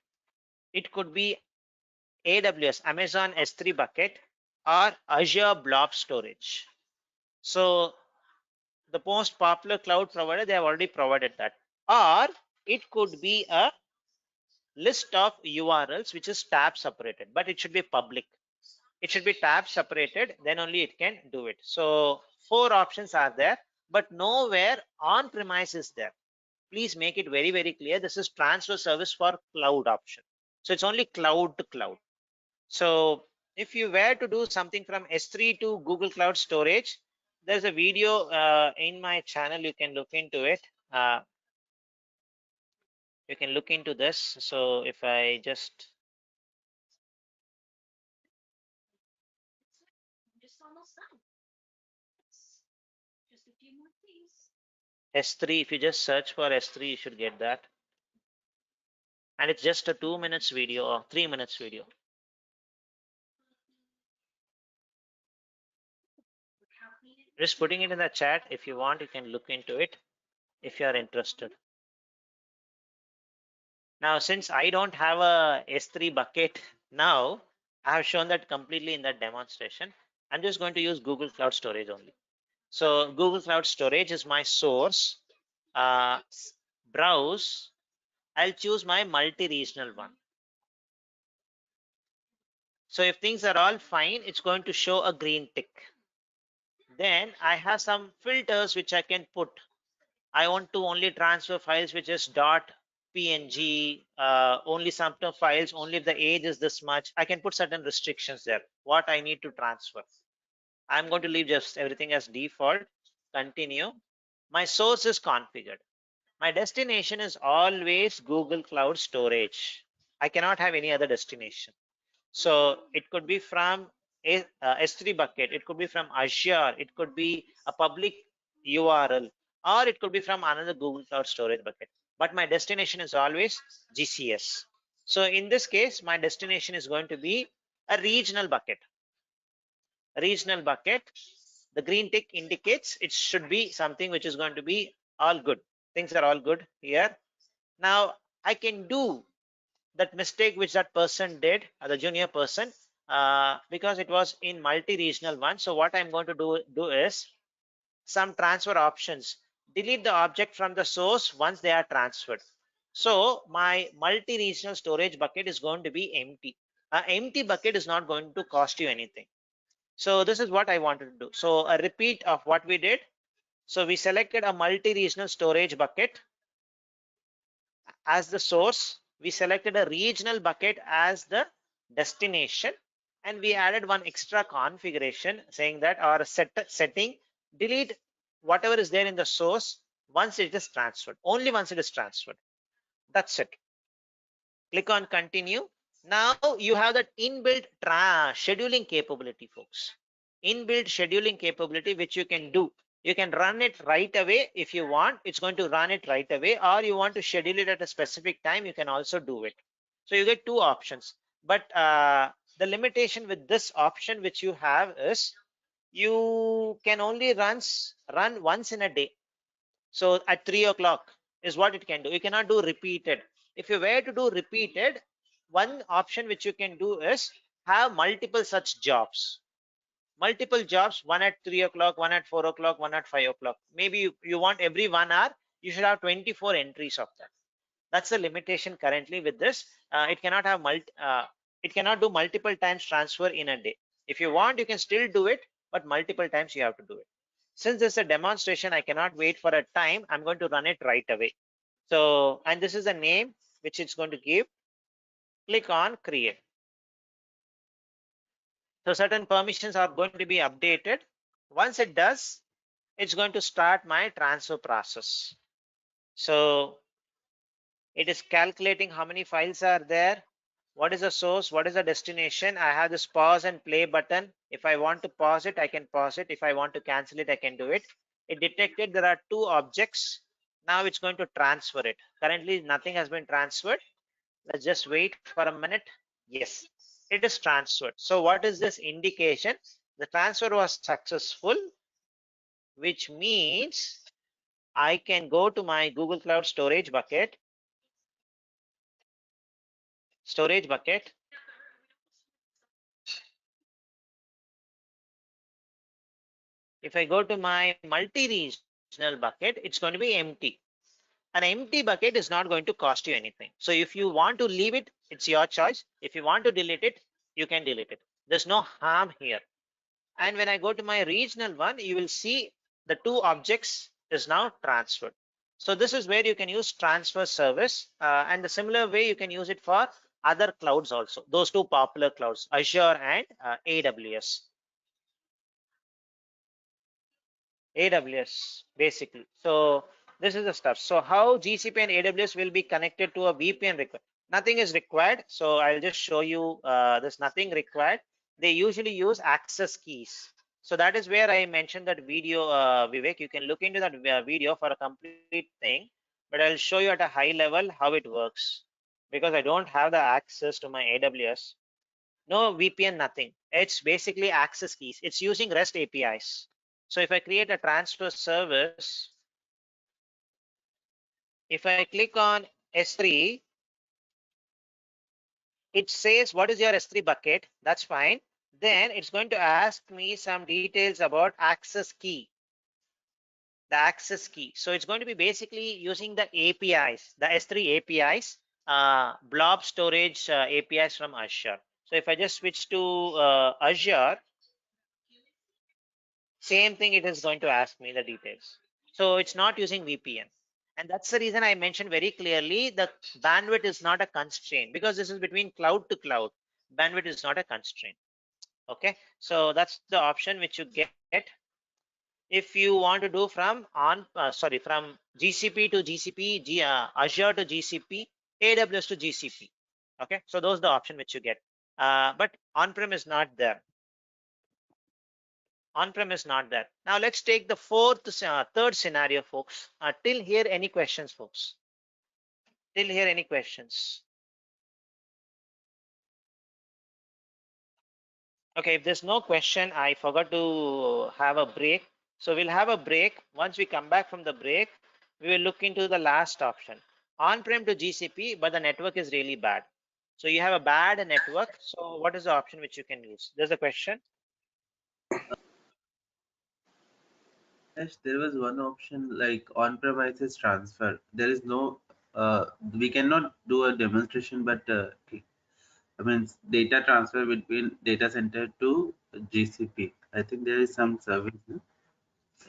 It could be AWS, Amazon S3 bucket, or Azure Blob Storage. So the most popular cloud provider, they have already provided that. Or it could be a list of URLs which is tab separated, but it should be public. It should be tab separated, then only it can do it. So four options are there, but nowhere on premise is there. Please make it very, very clear. This is transfer service for cloud option. So it's only cloud to cloud. So if you were to do something from S3 to Google Cloud Storage, there's a video in my channel. You can look into it. You can look into this. So if I just S3, if you just search for S3, you should get that. And it's just a 2 minutes video or 3 minutes video. Just putting it in the chat. If you want, you can look into it if you are interested. Now, since I don't have a S3 bucket now, I have shown that completely in that demonstration. I'm just going to use Google Cloud Storage only. So Google Cloud Storage is my source. Browse. I'll choose my multi-regional one. So if things are all fine, it's going to show a green tick. Then I have some filters which I can put. I want to only transfer files which is .png, only some files, only if the age is this much. I can put certain restrictions there, what I need to transfer. I'm going to leave just everything as default. Continue. My source is configured. My destination is always Google Cloud Storage. I cannot have any other destination. So it could be from a S3 bucket, it could be from Azure, it could be a public URL, or it could be from another Google Cloud Storage bucket. But my destination is always GCS. So in this case, my destination is going to be a regional bucket. A regional bucket. The green tick indicates it should be something which is going to be all good. Things are all good here. Now I can do that mistake which that person did, the junior person, because it was in multi-regional one. So what I'm going to do is some transfer options. Delete the object from the source once they are transferred. So my multi-regional storage bucket is going to be empty. An empty bucket is not going to cost you anything. So this is what I wanted to do. So a repeat of what we did. So we selected a multi-regional storage bucket as the source. We selected a regional bucket as the destination, and we added one extra configuration saying that our setting delete whatever is there in the source once it is transferred, only once it is transferred. That's it. Click on continue. Now you have that inbuilt scheduling capability, folks. Inbuilt scheduling capability which you can do. You can run it right away if you want. It's going to run it right away, or you want to schedule it at a specific time, you can also do it. So you get two options. But the limitation with this option which you have is you can only run once in a day. So at 3 o'clock is what it can do. You cannot do repeated. If you were to do repeated, one option which you can do is have multiple such jobs. Multiple jobs, one at 3 o'clock, one at 4 o'clock, one at 5 o'clock. Maybe you want every 1 hour, you should have 24 entries of that. That's the limitation currently with this. It cannot have it cannot do multiple times transfer in a day. If you want, you can still do it, but multiple times you have to do it. Since this is a demonstration, I cannot wait for a time. I'm going to run it right away. So, and this is the name which it's going to give. Click on create. So certain permissions are going to be updated. Once it does, it's going to start my transfer process. So it is calculating how many files are there, what is the source, what is the destination. I have this pause and play button. If I want to pause it, I can pause it. If I want to cancel it, I can do it. It detected there are two objects. Now it's going to transfer it. Currently nothing has been transferred. Let's just wait for a minute. Yes, it is transferred. So what is this indication? The transfer was successful, which means I can go to my Google Cloud Storage bucket. If I go to my multi-regional bucket, it's going to be empty. An empty bucket is not going to cost you anything. So if you want to leave it, it's your choice. If you want to delete it, you can delete it. There's no harm here. And when I go to my regional one, you will see the two objects is now transferred. So this is where you can use transfer service, and the similar way you can use it for other clouds also. Those two popular clouds, Azure and AWS. AWS basically. So this is the stuff. So how GCP and AWS will be connected to a VPN required? Nothing is required. So I'll just show you. There's nothing required. They usually use access keys. So that is where I mentioned that video, Vivek. You can look into that video for a complete thing, but I'll show you at a high level how it works because I don't have the access to my AWS. No VPN, nothing. It's basically access keys. It's using REST APIs. So if I create a transfer service, if I click on S3, it says what is your S3 bucket. That's fine. Then it's going to ask me some details about access key, the access key. So it's going to be basically using the APIs, the S3 APIs, blob storage APIs from Azure. So if I just switch to Azure, same thing, it is going to ask me the details. So it's not using VPN. And that's the reason I mentioned very clearly the bandwidth is not a constraint because this is between cloud to cloud. Bandwidth is not a constraint. Okay, so that's the option which you get if you want to do from from GCP to GCP, Azure to GCP, AWS to GCP. Okay, so those are the option which you get. But on-prem is not there. On-prem is not there. Now let's take the third scenario, folks. Till here, any questions, folks? Till here, any questions? Okay, if there's no question, I forgot to have a break. So we'll have a break. Once we come back from the break, we will look into the last option. On-prem to GCP, but the network is really bad. So you have a bad network. So what is the option which you can use? There's a question. Yes, there was one option like on-premises transfer. There is no, we cannot do a demonstration, but I mean data transfer between data center to GCP. I think there is some service. No?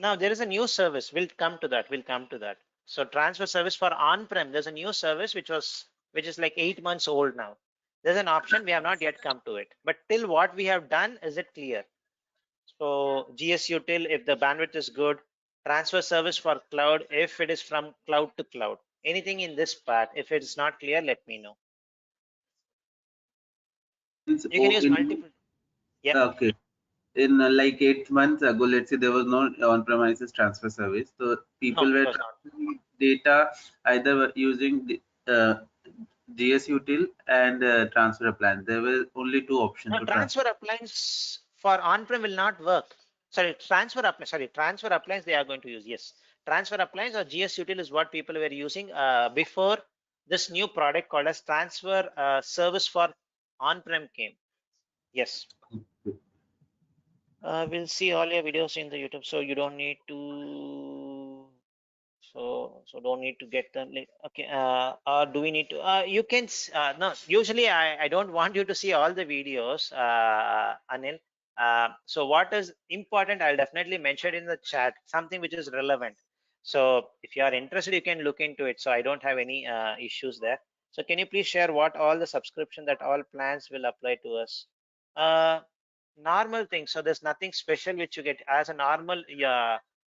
Now there is a new service. We'll come to that. We'll come to that. So transfer service for on-prem. There's a new service which is like 8 months old now. There's an option. We have not yet come to it. But till what we have done, is it clear? So GS util, if the bandwidth is good, transfer service for cloud, if it is from cloud to cloud. Anything in this part, if it is not clear, let me know. You can use multiple. Yeah. Okay. In like 8 months ago, let's say there was no on-premises transfer service. So people No, it were was not. transferring data either using the GS util and transfer plan. There were only two options No, to transfer. transfer appliance for on-prem will not work. Transfer appliance they are going to use. Yes, transfer appliance or GS util is what people were using before this new product called as transfer service for on-prem came. Yes. We'll see all your videos in the YouTube, so you don't need to. So don't need to get them. Okay. Or do we need to? You can. No. Usually, I don't want you to see all the videos, Anil. So what is important? I'll definitely mention in the chat something which is relevant. So if you are interested, you can look into it. So I don't have any issues there. So can you please share what all the subscription that all plans will apply to us? Uh, Normal thing. So there's nothing special which you get as a normal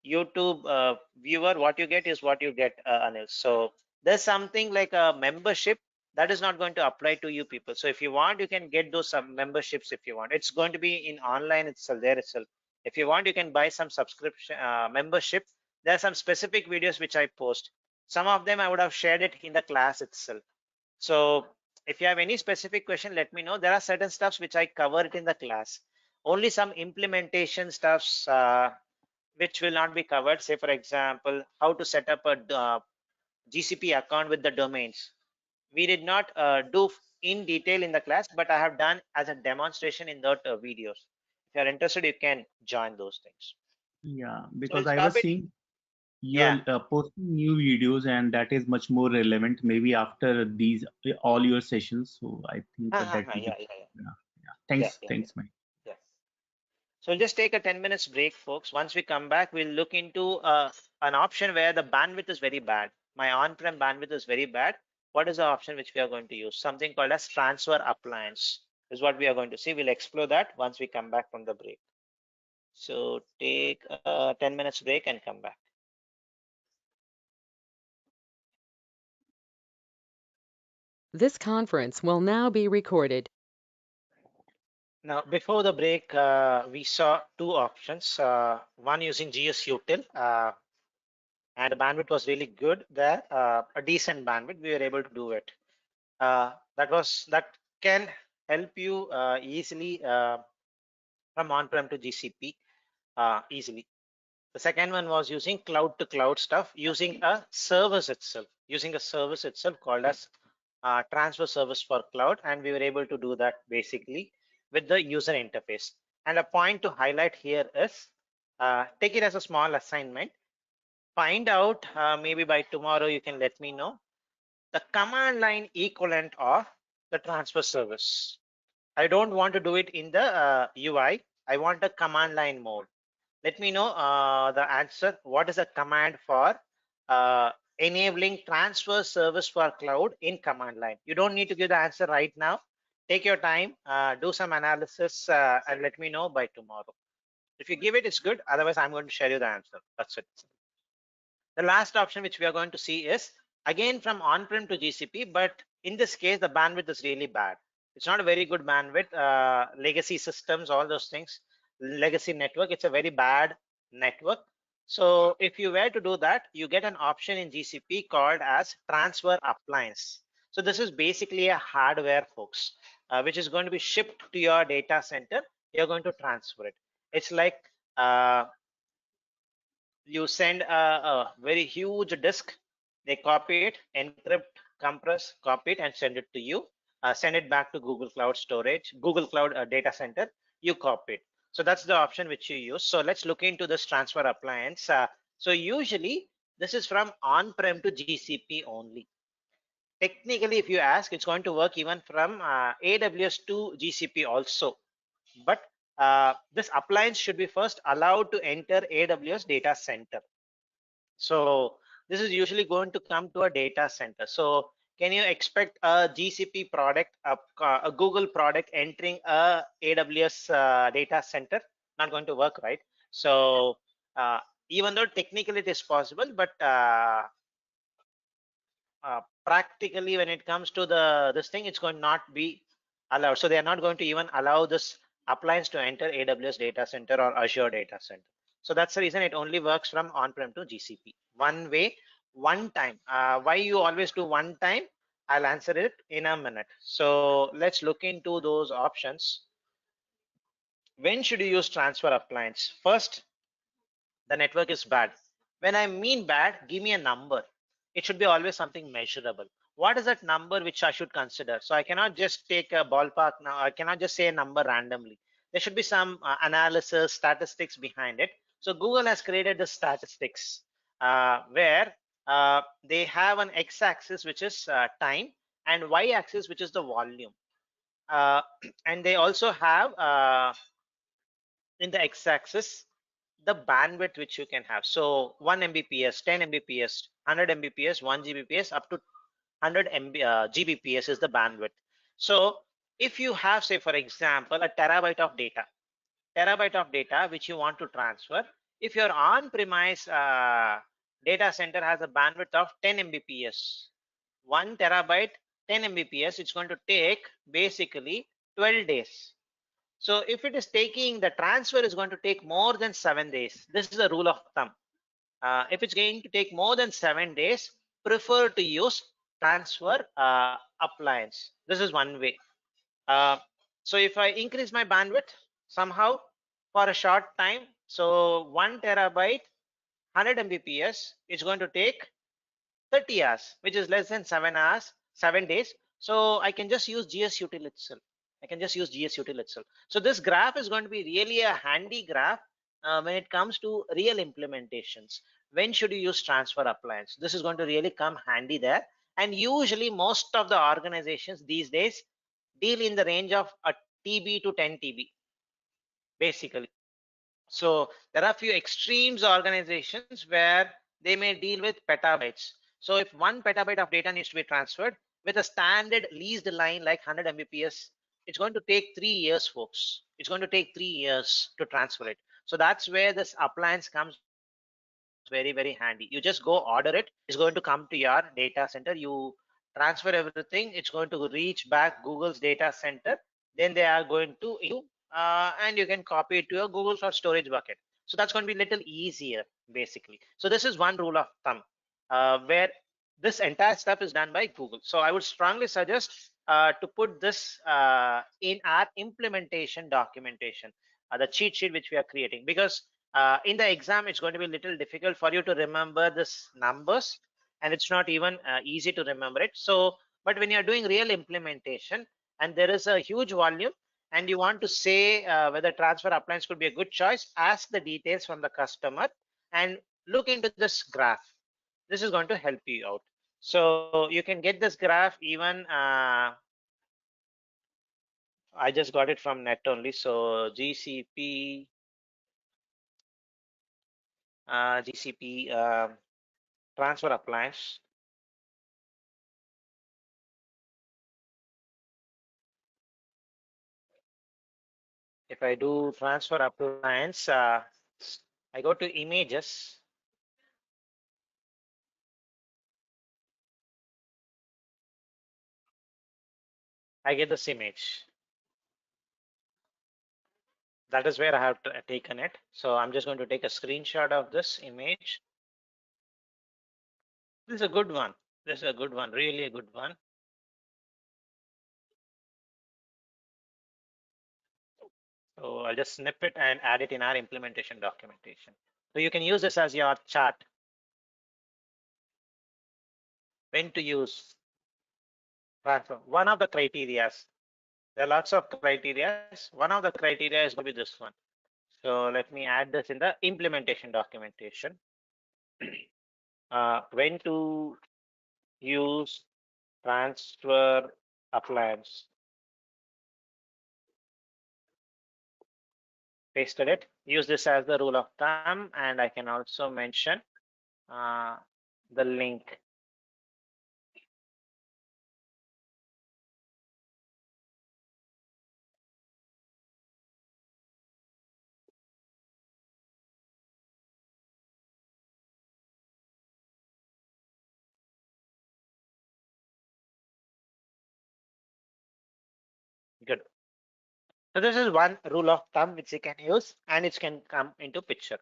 YouTube viewer. What you get is what you get, Anil. So there's something like a membership that is not going to apply to you people. So if you want, you can get those memberships if you want. It's going to be in online itself, there itself. If you want, you can buy some subscription membership. There are some specific videos which I post. Some of them I would have shared it in the class itself. So if you have any specific question, let me know. There are certain stuffs which I cover it in the class. Only some implementation stuffs which will not be covered. Say, for example, how to set up a GCP account with the domains. We did not do in detail in the class, but I have done as a demonstration in that videos. If you are interested, you can join those things. Yeah, So because we'll I stop was it. seeing Yeah. you're posting new videos, and that is much more relevant maybe after these all your sessions. So I think that will be, yeah, yeah. Thanks, Mike. Yeah. So we'll just take a 10 minutes break, folks. Once we come back, we'll look into an option where the bandwidth is very bad. My on-prem bandwidth is very bad. What is the option which we are going to use? Something called as transfer appliance is what we are going to see. We'll explore that once we come back from the break. So take a 10 minutes break and come back. This conference will now be recorded. Now, before the break, we saw two options. One using GS Util, and the bandwidth was really good there, a decent bandwidth. We were able to do it. That can help you easily from on-prem to GCP easily. The second one was using cloud to cloud stuff, using a service itself, called as transfer service for cloud, and we were able to do that basically with the user interface. And a point to highlight here is, take it as a small assignment. Find out, maybe by tomorrow you can let me know, the command line equivalent of the transfer service. I don't want to do it in the UI. I want a command line mode. Let me know the answer. What is a command for enabling transfer service for cloud in command line? You don't need to give the answer right now. Take your time, do some analysis, and let me know by tomorrow. If you give it, it's good. Otherwise, I'm going to share you the answer. That's it. The last option which we are going to see is again from on-prem to GCP, but in this case, the bandwidth is really bad. It's not a very good bandwidth. Legacy systems, all those things, legacy network, it's a very bad network. So if you were to do that, you get an option in GCP called as transfer appliance. So this is basically a hardware, folks, which is going to be shipped to your data center. You're going to transfer it. It's like you send a very huge disk, they copy it, encrypt, compress, copy it, and send it to you. Send it back to Google Cloud Storage, Google Cloud data center. You copy it. So that's the option which you use. So let's look into this transfer appliance. So usually this is from on-prem to GCP only. Technically, if you ask, it's going to work even from AWS to GCP also. But this appliance should be first allowed to enter AWS data center. So this is usually going to come to a data center. So can you expect a GCP product, a Google product entering a AWS data center? Not going to work, right? So even though technically it is possible, but practically when it comes to this thing, it's going to not be allowed. So they are not going to even allow this appliance to enter AWS data center or Azure data center. So that's the reason it only works from on-prem to GCP. One way, one time. Why you always do one time? I'll answer it in a minute. So let's look into those options. When should you use transfer appliance? First, the network is bad. When I mean bad, give me a number. It should be always something measurable. What is that number which I should consider? So I cannot just take a ballpark now. I cannot just say a number randomly. There should be some analysis, statistics behind it. So Google has created the statistics where they have an x-axis, which is time, and y-axis, which is the volume. And they also have in the x-axis the bandwidth which you can have. So 1 Mbps, 10 Mbps, 100 Mbps, 1 Gbps, up to 100 Gbps is the bandwidth. So if you have, say for example, a terabyte of data which you want to transfer, if your on-premise data center has a bandwidth of 10 Mbps, 1 terabyte, 10 Mbps, it's going to take basically 12 days. So if it is taking, the transfer is going to take more than 7 days. This is a rule of thumb. If it's going to take more than 7 days, prefer to use transfer appliance. This is one way. So if I increase my bandwidth somehow for a short time, so 1 terabyte, 100 Mbps, it's going to take 30 hours, which is less than 7 hours, 7 days. So I can just use GS Util itself. So this graph is going to be really a handy graph when it comes to real implementations. When should you use transfer appliance? This is going to really come handy there. And usually most of the organizations these days deal in the range of a TB to 10 TB, basically. So there are a few extremes organizations where they may deal with petabytes. So if 1 petabyte of data needs to be transferred with a standard leased line like 100 Mbps, it's going to take 3 years, folks. It's going to take 3 years to transfer it. So that's where this appliance comes very, very handy. You just go order it. It's going to come to your data center. You transfer everything. It's going to reach back Google's data center. Then they are going to and you can copy it to a Google Cloud storage bucket. So that's going to be a little easier, basically. So this is one rule of thumb where this entire stuff is done by Google. So I would strongly suggest to put this in our implementation documentation, the cheat sheet which we are creating, because in the exam it's going to be a little difficult for you to remember this numbers, and it's not even easy to remember it. So, but when you're doing real implementation and there is a huge volume, and you want to say whether transfer appliance could be a good choice, ask the details from the customer and look into this graph. This is going to help you out. So you can get this graph even, I just got it from net only. So GCP, transfer appliance. If I do transfer appliance, I go to images. I get this image. That is where I have taken it. So I'm just going to take a screenshot of this image. This is a good one. This is a good one, really a good one. So I'll just snip it and add it in our implementation documentation. So you can use this as your chart. When to use transfer. One of the criterias. There are lots of criterias. One of the criteria is going to be this one. So let me add this in the implementation documentation. When to use transfer appliance. Pasted it. Use this as the rule of thumb, and I can also mention the link. Good. So this is one rule of thumb which you can use, and it can come into picture.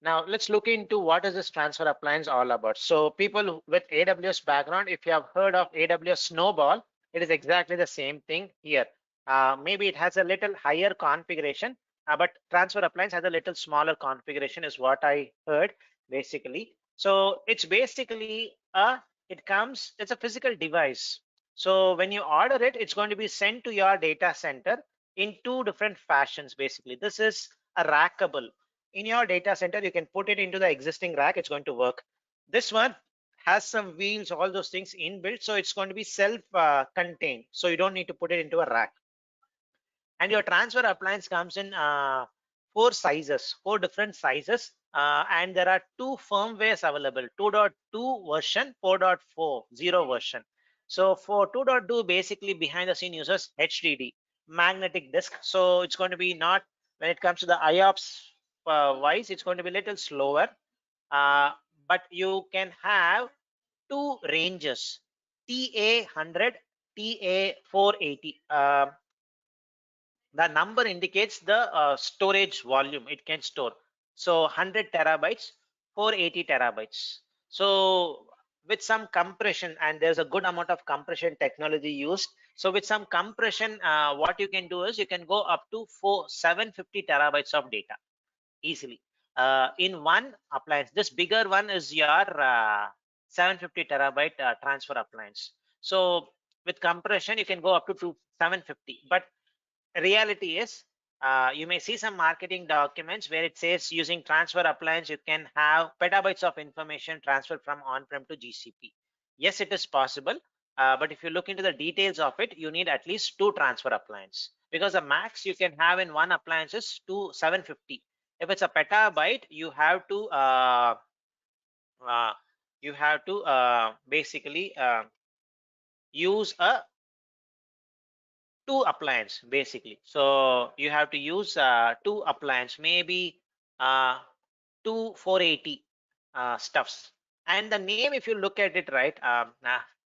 Now let's look into what is this transfer appliance all about. So people with AWS background, if you have heard of AWS Snowball, it is exactly the same thing here. Maybe it has a little higher configuration, but transfer appliance has a little smaller configuration is what I heard basically. So it's basically it's a physical device. So when you order it, it's going to be sent to your data center in two different fashions. Basically, this is a rackable. In your data center, you can put it into the existing rack. It's going to work. This one has some wheels, all those things inbuilt. So it's going to be self-contained. So you don't need to put it into a rack. And your transfer appliance comes in four different sizes. And there are two firmwares available, 2.2 version, 4.40 version. So for 2.2, basically behind the scene uses HDD, magnetic disk. So it's going to be not, when it comes to the IOPS wise, it's going to be a little slower. But you can have two ranges, TA100, TA480. The number indicates the storage volume it can store. So 100 terabytes, 480 terabytes. So with some compression, and there's a good amount of compression technology used. So with some compression, what you can do is you can go up to 750 terabytes of data easily in one appliance. This bigger one is your 750 terabyte transfer appliance. So with compression, you can go up to 750. But reality is, you may see some marketing documents where it says using transfer appliance, you can have petabytes of information transferred from on-prem to GCP. Yes, it is possible. But if you look into the details of it, you need at least two transfer appliance, because the max you can have in one appliance is 750. If it's a petabyte, you have to basically use a two appliance basically. So you have to use two appliance, maybe two 480 stuffs. And the name, if you look at it right,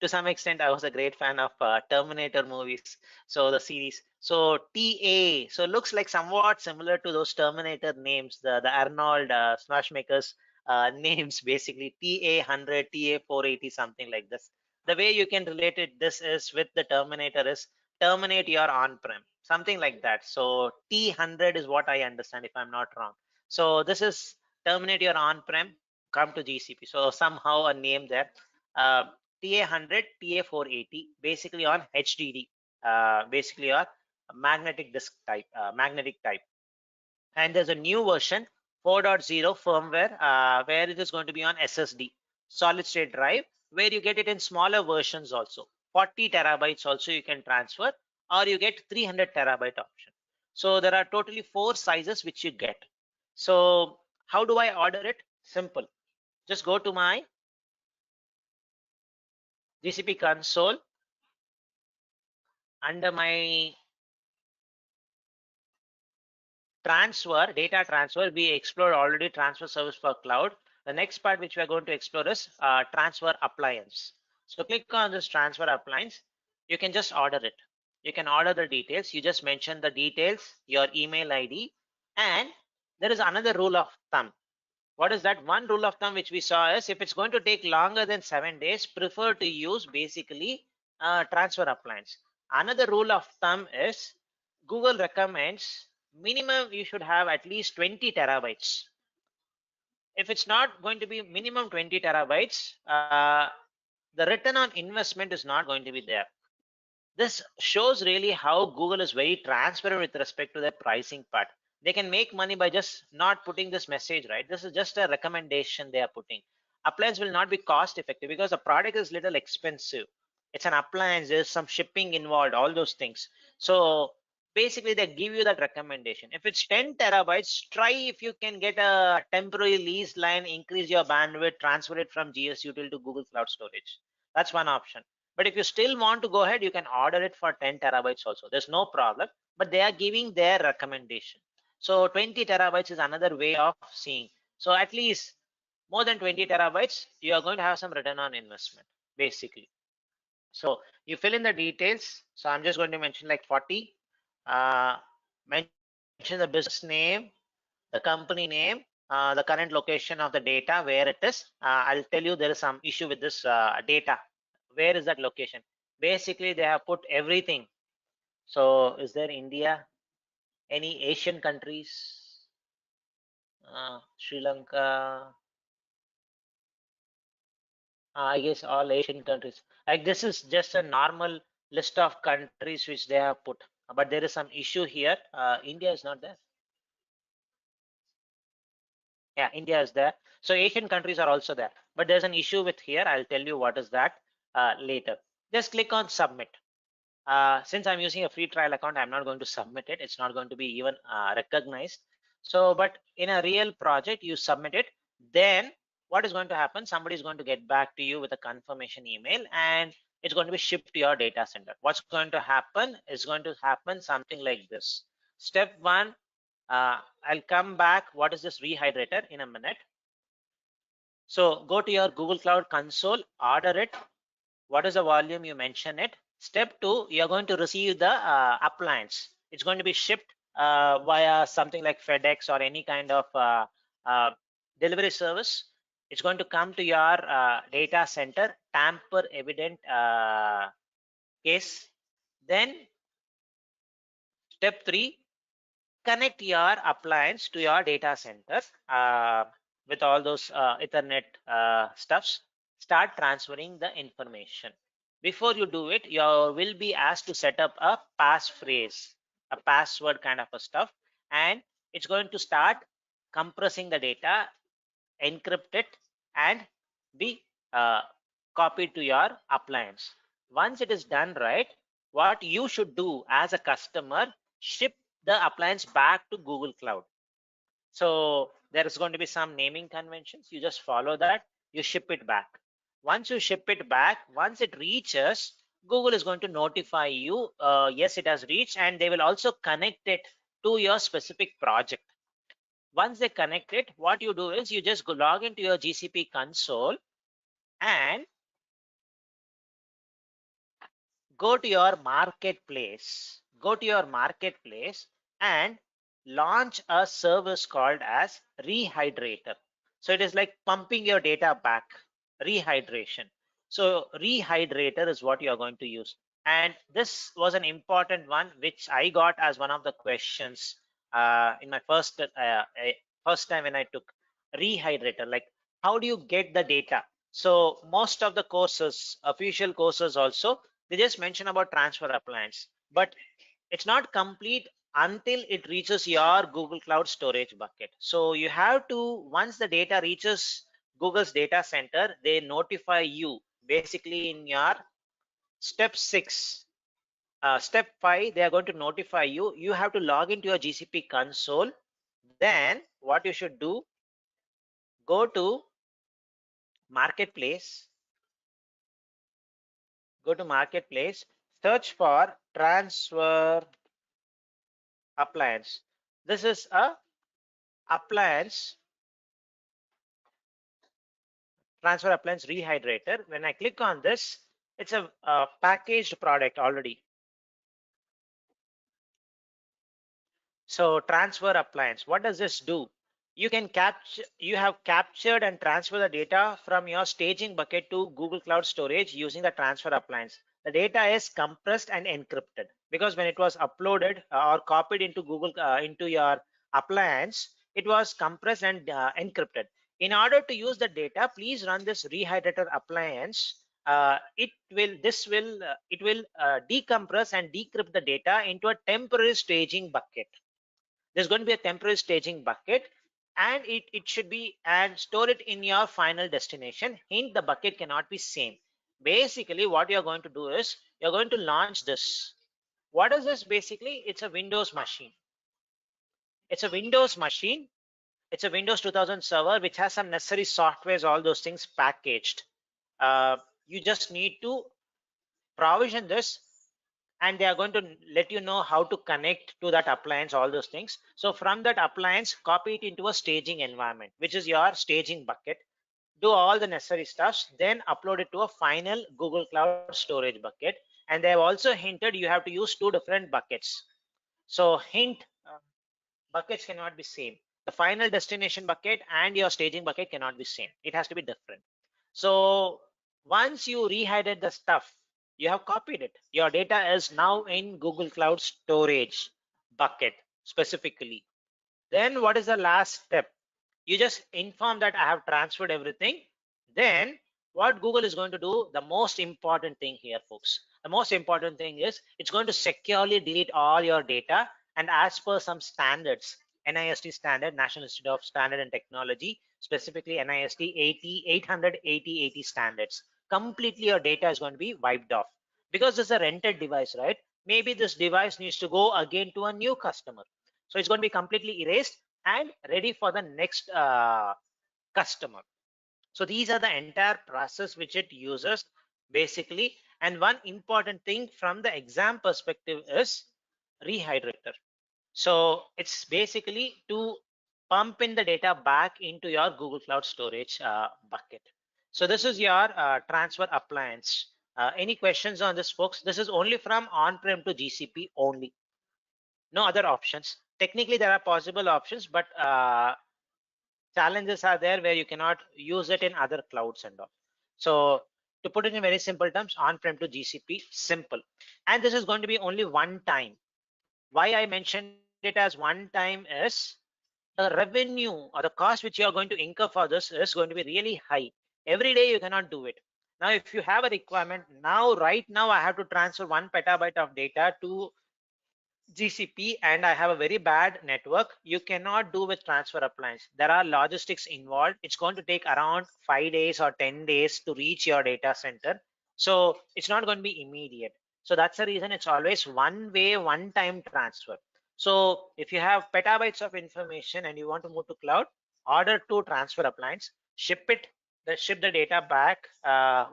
to some extent, I was a great fan of Terminator movies. So the series. So TA. So looks like somewhat similar to those Terminator names, the Arnold Smashmakers names, basically TA100, TA480, something like this. The way you can relate it, this is with the Terminator is terminate your on-prem, something like that. So T100 is what I understand, if I'm not wrong. So this is terminate your on-prem, come to GCP. So somehow a name there. TA100, TA480, basically on HDD, basically on magnetic disk type, magnetic type. And there's a new version 4.0 firmware where it is going to be on SSD, solid state drive, where you get it in smaller versions also. 40 terabytes also you can transfer, or you get 300 terabyte option. So there are totally 4 sizes which you get. So how do I order it? Simple. Just go to my GCP console. Under my transfer, data transfer, we explored already transfer service for cloud. The next part which we are going to explore is transfer appliance. So click on this transfer appliance. You can just order it. You can order the details. You just mention the details, your email ID, and there is another rule of thumb. What is that? One rule of thumb which we saw is if it's going to take longer than 7 days, prefer to use basically transfer appliance. Another rule of thumb is Google recommends minimum you should have at least 20 terabytes. If it's not going to be minimum 20 terabytes, the return on investment is not going to be there. This shows really how Google is very transparent with respect to their pricing part. They can make money by just not putting this message, right? This is just a recommendation they are putting. Appliance will not be cost effective because the product is little expensive. It's an appliance, there's some shipping involved, all those things. So basically they give you that recommendation. If it's 10 terabytes, try if you can get a temporary lease line, increase your bandwidth, transfer it from GS Util to Google Cloud Storage. That's one option. But if you still want to go ahead, you can order it for 10 terabytes also. There's no problem, but they are giving their recommendation. So 20 terabytes is another way of seeing. So at least more than 20 terabytes, you are going to have some return on investment, basically. So you fill in the details. So I'm just going to mention like 40. Mention the business name, the company name, the current location of the data, where it is. I'll tell you there is some issue with this data. Where is that location? Basically, they have put everything. So is there India? Any Asian countries? Sri Lanka? I guess all Asian countries. Like this is just a normal list of countries which they have put. But there is some issue here. India is not there. Yeah, India is there. So Asian countries are also there. But there's an issue with here. I'll tell you what is that later. Just click on submit. Since I'm using a free trial account, I'm not going to submit it. It's not going to be even recognized. So, but in a real project, you submit it. Then what is going to happen? Somebody is going to get back to you with a confirmation email and it's going to be shipped to your data center. What's going to happen is going to happen something like this. Step one, I'll come back. What is this rehydrator in a minute? So go to your Google Cloud console, order it. What is the volume? You mention it. Step two, you're going to receive the appliance. It's going to be shipped via something like FedEx or any kind of delivery service. It's going to come to your data center, tamper evident case. Then step three, connect your appliance to your data center with all those Ethernet stuffs. Start transferring the information. Before you do it, you will be asked to set up a passphrase, a password kind of a stuff, and it's going to start compressing the data, encrypt it, and be copied to your appliance. Once it is done right, what you should do as a customer, ship the appliance back to Google Cloud. So there is going to be some naming conventions. You just follow that, you ship it back. Once you ship it back, once it reaches, Google is going to notify you, yes, it has reached, and they will also connect it to your specific project. Once they connect it, what you do is you just go log into your GCP console and go to your marketplace, and launch a service called as rehydrator. So it is like pumping your data back, rehydration. So rehydrator is what you are going to use. And this was an important one, which I got as one of the questions in my first time when I took rehydrator. Like, how do you get the data? So most of the courses, official courses also, they just mention about transfer appliance, but it's not complete until it reaches your Google Cloud Storage bucket. So you have to, once the data reaches Google's data center, they notify you basically in your step 6. Step 5, they are going to notify you. You have to log into your GCP console. Then what you should do, go to marketplace, search for transfer appliance. This is a appliance, transfer appliance rehydrator. When I click on this, it's a packaged product already. So transfer appliance, what does this do? You have captured and transferred the data from your staging bucket to Google Cloud Storage using the transfer appliance. The data is compressed and encrypted, because when it was uploaded or copied into into your appliance, it was compressed and encrypted. In order to use the data, please run this rehydrator appliance. It will decompress and decrypt the data into a temporary staging bucket. There's going to be a temporary staging bucket, and it should be, and store it in your final destination. Hint, the bucket cannot be same. Basically what you're going to do is you're going to launch this. What is this? Basically it's a Windows machine. It's a Windows 2000 server which has some necessary softwares, all those things packaged. You just need to provision this, and they are going to let you know how to connect to that appliance, all those things. So from that appliance, copy it into a staging environment, which is your staging bucket. Do all the necessary stuff, then upload it to a final Google Cloud Storage bucket. And they have also hinted you have to use 2 different buckets. So hint, buckets cannot be same. The final destination bucket and your staging bucket cannot be same. It has to be different. So once you rehydrate the stuff, you have copied it. Your data is now in Google Cloud Storage bucket specifically. Then what is the last step? You just inform that I have transferred everything. Then what Google is going to do, the most important thing here, folks, the most important thing is it's going to securely delete all your data, and as per some standards, NIST standard, National Institute of Standard and Technology, specifically NIST 800 standards, completely your data is going to be wiped off, because this is a rented device, right? Maybe this device needs to go again to a new customer, so it's going to be completely erased and ready for the next customer. So these are the entire process which it uses basically. And one important thing from the exam perspective is rehydrator. So it's basically to pump in the data back into your Google Cloud Storage bucket. So this is your transfer appliance. Any questions on this, folks? This is only from on-prem to GCP only. No other options. Technically, there are possible options, but challenges are there where you cannot use it in other clouds and all. So to put it in very simple terms, on-prem to GCP, simple. And this is going to be only one time. Why I mentioned it as one time is the revenue or the cost which you are going to incur for this is going to be really high. Every day you cannot do it. Now, if you have a requirement, right now I have to transfer 1 petabyte of data to GCP and I have a very bad network, you cannot do with transfer appliance. There are logistics involved. It's going to take around 5 days or 10 days to reach your data center. So it's not going to be immediate. So that's the reason it's always one way, one time transfer. So if you have petabytes of information and you want to move to cloud, order to transfer appliance, ship the data back.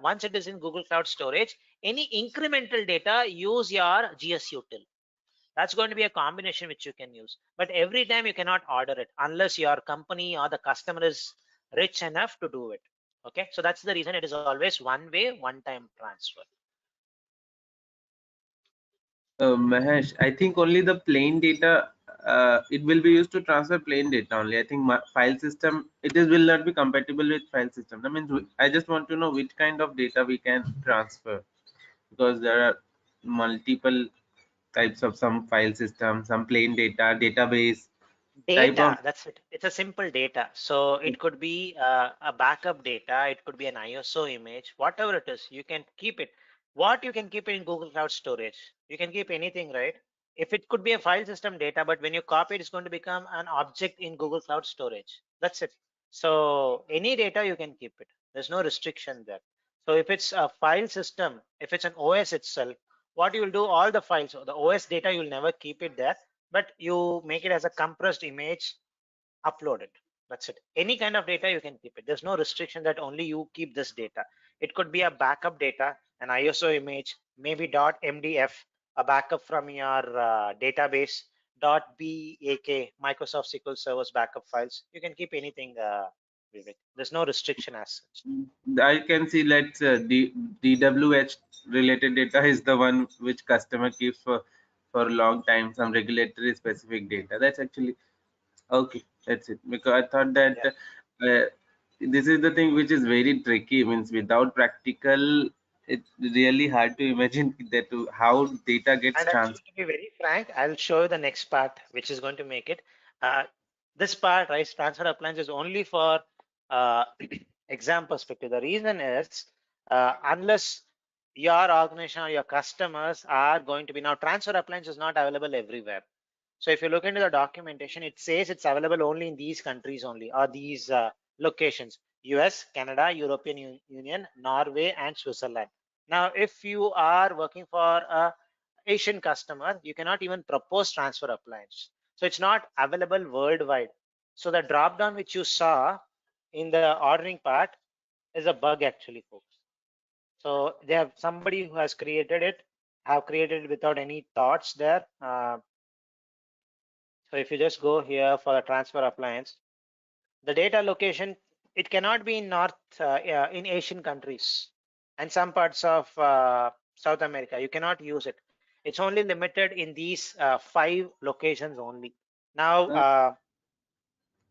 Once it is in Google Cloud Storage, any incremental data, use your GS util. That's going to be a combination which you can use, but every time you cannot order it unless your company or the customer is rich enough to do it. Okay, so that's the reason it is always one way, one time transfer. Mahesh, I think only the plain data, it will be used to transfer plain data only. I think my file system, will not be compatible with file system. That means I just want to know which kind of data we can transfer, because there are multiple types of some file system, some plain data, database type of. Data, that's it. It's a simple data. So it could be a backup data, it could be an ISO image, whatever it is, you can keep it. What you can keep it in Google Cloud Storage? You can keep anything, right? If it could be a file system data, but when you copy it, it's going to become an object in Google Cloud Storage. That's it. So any data you can keep it. There's no restriction there. So if it's a file system, if it's an OS itself, what you will do, all the files, the OS data, you'll never keep it there, but you make it as a compressed image, upload it. That's it. Any kind of data you can keep it. There's no restriction that only you keep this data. It could be a backup data, an ISO image, maybe .mdf, a backup from your database, .bak, Microsoft SQL Server's backup files. You can keep anything, Vivek. There's no restriction as such. I can see let's DWH related data is the one which customer keeps for a long time. Some regulatory specific data. That's actually okay. That's it. Because I thought that Yeah. this is the thing which is very tricky. Means without practical, it's really hard to imagine that how data gets And actually, transferred. to be very frank, I'll show you the next part, which is going to make it. Uh, this part, right, transfer appliance is only for uh, exam perspective. The reason is unless your organization or your customers are going to be, now transfer appliance is not available everywhere. So if you look into the documentation, it says it's available only in these countries only, or these locations: US, Canada, European Union, Norway, and Switzerland. Now, if you are working for a Asian customer, you cannot even propose transfer appliance. So it's not available worldwide. So the drop down which you saw in the ordering part is a bug actually, folks. So they have somebody who has created it, have created it without any thoughts there. So if you just go here for the transfer appliance, the data location, it cannot be in yeah, in Asian countries and some parts of South America. You cannot use it. It's only limited in these 5 locations only. Now,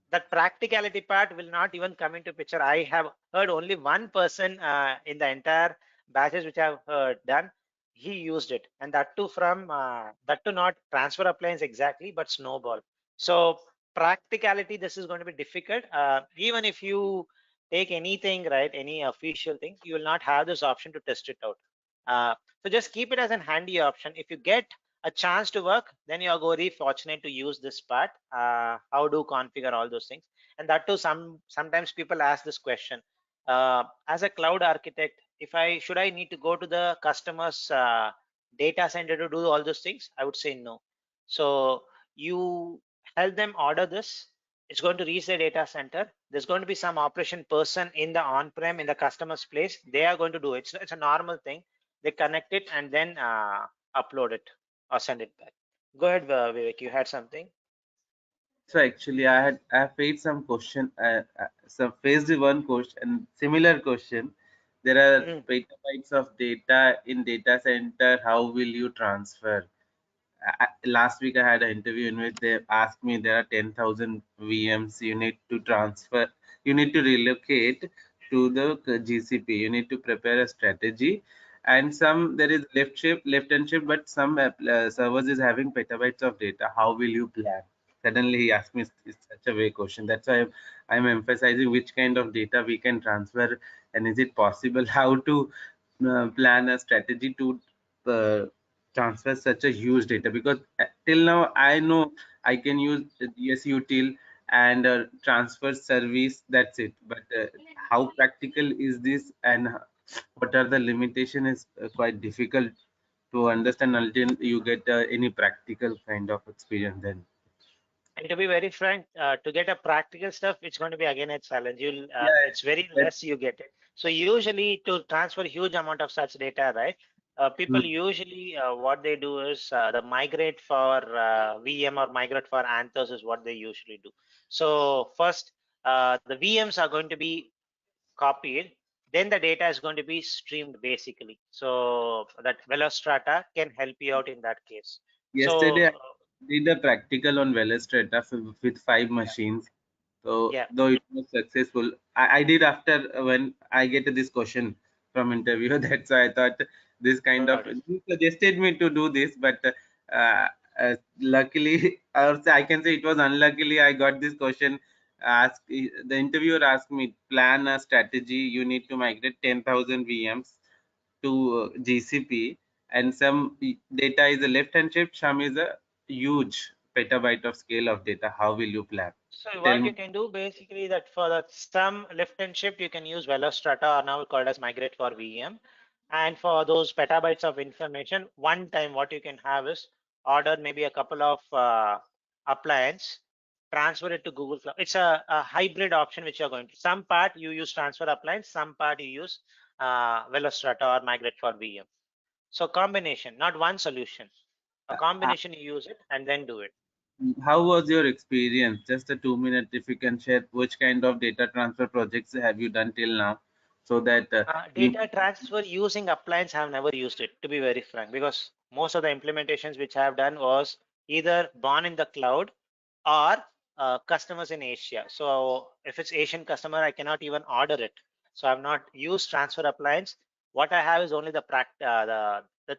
that practicality part will not even come into picture. I have heard only one person in the entire batches which I've heard done. He used it, and that too from that too not transfer appliance exactly, but snowball. So practicality, this is going to be difficult. Even if you take anything, right, any official thing, you will not have this option to test it out. So just keep it as an handy option. If you get a chance to work, then you are very fortunate to use this part. How do configure all those things? And that too, sometimes people ask this question. As a cloud architect, if I should I need to go to the customer's data center to do all those things? I would say no. So you help them order this. It's going to reach the data center. There's going to be some operation person in the on-prem in the customer's place. They are going to do it. It's a normal thing. They connect it and then upload it or send it back. Go ahead, Vivek. You had something. So actually, I faced some question. So faced one question, similar question. There are Mm. petabytes of data in data center. How will you transfer? Last week I had an interview in which they asked me there are 10,000 VMs you need to transfer. You need to relocate to the GCP. You need to prepare a strategy. And some there is left and shift, but some servers is having petabytes of data. How will you plan? Suddenly he asked me such a vague question. That's why I'm emphasizing which kind of data we can transfer, and is it possible how to plan a strategy to uh, transfer such a huge data, because till now I know I can use yes util and transfer service, that's it, but how practical is this, and what are the limitation is quite difficult to understand until you get any practical kind of experience then. And to be very frank, to get a practical stuff, it's going to be again a challenge. Yeah, It's very that, less you get it. So usually to transfer huge amount of such data, right? People usually what they do is the migrate for VM or migrate for Anthos is what they usually do. So first, the VMs are going to be copied. then the data is going to be streamed basically. So that Velostrata can help you out in that case. Yesterday, I did a practical on Velostrata with 5 machines. So yeah, though it was successful, I did after when I get this question from interview. That's why I thought this kind of got it. he suggested me to do this, but luckily, or I can say it was unluckily, I got this question. The interviewer asked me, plan a strategy. You need to migrate 10,000 VMs to GCP, and some data is a left-hand shift, some is a huge petabyte of scale of data. How will you plan? So Tell what me. you can do basically that for the some lift and shift, you can use Velostrata or now called as Migrate for VM. And for those petabytes of information, one time what you can have is order maybe a couple of appliance, transfer it to Google Cloud. It's a hybrid option which you're going to. Some part you use transfer appliance, some part you use Velostrata or Migrate for VM. So combination, not one solution. A combination you use it and then do it. How was your experience? Just a 2 minute, if you can share which kind of data transfer projects have you done till now, so that we. Data transfer using Appliance, I have never used it, to be very frank, because most of the implementations which I have done was either born in the cloud or customers in Asia. So if it's Asian customer, I cannot even order it. So I've not used transfer Appliance. What I have is only the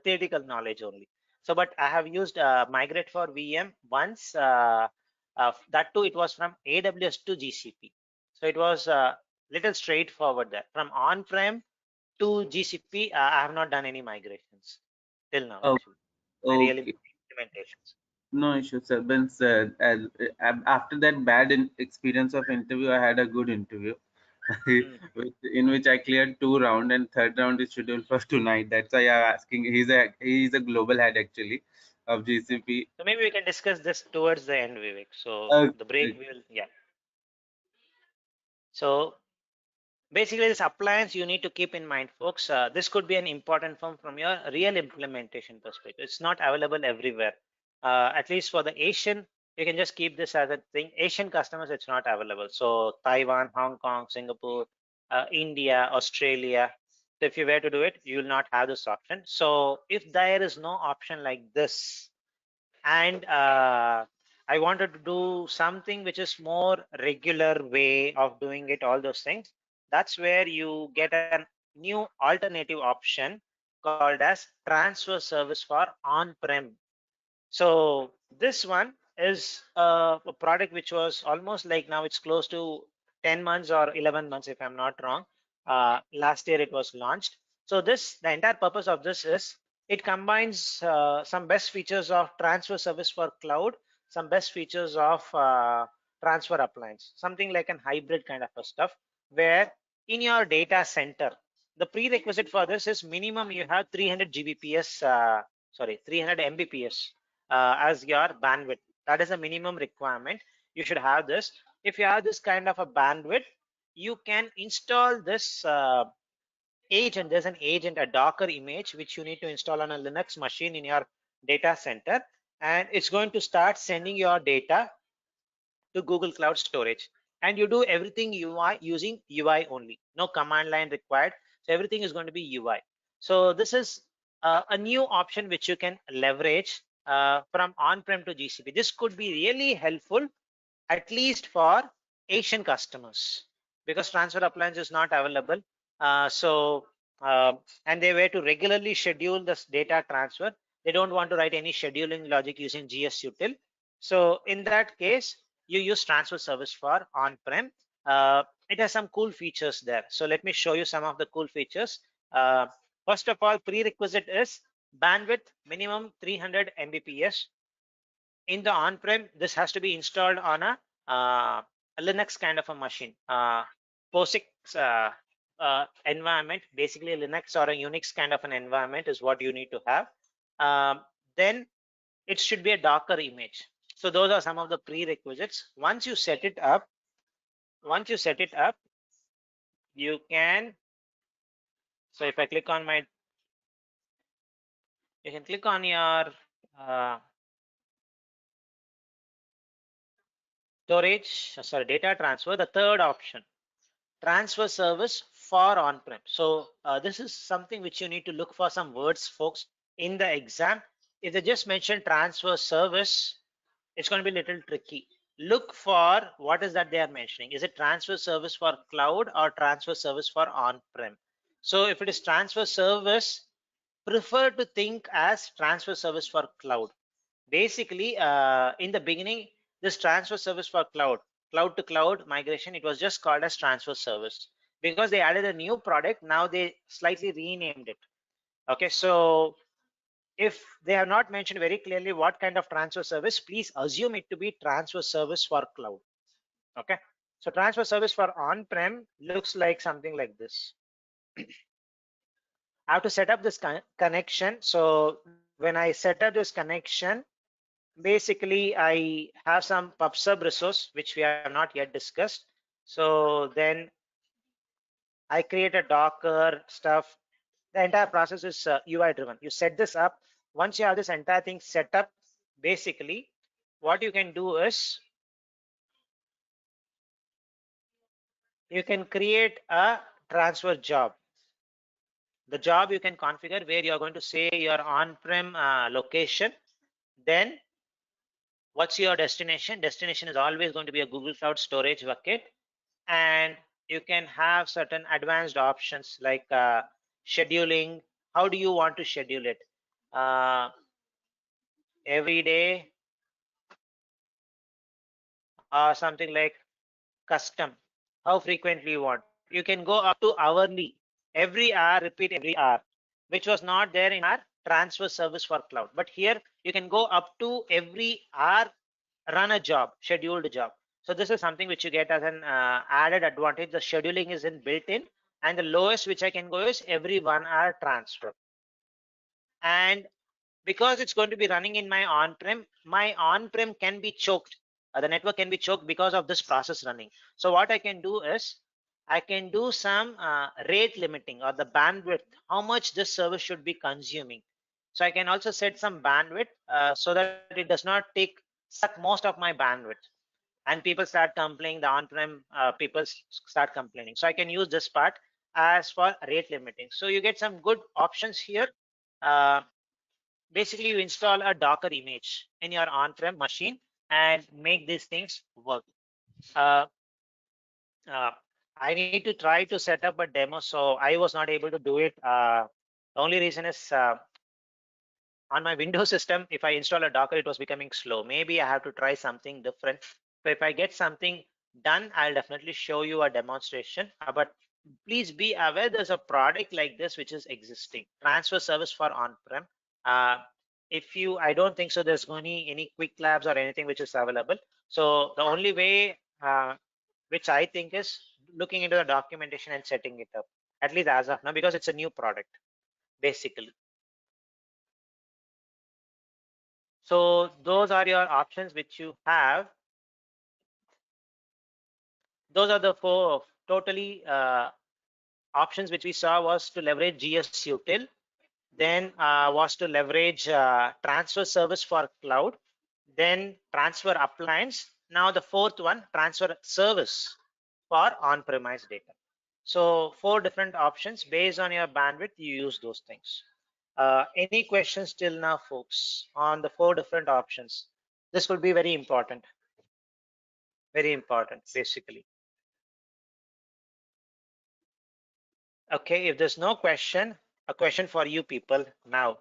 theoretical knowledge only. So, but I have used Migrate for VM once. That too, it was from AWS to GCP. So it was little straightforward there. From on-prem to GCP, I have not done any migrations till now, Oh, actually. My real okay. implementations. No issue, sir. After that bad experience of interview, I had a good interview, Mm. in which I cleared 2 rounds, and third round is scheduled for tonight. That's why I'm asking. He's a global head actually of Yeah. GCP. So maybe we can discuss this towards the end, Vivek. So Okay. the break will, yeah. So basically, this appliance you need to keep in mind, folks. This could be an important form from your real implementation perspective. It's not available everywhere. At least for the Asian, you can just keep this as a thing. Asian customers, it's not available. So Taiwan, Hong Kong, Singapore, India, Australia. So if you were to do it, you will not have this option. So if there is no option like this, and I wanted to do something which is more regular way of doing it, all those things, that's where you get a new alternative option called as transfer service for on-prem. So this one is a product which was almost like, now it's close to 10 months or 11 months if I'm not wrong. Last year it was launched. So the entire purpose of this is it combines some best features of transfer service for cloud, some best features of transfer appliance, something like an hybrid kind of a stuff, where in your data center, the prerequisite for this is minimum you have 300 Gbps, 300 Mbps as your bandwidth. That is a minimum requirement. You should have this. If you have this kind of a bandwidth, you can install this agent. There's an agent, a Docker image, which you need to install on a Linux machine in your data center. And it's going to start sending your data to Google Cloud Storage. And you do everything UI using UI only, no command line required. So everything is going to be UI. So this is a new option which you can leverage from on-prem to GCP. This could be really helpful, at least for Asian customers, because transfer appliance is not available. And they were to regularly schedule this data transfer. They don't want to write any scheduling logic using GS util. So in that case, you use transfer service for on-prem. It has some cool features there. So let me show you some of the cool features. First of all, prerequisite is bandwidth minimum 300 Mbps. In the on-prem, this has to be installed on a Linux kind of a machine. POSIX environment, basically Linux or a Unix kind of an environment is what you need to have. Then it should be a Docker image. So those are some of the prerequisites. Once you set it up, you can. So if I click on my, you can click on your storage, sorry, data transfer, the third option. transfer service for on-prem. So this is something which you need to look for some words, folks, in the exam. If they just mention transfer service, it's going to be a little tricky. Look for what is that they are mentioning. Is it transfer service for cloud or transfer service for on-prem? So if it is transfer service, prefer to think as transfer service for cloud. Basically, in the beginning, this transfer service for cloud to cloud migration, it was just called as transfer service. Because they added a new product, now they slightly renamed it. Okay, so if they have not mentioned very clearly what kind of transfer service, please assume it to be transfer service for cloud. Okay, so transfer service for on-prem looks like something like this. I have to set up this connection. So when I set up this connection, basically I have some pub/sub resource which we have not yet discussed. So then I create a Docker stuff. The entire process is UI driven. You set this up. Once you have this entire thing set up, basically what you can do is you can create a transfer job. The job you can configure where you're going to say your on-prem location. Then what's your destination? Destination is always going to be a Google Cloud Storage bucket. And you can have certain advanced options like scheduling. How do you want to schedule it? Every day, something like custom. How frequently you want. You can go up to hourly. Every hour, repeat every hour, which was not there in our transfer service for cloud. But here you can go up to every hour, run a job, scheduled job. So this is something which you get as an added advantage. The scheduling is in built in, and the lowest which I can go is every 1 hour transfer. And because it's going to be running in my on-prem can be choked. The network can be choked because of this process running. So what I can do is I can do some rate limiting or the bandwidth, how much this service should be consuming. So I can also set some bandwidth so that it does not suck most of my bandwidth. And people start complaining, the on-prem people start complaining. So I can use this part as for rate limiting. So you get some good options here. Basically, you install a Docker image in your on-prem machine and make these things work. Uh, I need to try to set up a demo, so I was not able to do it. The only reason is on my Windows system, if I install a Docker, it was becoming slow. Maybe I have to try something different. So if I get something done, I'll definitely show you a demonstration. But please be aware there's a product like this which is existing. Transfer service for on-prem. I don't think so there's going to be any quick labs or anything which is available. So the only way which I think is looking into the documentation and setting it up, at least as of now, because it's a new product, basically. So those are your options which you have. Those are the four totally options which we saw was to leverage GS util, then was to leverage transfer service for cloud, then transfer appliance. Now the fourth one, transfer service for on-premise data. So 4 different options based on your bandwidth, you use those things. Any questions till now, folks, on the 4 different options? This will be very important, basically. Okay, if there's no question, a question for you people now.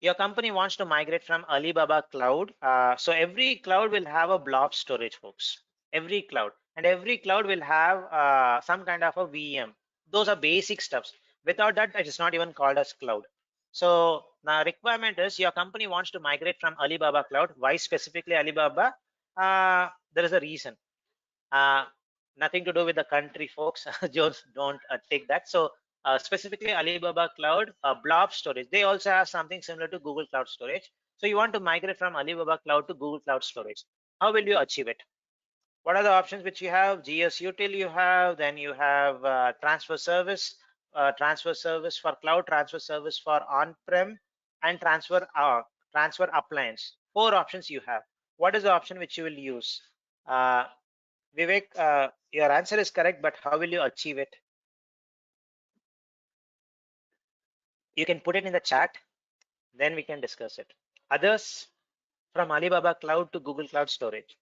Your company wants to migrate from Alibaba cloud. So every cloud will have a blob storage, folks. Every cloud. And every cloud will have some kind of a VM. Those are basic stuffs. Without that, it is not even called as cloud. So the requirement is your company wants to migrate from Alibaba cloud. Why specifically Alibaba? There is a reason. Nothing to do with the country, folks. Just don't take that. So specifically Alibaba cloud blob storage, they also have something similar to Google Cloud Storage. So you want to migrate from Alibaba cloud to Google Cloud Storage. How will you achieve it? What are the options which you have? GS util you have, then you have transfer service for cloud, transfer service for on-prem, and transfer appliance. 4 options you have. What is the option which you will use? Vivek, your answer is correct, but how will you achieve it? You can put it in the chat, then we can discuss it. Others, from Alibaba Cloud to Google Cloud Storage.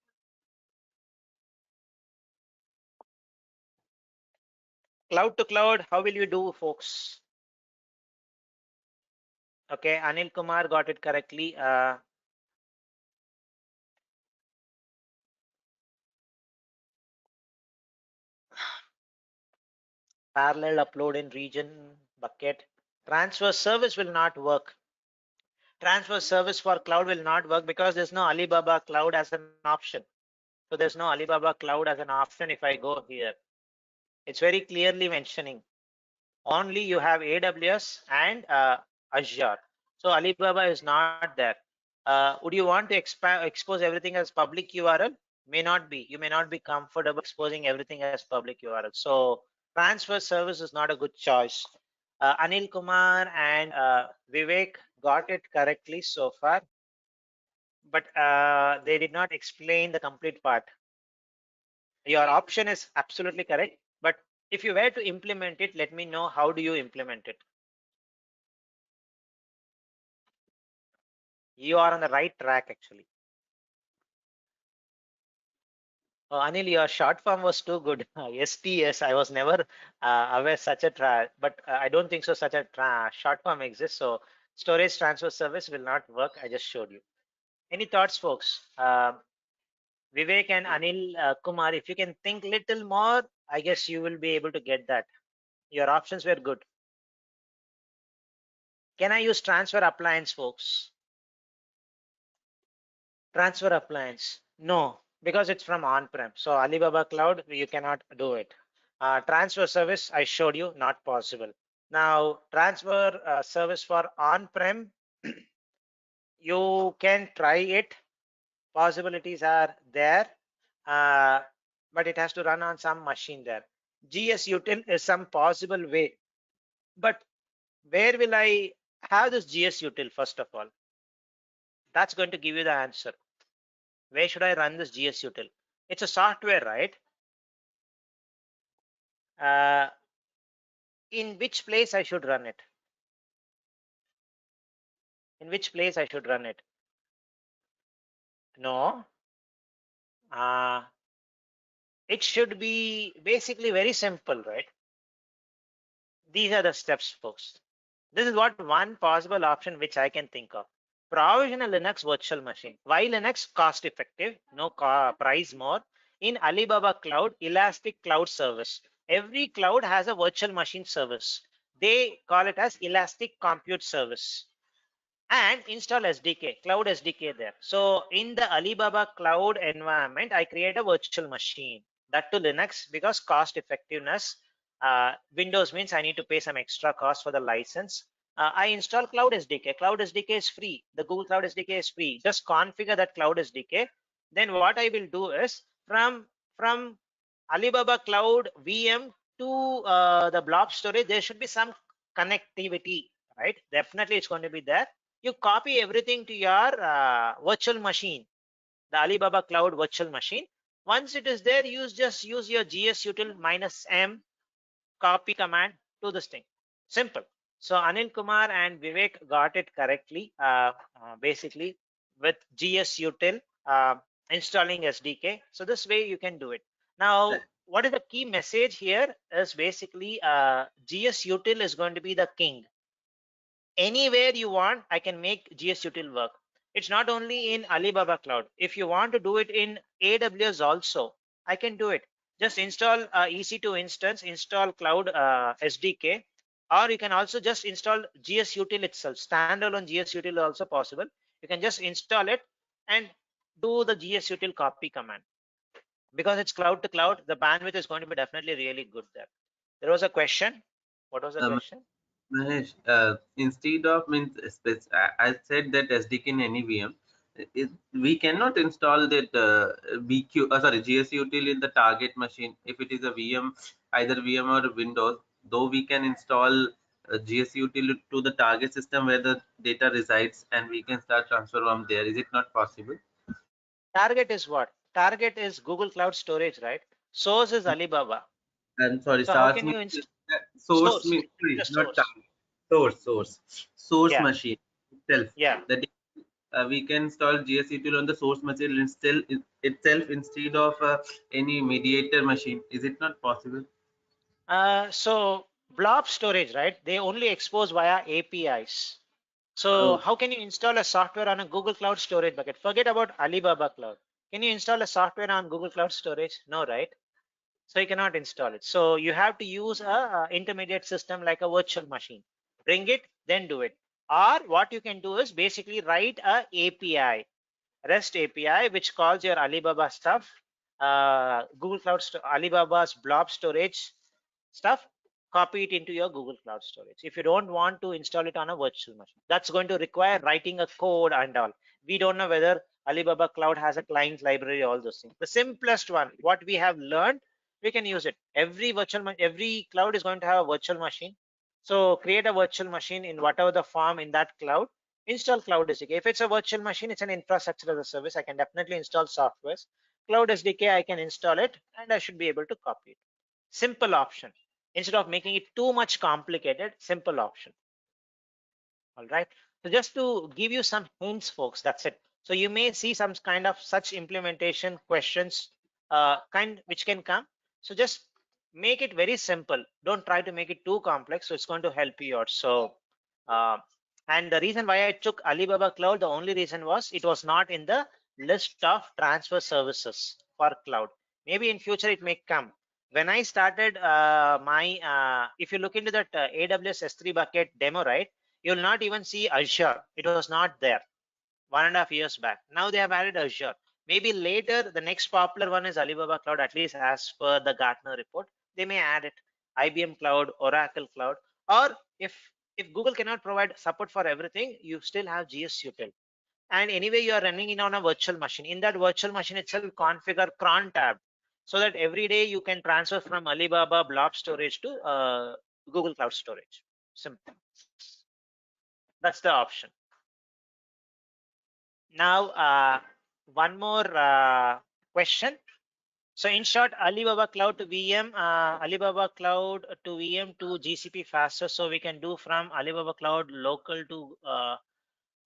Cloud to cloud, how will you do, folks? Okay, Anil Kumar got it correctly. Parallel upload in region bucket. Transfer service will not work. Transfer service for cloud will not work because there's no Alibaba Cloud as an option. So there's no Alibaba Cloud as an option. If I go here, it's very clearly mentioning only you have AWS and Azure. So Alibaba is not there. Would you want to expose everything as public URL? May not be. You may not be comfortable exposing everything as public URL. So transfer service is not a good choice. Anil Kumar and Vivek got it correctly so far, but they did not explain the complete part. Your option is absolutely correct, but if you were to implement it, let me know how do you implement it. You are on the right track actually. Oh, Anil, your short form was too good. STS, I was never aware such a but I don't think so such a short form exists. So storage transfer service will not work. I just showed you. Any thoughts, folks? Vivek and Anil Kumar, if you can think little more, I guess you will be able to get that. Your options were good. Can I use transfer appliance, folks? Transfer appliance? No, because it's from on-prem. So Alibaba Cloud, you cannot do it. Transfer service, I showed you, not possible. Now, transfer service for on-prem, you can try it. Possibilities are there, but it has to run on some machine there. GS util is some possible way, but where will I have this GS util first of all? That's going to give you the answer. Where should I run this GS util? It's a software, right? In which place I should run it? In which place I should run it? No. It should be basically very simple, right? These are the steps, folks. This is what one possible option which I can think of. Provision a Linux virtual machine. Why Linux? Cost effective, no price more. In Alibaba Cloud, Elastic Cloud Service. Every cloud has a virtual machine service. They call it as Elastic Compute Service. And install SDK, Cloud SDK there. So in the Alibaba Cloud environment, I create a virtual machine. That to Linux because cost effectiveness. Windows means I need to pay some extra cost for the license. I install Cloud SDK. Cloud SDK is free. The Google Cloud SDK is free. Just configure that Cloud SDK. Then what I will do is from Alibaba Cloud VM to the blob storage, there should be some connectivity, right? Definitely it's going to be there. You copy everything to your virtual machine, the Alibaba Cloud virtual machine. Once it is there, just use your GS util -m copy command to this thing. Simple. So Anil Kumar and Vivek got it correctly. Basically, with GS util installing SDK. So this way you can do it. Now, what is the key message here is basically GS util is going to be the king. Anywhere you want, I can make GS util work. It's not only in Alibaba Cloud. If you want to do it in AWS also, I can do it. Just install EC2 instance, install Cloud SDK, or you can also just install GS util itself. Standalone GS util also possible. You can just install it and do the GS util copy command. Because it's cloud to cloud, the bandwidth is going to be definitely really good there. There was a question. What was the question? Mahesh, instead of I said that SDK in any VM, we cannot install that GS util in the target machine. If it is a VM, either VM or Windows, though we can install GS util to the target system where the data resides, and we can start transfer from there. Is it not possible? Target is what? target is Google Cloud Storage, right? Source is Alibaba. I'm sorry, So how SaaS can you means source source? means The not source. source Yeah. machine itself. Yeah. That we can install GS util on the source machine itself instead of any mediator machine. Is it not possible? So blob storage, right? They only expose via APIs. So how can you install a software on a Google Cloud Storage bucket? Forget about Alibaba Cloud. Can you install a software on Google Cloud Storage? No, right? So you cannot install it. So you have to use a intermediate system like a virtual machine. Bring it, then do it. Or what you can do is basically write a API, REST API, which calls your Alibaba stuff, Google Cloud, Alibaba's blob storage stuff, copy it into your Google Cloud Storage. If you don't want to install it on a virtual machine, that's going to require writing a code and all. We don't know whether Alibaba Cloud has a client library, all those things. The simplest one, what we have learned, we can use it. Every cloud is going to have a virtual machine. So create a virtual machine in whatever the form in that cloud. Install Cloud SDK. If it's a virtual machine, it's an infrastructure as a service. I can definitely install softwares. Cloud SDK, I can install it and I should be able to copy it. Simple option. Instead of making it too much complicated, simple option. All right. So just to give you some hints, folks, that's it. So you may see some kind of such implementation questions which can come. So just make it very simple. Don't try to make it too complex. So it's going to help you out. So and the reason why I took Alibaba Cloud, the only reason was it was not in the list of transfer services for cloud. Maybe in future it may come. When I started if you look into that AWS S3 bucket demo, right, you'll not even see Azure. It was not there 1.5 years back. Now they have added Azure. Maybe later the next popular one is Alibaba Cloud, at least as per the Gartner report. They may add it. IBM Cloud, Oracle Cloud, or if Google cannot provide support for everything, you still have GS Util. And anyway, you are running it on a virtual machine. In that virtual machine itself, configure cron tab so that every day you can transfer from Alibaba blob storage to Google Cloud Storage. Simple. That's the option. Now, one more question. So in short, Alibaba Cloud to VM, Alibaba Cloud to VM to GCP faster. So we can do from Alibaba Cloud local to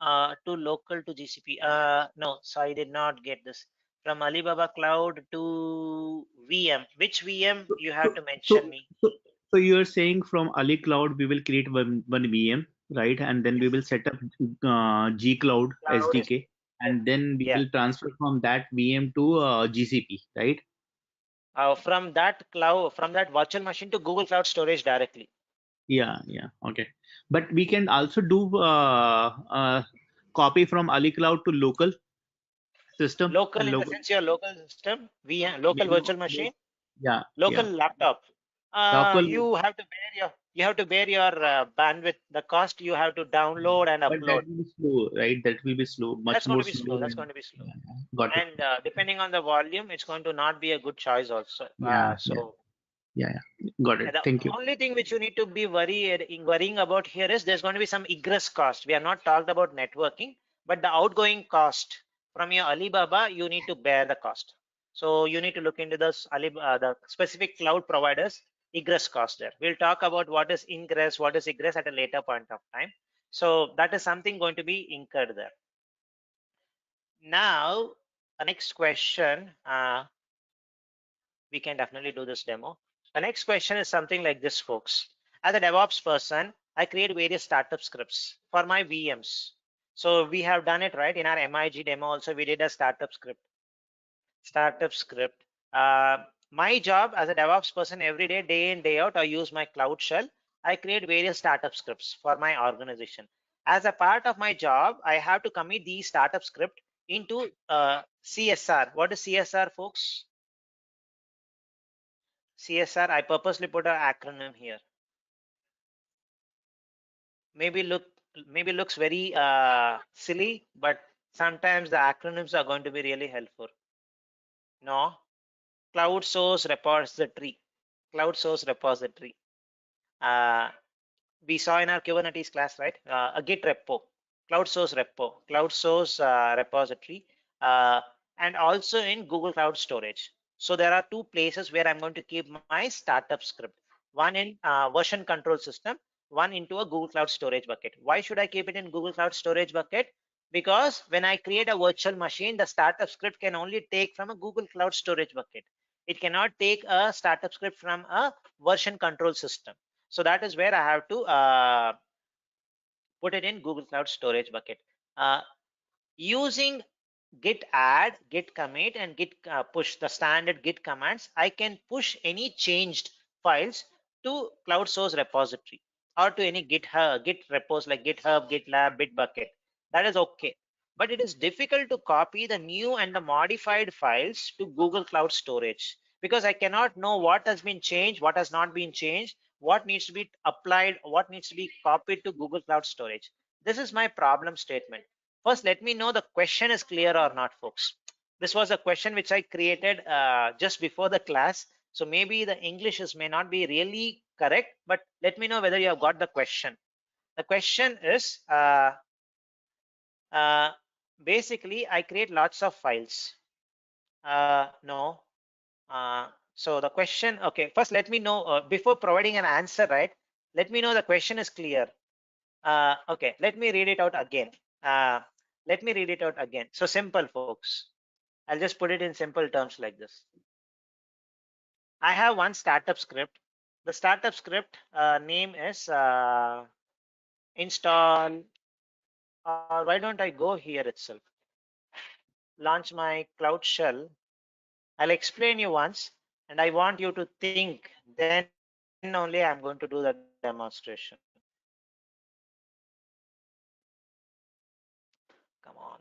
GCP. No, so I did not get this. From Alibaba Cloud to VM. Which VM you have to mention me? So you're saying from Ali Cloud we will create one VM, right? And then we will set up G Cloud SDK, and then we will transfer from that VM to GCP, right? From that cloud, from that virtual machine to Google Cloud Storage directly. Yeah, okay. But we can also do copy from Ali Cloud to local system. Local in the sense your local system, local virtual machine. Yeah. Local laptop. Local, You have to bear your bandwidth. The cost you have to download and but that upload. will be slow, right? That will be slow, much more slow. That's going to be slow. Got it. And depending on the volume, it's going to not be a good choice also. Yeah. Got it. Thank you. The only thing which you need to be worrying about here is there's going to be some egress cost. We are not talked about networking, but the outgoing cost from your Alibaba, you need to bear the cost. So you need to look into the specific cloud providers egress cost there. We'll talk about what is ingress, what is egress at a later point of time. So that is something going to be incurred there. Now, the next question, we can definitely do this demo. The next question is something like this, folks. As a DevOps person, I create various startup scripts for my VMs. So we have done it, right? In our MIG demo also, we did a startup script. My job as a DevOps person every day in, day out, I use my Cloud Shell. I create various startup scripts for my organization. As a part of my job, I have to commit these startup script into CSR. What is CSR, folks? CSR, I purposely put an acronym here. Maybe looks very silly, but sometimes the acronyms are going to be really helpful. No, cloud source repository. Cloud source repository. We saw in our Kubernetes class, right? A Git repo, cloud source repo, cloud source repository. and also in Google Cloud Storage. So there are two places where I'm going to keep my startup script. One in version control system, one into a Google Cloud Storage bucket. Why should I keep it in Google Cloud Storage bucket? Because when I create a virtual machine, the startup script can only take from a Google Cloud Storage bucket. It cannot take a startup script from a version control system. So that is where I have to put it in Google Cloud Storage bucket. Using git add, git commit, and git push, the standard git commands, I can push any changed files to cloud source repository or to any git repos like GitHub, GitLab, Bitbucket. That is okay. But it is difficult to copy the new and the modified files to Google Cloud Storage because I cannot know what has been changed, what has not been changed, what needs to be applied, what needs to be copied to Google Cloud Storage. This is my problem statement. First, let me know the question is clear or not, folks. This was a question which I created just before the class. So maybe the English may not be really correct, but let me know whether you have got the question. The question is, uh, basically, I create lots of files. No. So the question, okay, first let me know, before providing an answer, right? Let me know the question is clear. Okay, let me read it out again. Let me read it out again. So simple, folks. I'll just put it in simple terms like this. I have one startup script. The startup script name is install, or why don't I go here itself? Launch my Cloud Shell. I'll explain you once, and I want you to think. Then only I'm going to do the demonstration. Come on.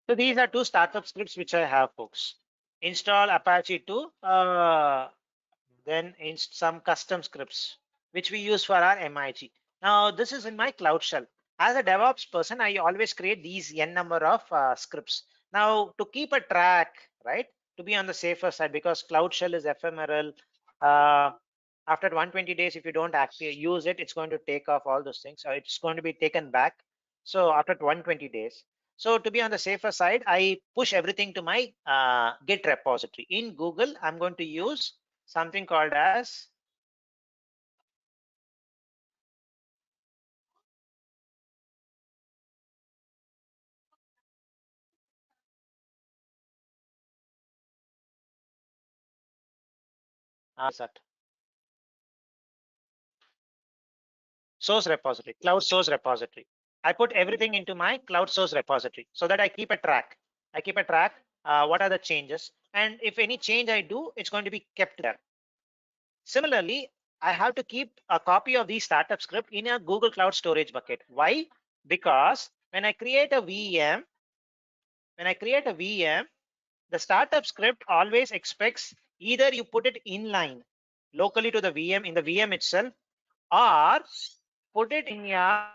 So these are two startup scripts which I have, folks. Install Apache 2, then in some custom scripts which we use for our MIG. Now this is in my Cloud Shell. As a DevOps person, I always create these n number of scripts. Now to keep a track, right? To be on the safer side, because Cloud Shell is ephemeral. After 120 days, if you don't actually use it, it's going to take off all those things. So it's going to be taken back. So after 120 days. So to be on the safer side, I push everything to my Git repository. In Google, I'm going to use something called as source repository, cloud source repository. I put everything into my cloud source repository so that I keep a track. I keep a track. What are the changes? And if any change I do, it's going to be kept there. Similarly, I have to keep a copy of the startup script in a Google Cloud Storage bucket. Why? Because when I create a VM, the startup script always expects either you put it inline locally to the VM in the VM itself, or put it in your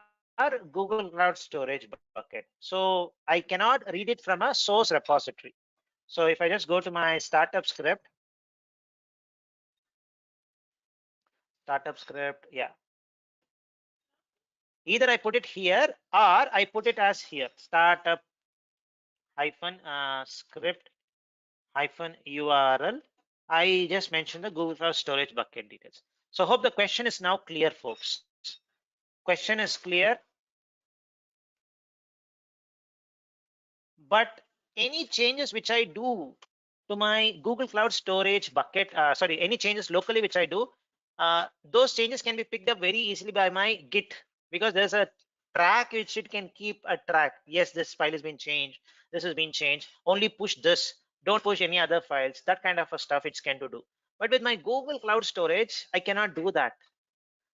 Google Cloud Storage bucket. So I cannot read it from a source repository. So if I just go to my startup script, yeah, either I put it here or I put it as here, startup hyphen script hyphen URL. I just mentioned the Google Cloud Storage bucket details. So hope the question is now clear, folks. Question is clear. But any changes which I do to my Google Cloud Storage bucket, sorry, any changes locally which I do, those changes can be picked up very easily by my Git, because there's a track which it can keep a track. Yes, this file has been changed. This has been changed. Only push this. Don't push any other files. That kind of a stuff it's can to do. But with my Google Cloud Storage, I cannot do that.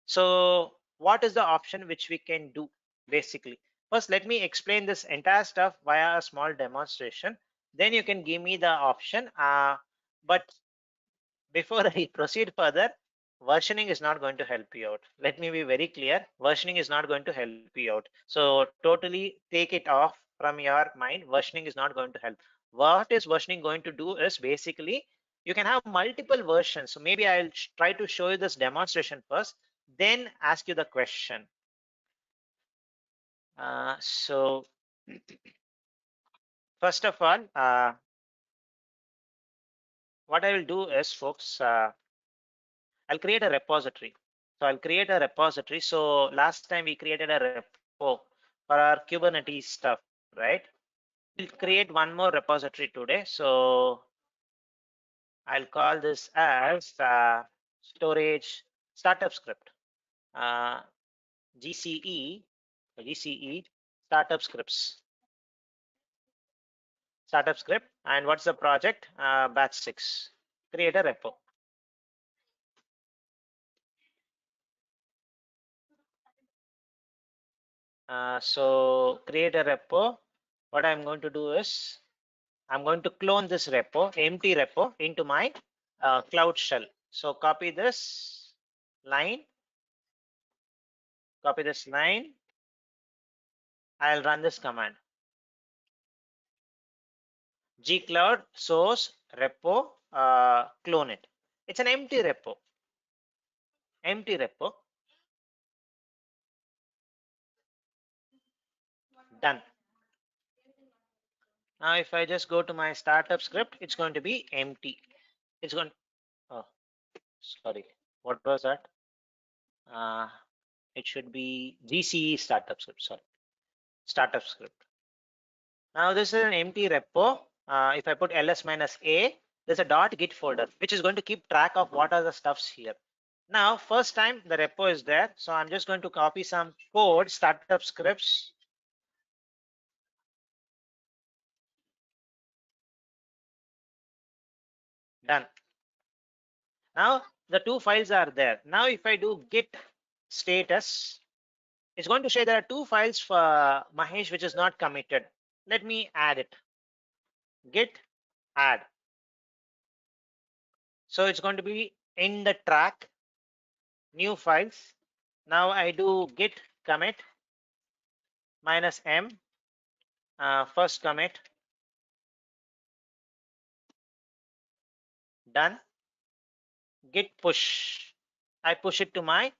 So what is the option which we can do basically? First, let me explain this entire stuff via a small demonstration. Then you can give me the option. But before I proceed further, versioning is not going to help you out. Let me be very clear. Versioning is not going to help you out. So totally take it off. from your mind, versioning is not going to help. What is versioning going to do is basically you can have multiple versions. So maybe I'll try to show you this demonstration first, then ask you the question. So first of all, what I will do is, folks, I'll create a repository. So I'll create a repository. So last time we created a repo for our Kubernetes stuff, right? We'll create one more repository today. So I'll call this as storage startup script, uh, GCE startup scripts, startup script. And what's the project? Batch 6. Create a repo. So create a repo. What I'm going to do is I'm going to clone this repo, empty repo, into my cloud shell. So copy this line, copy this line. I'll run this command. Gcloud source repo, clone it. It's an empty repo. Empty repo. Done. Now if I just go to my startup script, it's going to be empty. It's going. Oh, sorry. What was that? It should be GCE startup script. Sorry, startup script. Now this is an empty repo. If I put ls minus a, there's a .git folder which is going to keep track of what are the stuffs here. Now first time the repo is there, so I'm just going to copy some code, startup scripts. Done. Now the two files are there. Now if I do git status, it's going to say there are two files for Mahesh which is not committed. Let me add it. Git add. So it's going to be in the track, new files. Now I do git commit -m, first commit. Done. Git push. I push it to my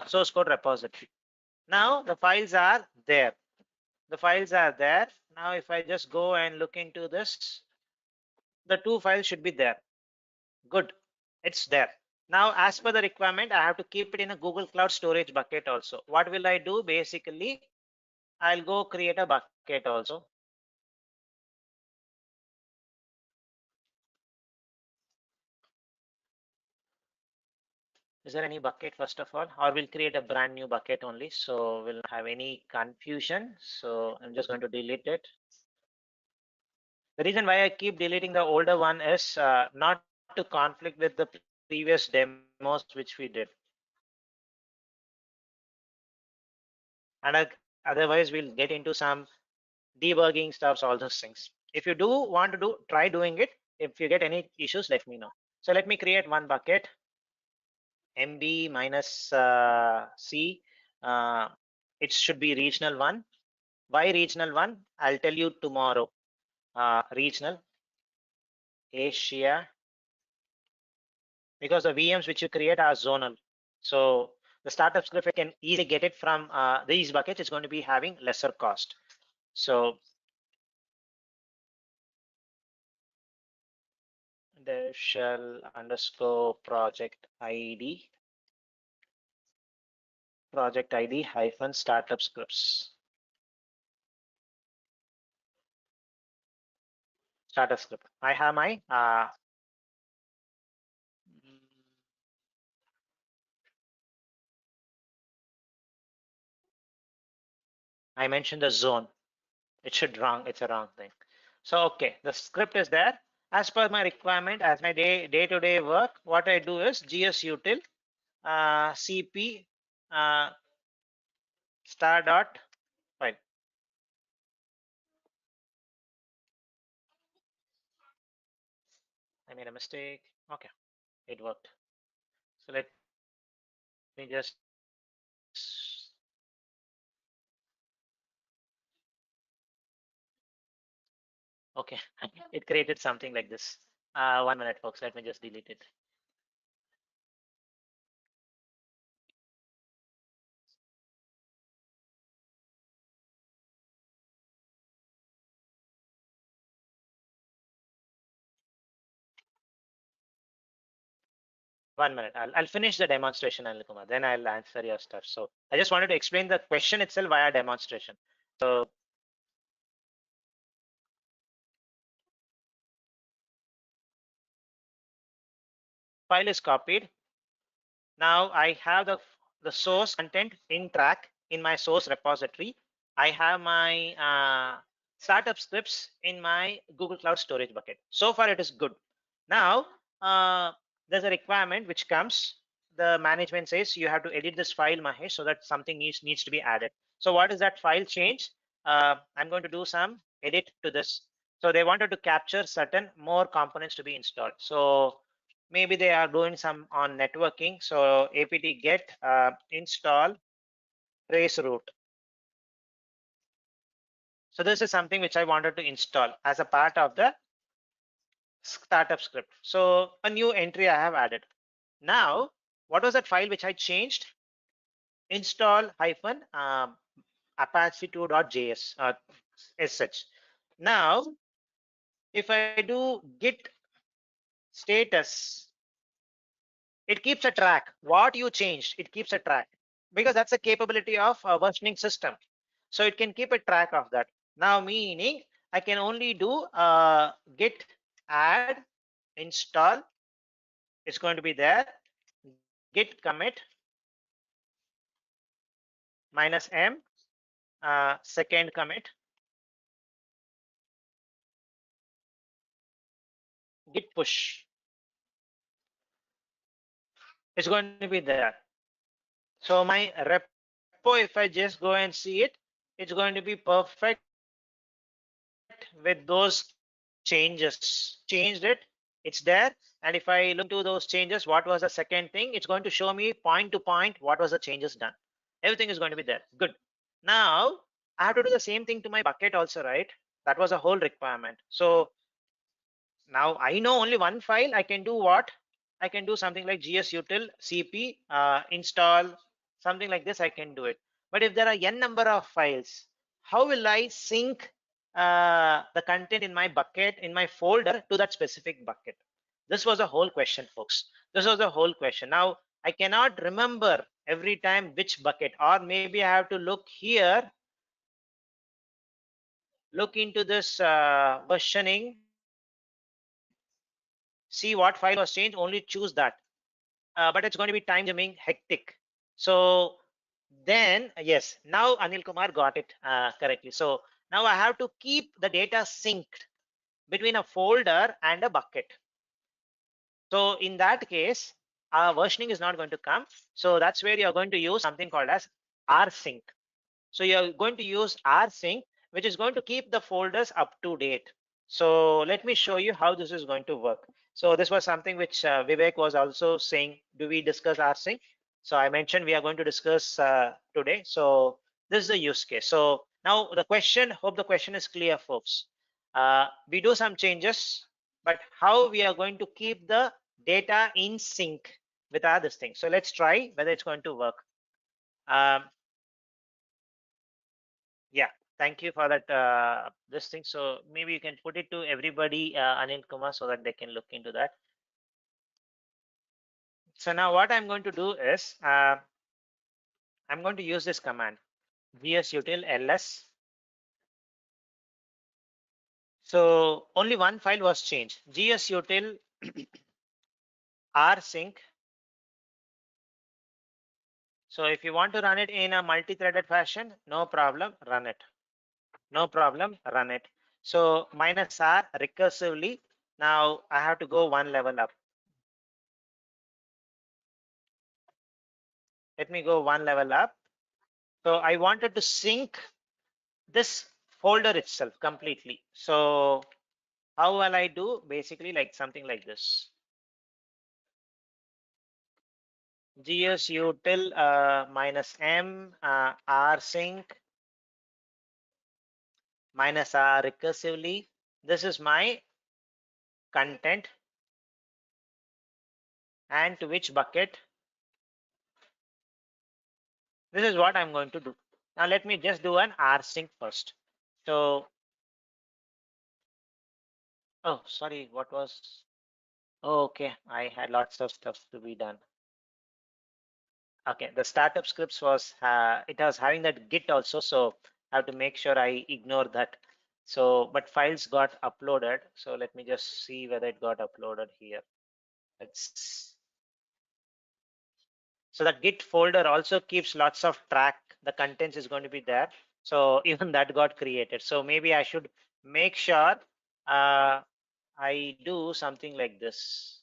source code repository. Now the files are there. The files are there. Now if I just go and look into this, the two files should be there. Good. It's there. Now, as per the requirement, I have to keep it in a Google Cloud Storage bucket also. What will I do? Basically, I'll go create a bucket also. Is there any bucket first of all, or we'll create a brand new bucket only, so we'll not have any confusion. So I'm just going to delete it. The reason why I keep deleting the older one is not to conflict with the previous demos which we did. And otherwise we'll get into some debugging stuffs, all those things. If you do want to do, try doing it. If you get any issues, let me know. So let me create one bucket, mb minus c. It should be regional one. Why regional one? I'll tell you tomorrow. Regional Asia, because the VMs which you create are zonal. So the startup script, if you can easily get it from these buckets, it's going to be having lesser cost. So the shell underscore project ID hyphen startup scripts. Startup script. I have my I mentioned the zone. It should wrong. It's a wrong thing. So okay, the script is there. As per my requirement, as my day-to-day work, what I do is gsutil cp star dot file. I made a mistake. Okay, it worked. So let me just Okay, it created something like this. 1 minute, folks. Let me just delete it. One minute. I'll finish the demonstration, Anil Kumar. Then I'll answer your stuff. So I just wanted to explain the question itself via demonstration. So file is copied. Now I have the source content in track in my source repository. I have my startup scripts in my Google Cloud Storage bucket. So far it is good. Now there's a requirement which comes. The management says you have to edit this file, Mahesh, so that something needs to be added. So what is that file change? I'm going to do some edit to this. So they wanted to capture certain more components to be installed. So maybe they are doing some on networking. So apt get install trace route. So this is something which I wanted to install as a part of the startup script. So a new entry I have added. Now, what was that file which I changed? Install hyphen apache2.js as such. Now, if I do git status, it keeps a track. What you changed, it keeps a track because that's a capability of a versioning system. So it can keep a track of that. Now, meaning I can only do git add install. It's going to be there. Git commit -m second commit. Git push. It's going to be there. So my repo, if I just go and see it, it's going to be perfect with those changes. Changed it, it's there. And if I look to those changes, what was the second thing? It's going to show me point to point what was the changes done. Everything is going to be there. Good. Now I have to do the same thing to my bucket also, right? That was a whole requirement. So now I know only one file. I can do what? I can do something like gsutil cp install, something like this. I can do it. But if there are n number of files, how will I sync the content in my bucket, in my folder, to that specific bucket? This was a whole question, folks. This was a whole question. Now I cannot remember every time which bucket, or maybe I have to look here, look into this versioning, see what file was changed, only choose that. But it's going to be time consuming, hectic. So then, yes, now Anil Kumar got it correctly. So now I have to keep the data synced between a folder and a bucket. So in that case, versioning is not going to come. So that's where you're going to use something called as rsync. So you're going to use rsync, which is going to keep the folders up to date. So let me show you how this is going to work. So this was something which Vivek was also saying, do we discuss rsync? So I mentioned we are going to discuss today. So this is the use case. So now the question, hope the question is clear, folks. We do some changes, but how we are going to keep the data in sync with other things. So let's try whether it's going to work. Um, yeah, thank you for that this thing. So maybe you can put it to everybody, Anil Kumar, so that they can look into that. So now what I'm going to do is I'm going to use this command gsutil ls. So only one file was changed, gsutil rsync. So if you want to run it in a multi-threaded fashion, no problem, run it. No problem, run it. So -r recursively. Now I have to go one level up. Let me go one level up. So I wanted to sync this folder itself completely. So how will I do? Basically like something like this. gsutil -m rsync -r recursively. this is my content, and to which bucket. This is what I'm going to do. Now let me just do an rsync first. So, oh, sorry, what was, oh, okay, I had lots of stuff to be done. Okay, the startup scripts was, it was having that git also, so I have to make sure I ignore that. So, but files got uploaded. So let me just see whether it got uploaded here. It's, so that git folder also keeps lots of track. The contents is going to be there. So even that got created. So maybe I should make sure I do something like this.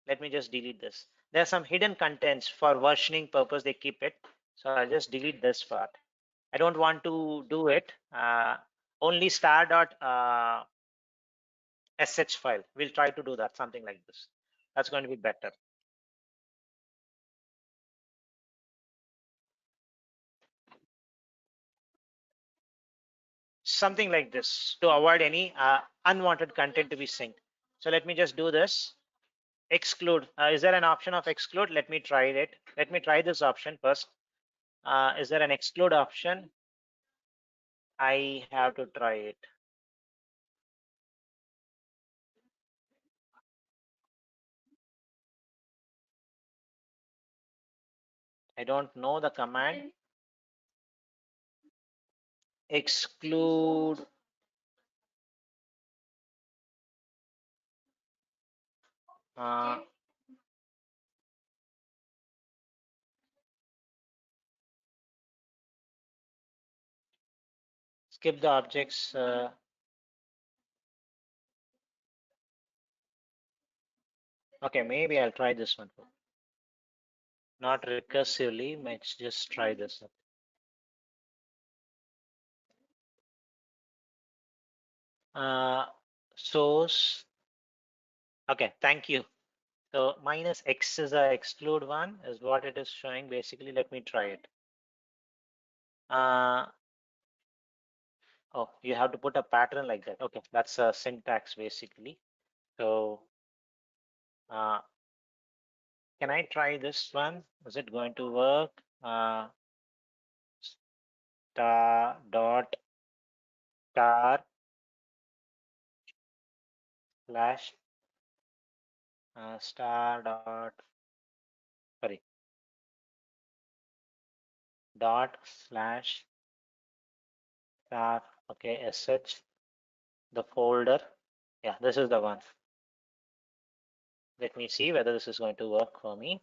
Let me just delete this. There are some hidden contents for versioning purpose. They keep it. So I'll just delete this part. I don't want to do it. Only star.sh file. We'll try to do that, something like this. That's going to be better. Something like this to avoid any unwanted content to be synced. So let me just do this. Exclude. Is there an option of exclude? Let me try it. Let me try this option first. Is there an exclude option? I have to try it. I don't know the command. Exclude. Skip the objects. Okay, maybe I'll try this one. Not recursively. Let's just try this. Source. Okay, thank you. So minus X is a exclude one is what it is showing. Basically, let me try it. Oh, you have to put a pattern like that. Okay, that's a syntax basically. So can I try this one? Is it going to work? Star dot star slash star dot, sorry, dot slash star. Okay, sh, the folder. Yeah, this is the one. Let me see whether this is going to work for me.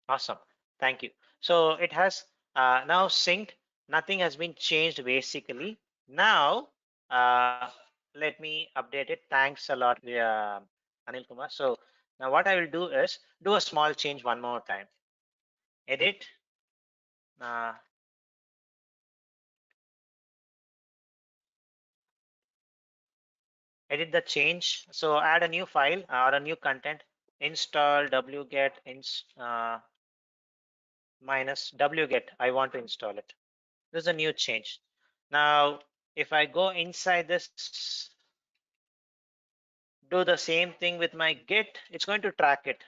Awesome. Thank you. So it has now synced. Nothing has been changed basically. Now, let me update it. Thanks a lot, Anil Kumar. So now what I will do is do a small change one more time. Edit. Edit the change. So add a new file or a new content. Install wget minus wget. I want to install it. This is a new change. Now, if I go inside this, do the same thing with my git, it's going to track it.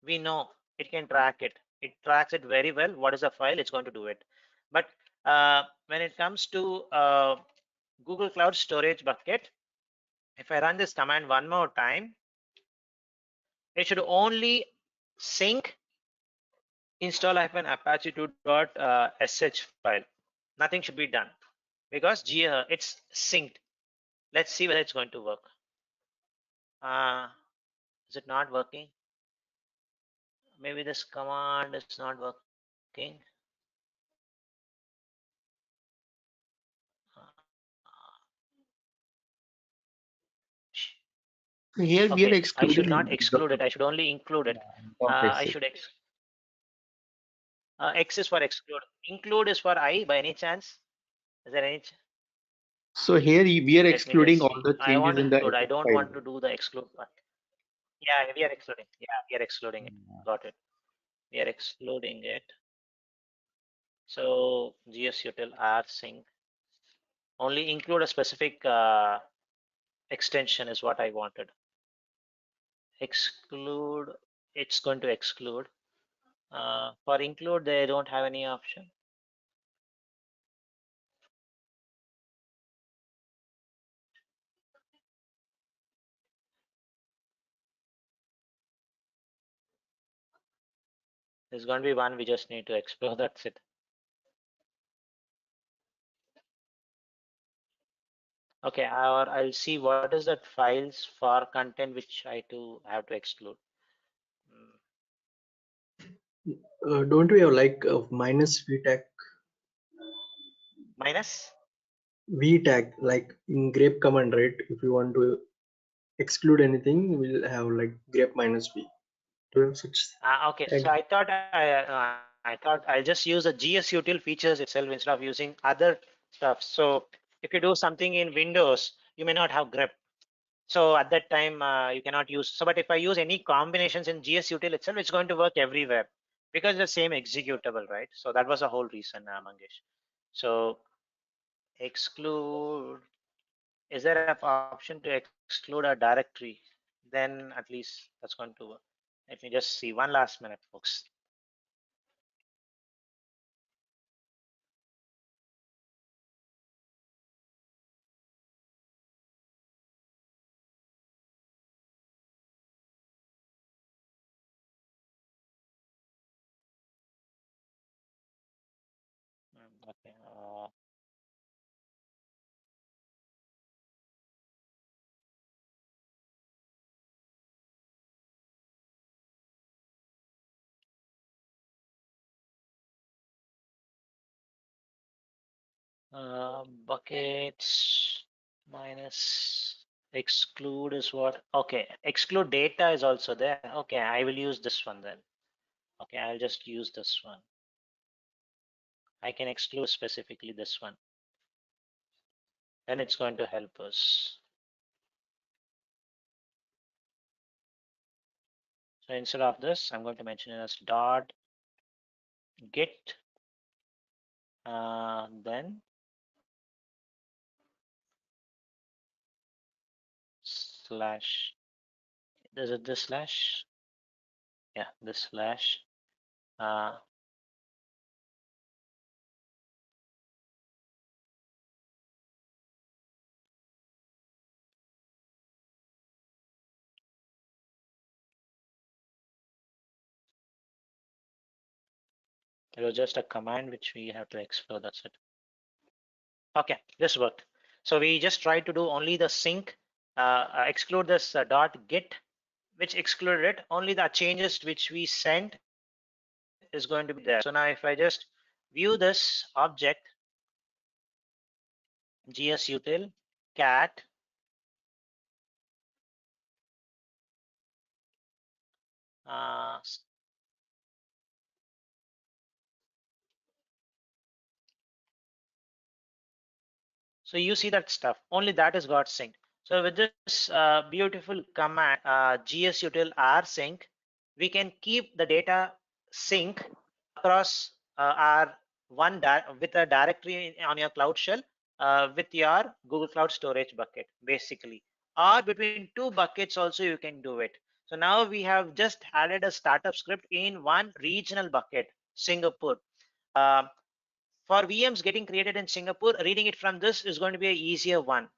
We know it can track it. It tracks it very well. What is the file? It's going to do it. But when it comes to Google Cloud Storage bucket, if I run this command one more time, it should only sync install-apache2.sh file. Nothing should be done because it's synced. Let's see whether it's going to work. Is it not working? Maybe this command is not working. Here we are Okay, I should excluding not exclude it. I should only include it. I should X is for exclude. Include is for I by any chance? Is there any? So here we are Let me excluding just all see. the I want changes to in the include. I SS don't file. want to do the exclude part. Yeah, we are excluding. Yeah, we are excluding it. Got it. We are excluding it. So GS util rsync. Only include a specific extension is what I wanted. Exclude, it's going to exclude. For include, they don't have any option. There's going to be one we just need to explore. That's it. Okay, or I'll see what is that files for content which I have to exclude. Don't we have like minus v tag? Minus? V tag, like in grep command, right? If you want to exclude anything, we'll have like grep minus v. Do you have such Okay, tag? so I thought I'll just use the GS util features itself instead of using other stuff. So if you do something in Windows, you may not have grep. So at that time, you cannot use. So, but if I use any combinations in GS util itself, it's going to work everywhere because it's the same executable, right? So that was the whole reason, Mangesh. So exclude. Is there an option to exclude a directory? Then at least that's going to work. Let me just see one last minute, folks. Okay. Buckets minus exclude is what? Okay, exclude data is also there. Okay, I will use this one then. Okay, I'll just use this one. I can exclude specifically this one. Then it's going to help us. So instead of this, I'm going to mention it as dot get then slash. Is it this slash? Yeah, this slash. It was just a command which we have to explore. That's it. Okay, this worked. So we just tried to do only the sync, exclude this dot get, which excluded it. Only the changes which we sent is going to be there. So now if I just view this object, gsutil cat so you see that stuff, only that is got synced. So with this beautiful command, gsutil rsync, we can keep the data sync across our with a directory on your Cloud Shell with your Google Cloud Storage bucket, basically. Or between two buckets also you can do it. So now we have just added a startup script in one regional bucket, Singapore. Uh, for VMs getting created in Singapore, reading it from this is going to be an easier one.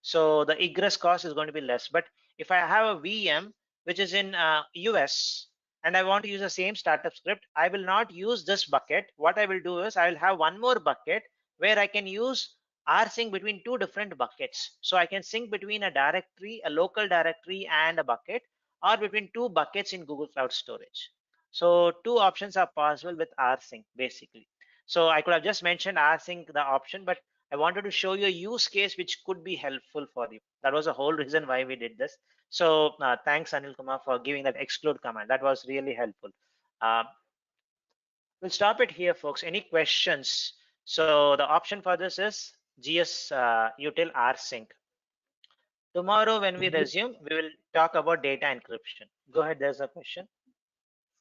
So the egress cost is going to be less. But if I have a VM which is in US and I want to use the same startup script, I will not use this bucket. What I will do is I will have one more bucket where I can use rsync between two different buckets. So I can sync between a directory, a local directory and a bucket, or between two buckets in Google Cloud Storage. So two options are possible with rsync basically. So I could have just mentioned rsync the option, but I wanted to show you a use case which could be helpful for you. That was the whole reason why we did this. So thanks Anil Kumar for giving that exclude command. That was really helpful. We'll stop it here, folks. Any questions? So the option for this is GS util rsync. Tomorrow when we resume, we will talk about data encryption. Go ahead, there's a question.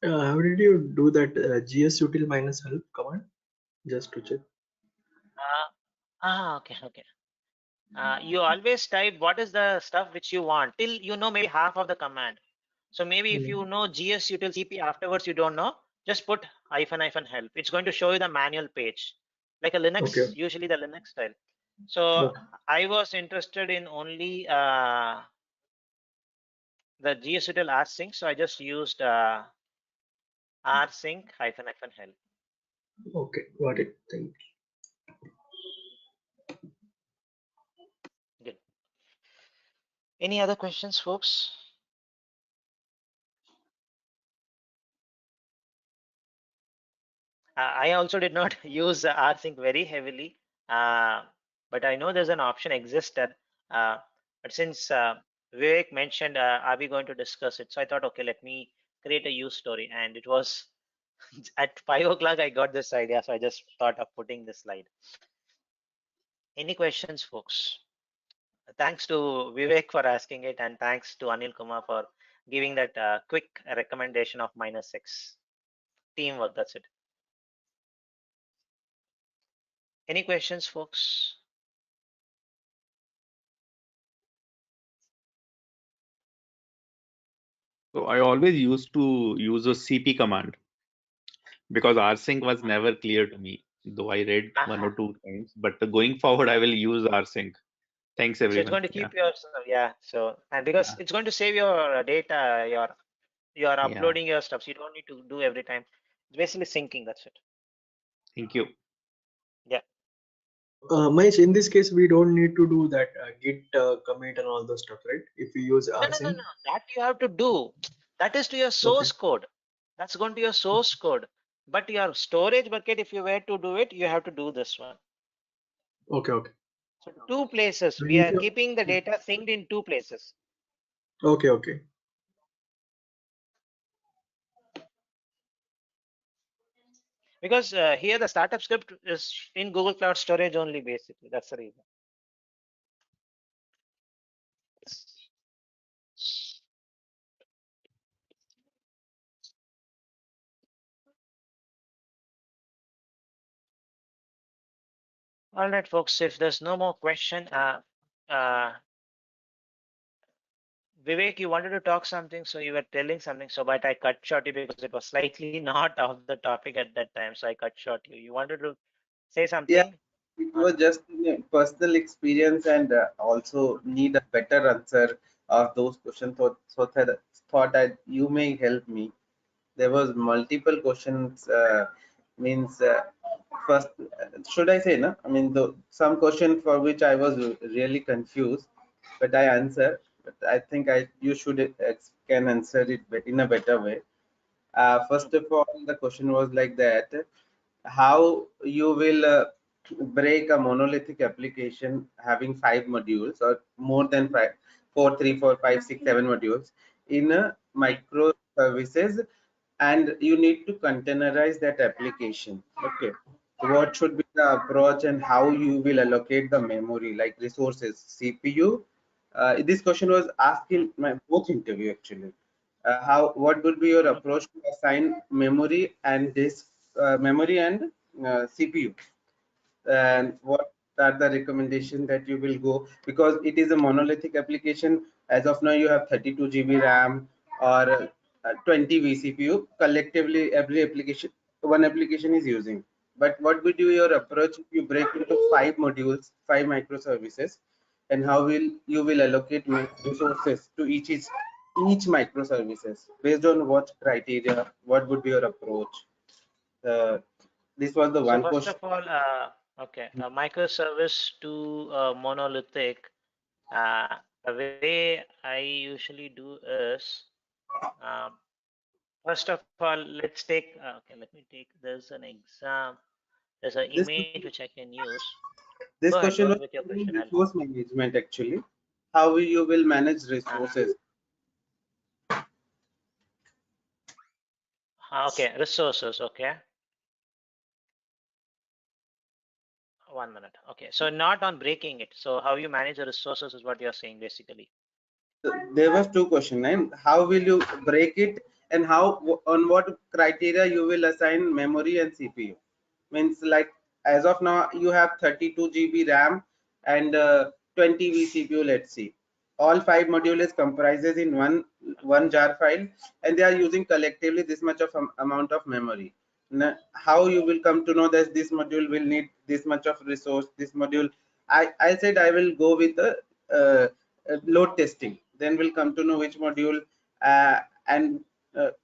How did you do that gsutil minus help command? Just to check. Okay. you always type what is the stuff which you want till you know maybe half of the command. So maybe if you know GS util CP, afterwards you don't know, just put hyphen help. It's going to show you the manual page, like a Linux, Okay. usually the Linux style. So I was interested in only the GS util rsync, so I just used rsync hyphen help. Okay, got it. Thank you. Good. Any other questions, folks? I also did not use rsync very heavily, but I know there's an option existed. But since Vivek mentioned, are we going to discuss it? So I thought, okay, let me create a use story. And it was at 5 o'clock, I got this idea. So I just thought of putting this slide. Any questions, folks? Thanks to Vivek for asking it. And thanks to Anil Kumar for giving that quick recommendation of -6. Teamwork, that's it. Any questions, folks? So I always used to use a CP command because rsync was never clear to me, though I read one or two times. But going forward, I will use rsync. Thanks, So it's everyone. going to keep your, yeah. So, and because it's going to save your data, you're Yeah. uploading your stuff, so you don't need to do every time. It's basically syncing. That's it. Thank you. Yeah. Mahesh, in this case, we don't need to do that git commit and all those stuff, right? If we use No. rsync. That you have to do. That is to your source code. That's going to your source code. But your storage bucket, if you were to do it, you have to do this one. Okay. So 2 places. And We if are you- keeping the data synced in 2 places. Okay. Because here the startup script is in Google Cloud Storage only, basically. That's the reason. All right, folks, if there's no more question, Vivek, you wanted to talk something, so you were telling something, so but I cut short you because it was slightly not off the topic at that time, so I cut short you. You wanted to say Yeah, something? it was just a personal experience and also need a better answer of those questions. Thought that you may help me. There was multiple questions. Means first, should I say no? I mean, some question for which I was really confused, but I answer. But I think you should can answer it in a better way. First of all, the question was like that: how you will break a monolithic application having 5 modules or more than 5, 4, 3, 4, 5, 6, 7 modules in a microservices, and you need to containerize that application. Okay, what should be the approach and how you will allocate the memory like resources, CPU? This question was asked in my both interview actually. What would be your approach to assign memory and disk, memory and CPU, and what are the recommendation that you will go, because it is a monolithic application. As of now you have 32 GB RAM or 20 vCPU. Collectively every application, one application is using, but what would be your approach if you break into 5 modules, 5 microservices, and how will you will allocate resources to each microservices? Based on what criteria, what would be your approach? uh, this was the So one first question. of all, okay, a microservice to monolithic. The way I usually do is, um, first of all, let's take. Okay, let me take. There's an exam. There's an This image which I can use. this Go question was ahead with your regarding question. resource management actually. How you will manage Uh, resources? okay, resources. Okay, 1 minute. Okay, so not on breaking it. So how you manage the resources is what you're saying basically. There was two questions, and how will you break it, and how on what criteria you will assign memory and CPU? Means like as of now you have 32 GB RAM and 20 vCPU, let's see. All 5 modules comprises in one jar file, and they are using collectively this much of amount of memory. Now, how you will come to know that this module will need this much of resource? This module, I said I will go with the load testing. Then we'll come to know which module and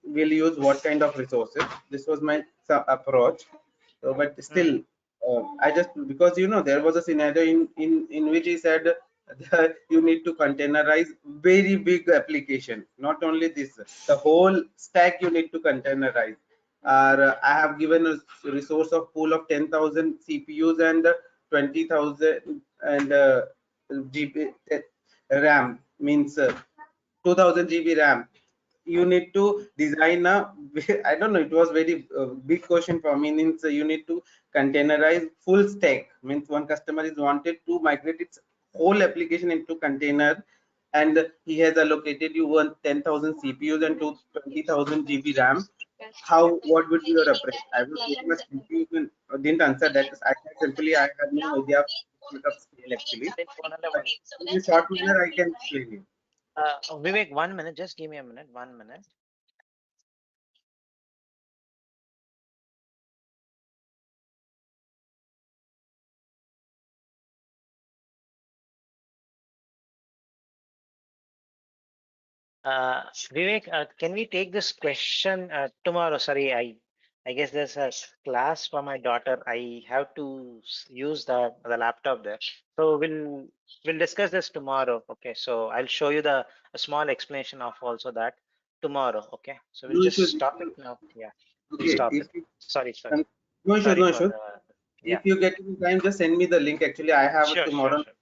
will use what kind of resources. This was my approach. So, but still, I just, because there was a scenario in which he said that you need to containerize very big application. Not only this, the whole stack you need to containerize. I have given a resource of pool of 10,000 CPUs and 20,000 and GB RAM, means 2000 GB RAM. You need to design a, I don't know, it was very big question for me. Means you need to containerize full stack. Means one customer is wanted to migrate its whole application into container, and he has allocated you 10,000 CPUs and 20,000 GB RAM. How, what would be your approach? I was very much confused and didn't answer that. I said simply I have no idea of scale actually. But in a short manner, I can explain you. Vivek, 1 minute. Just give me a minute. 1 minute. Vivek, can we take this question tomorrow? Sorry, I guess there's a class for my daughter. I have to use the laptop there. So we'll discuss this tomorrow. Okay. So I'll show you a small explanation of also that tomorrow. Okay. So we'll No just issues. stop it now. Yeah. We'll Okay, stop if it. you, Sorry, sorry. no issues, Sorry no for issues. yeah. If you get any time, just send me the link. Actually, I have Sure, sure, tomorrow sure.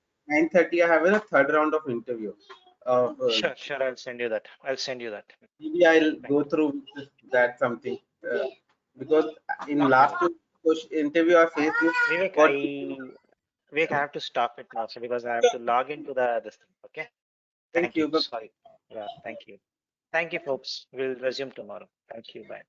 9:30. I have a third round of interview. Sure, sure. I'll send you that. I'll send you that. Maybe I'll Thank go through that something because in you. last Okay. two interview I faced this. Vivek, What? Vivek, I have to stop it now, so because I have to log into this thing. Okay. Thank Thank you. you. Sorry. Yeah. Thank you. Thank you, folks. We'll resume tomorrow. Thank you. Bye.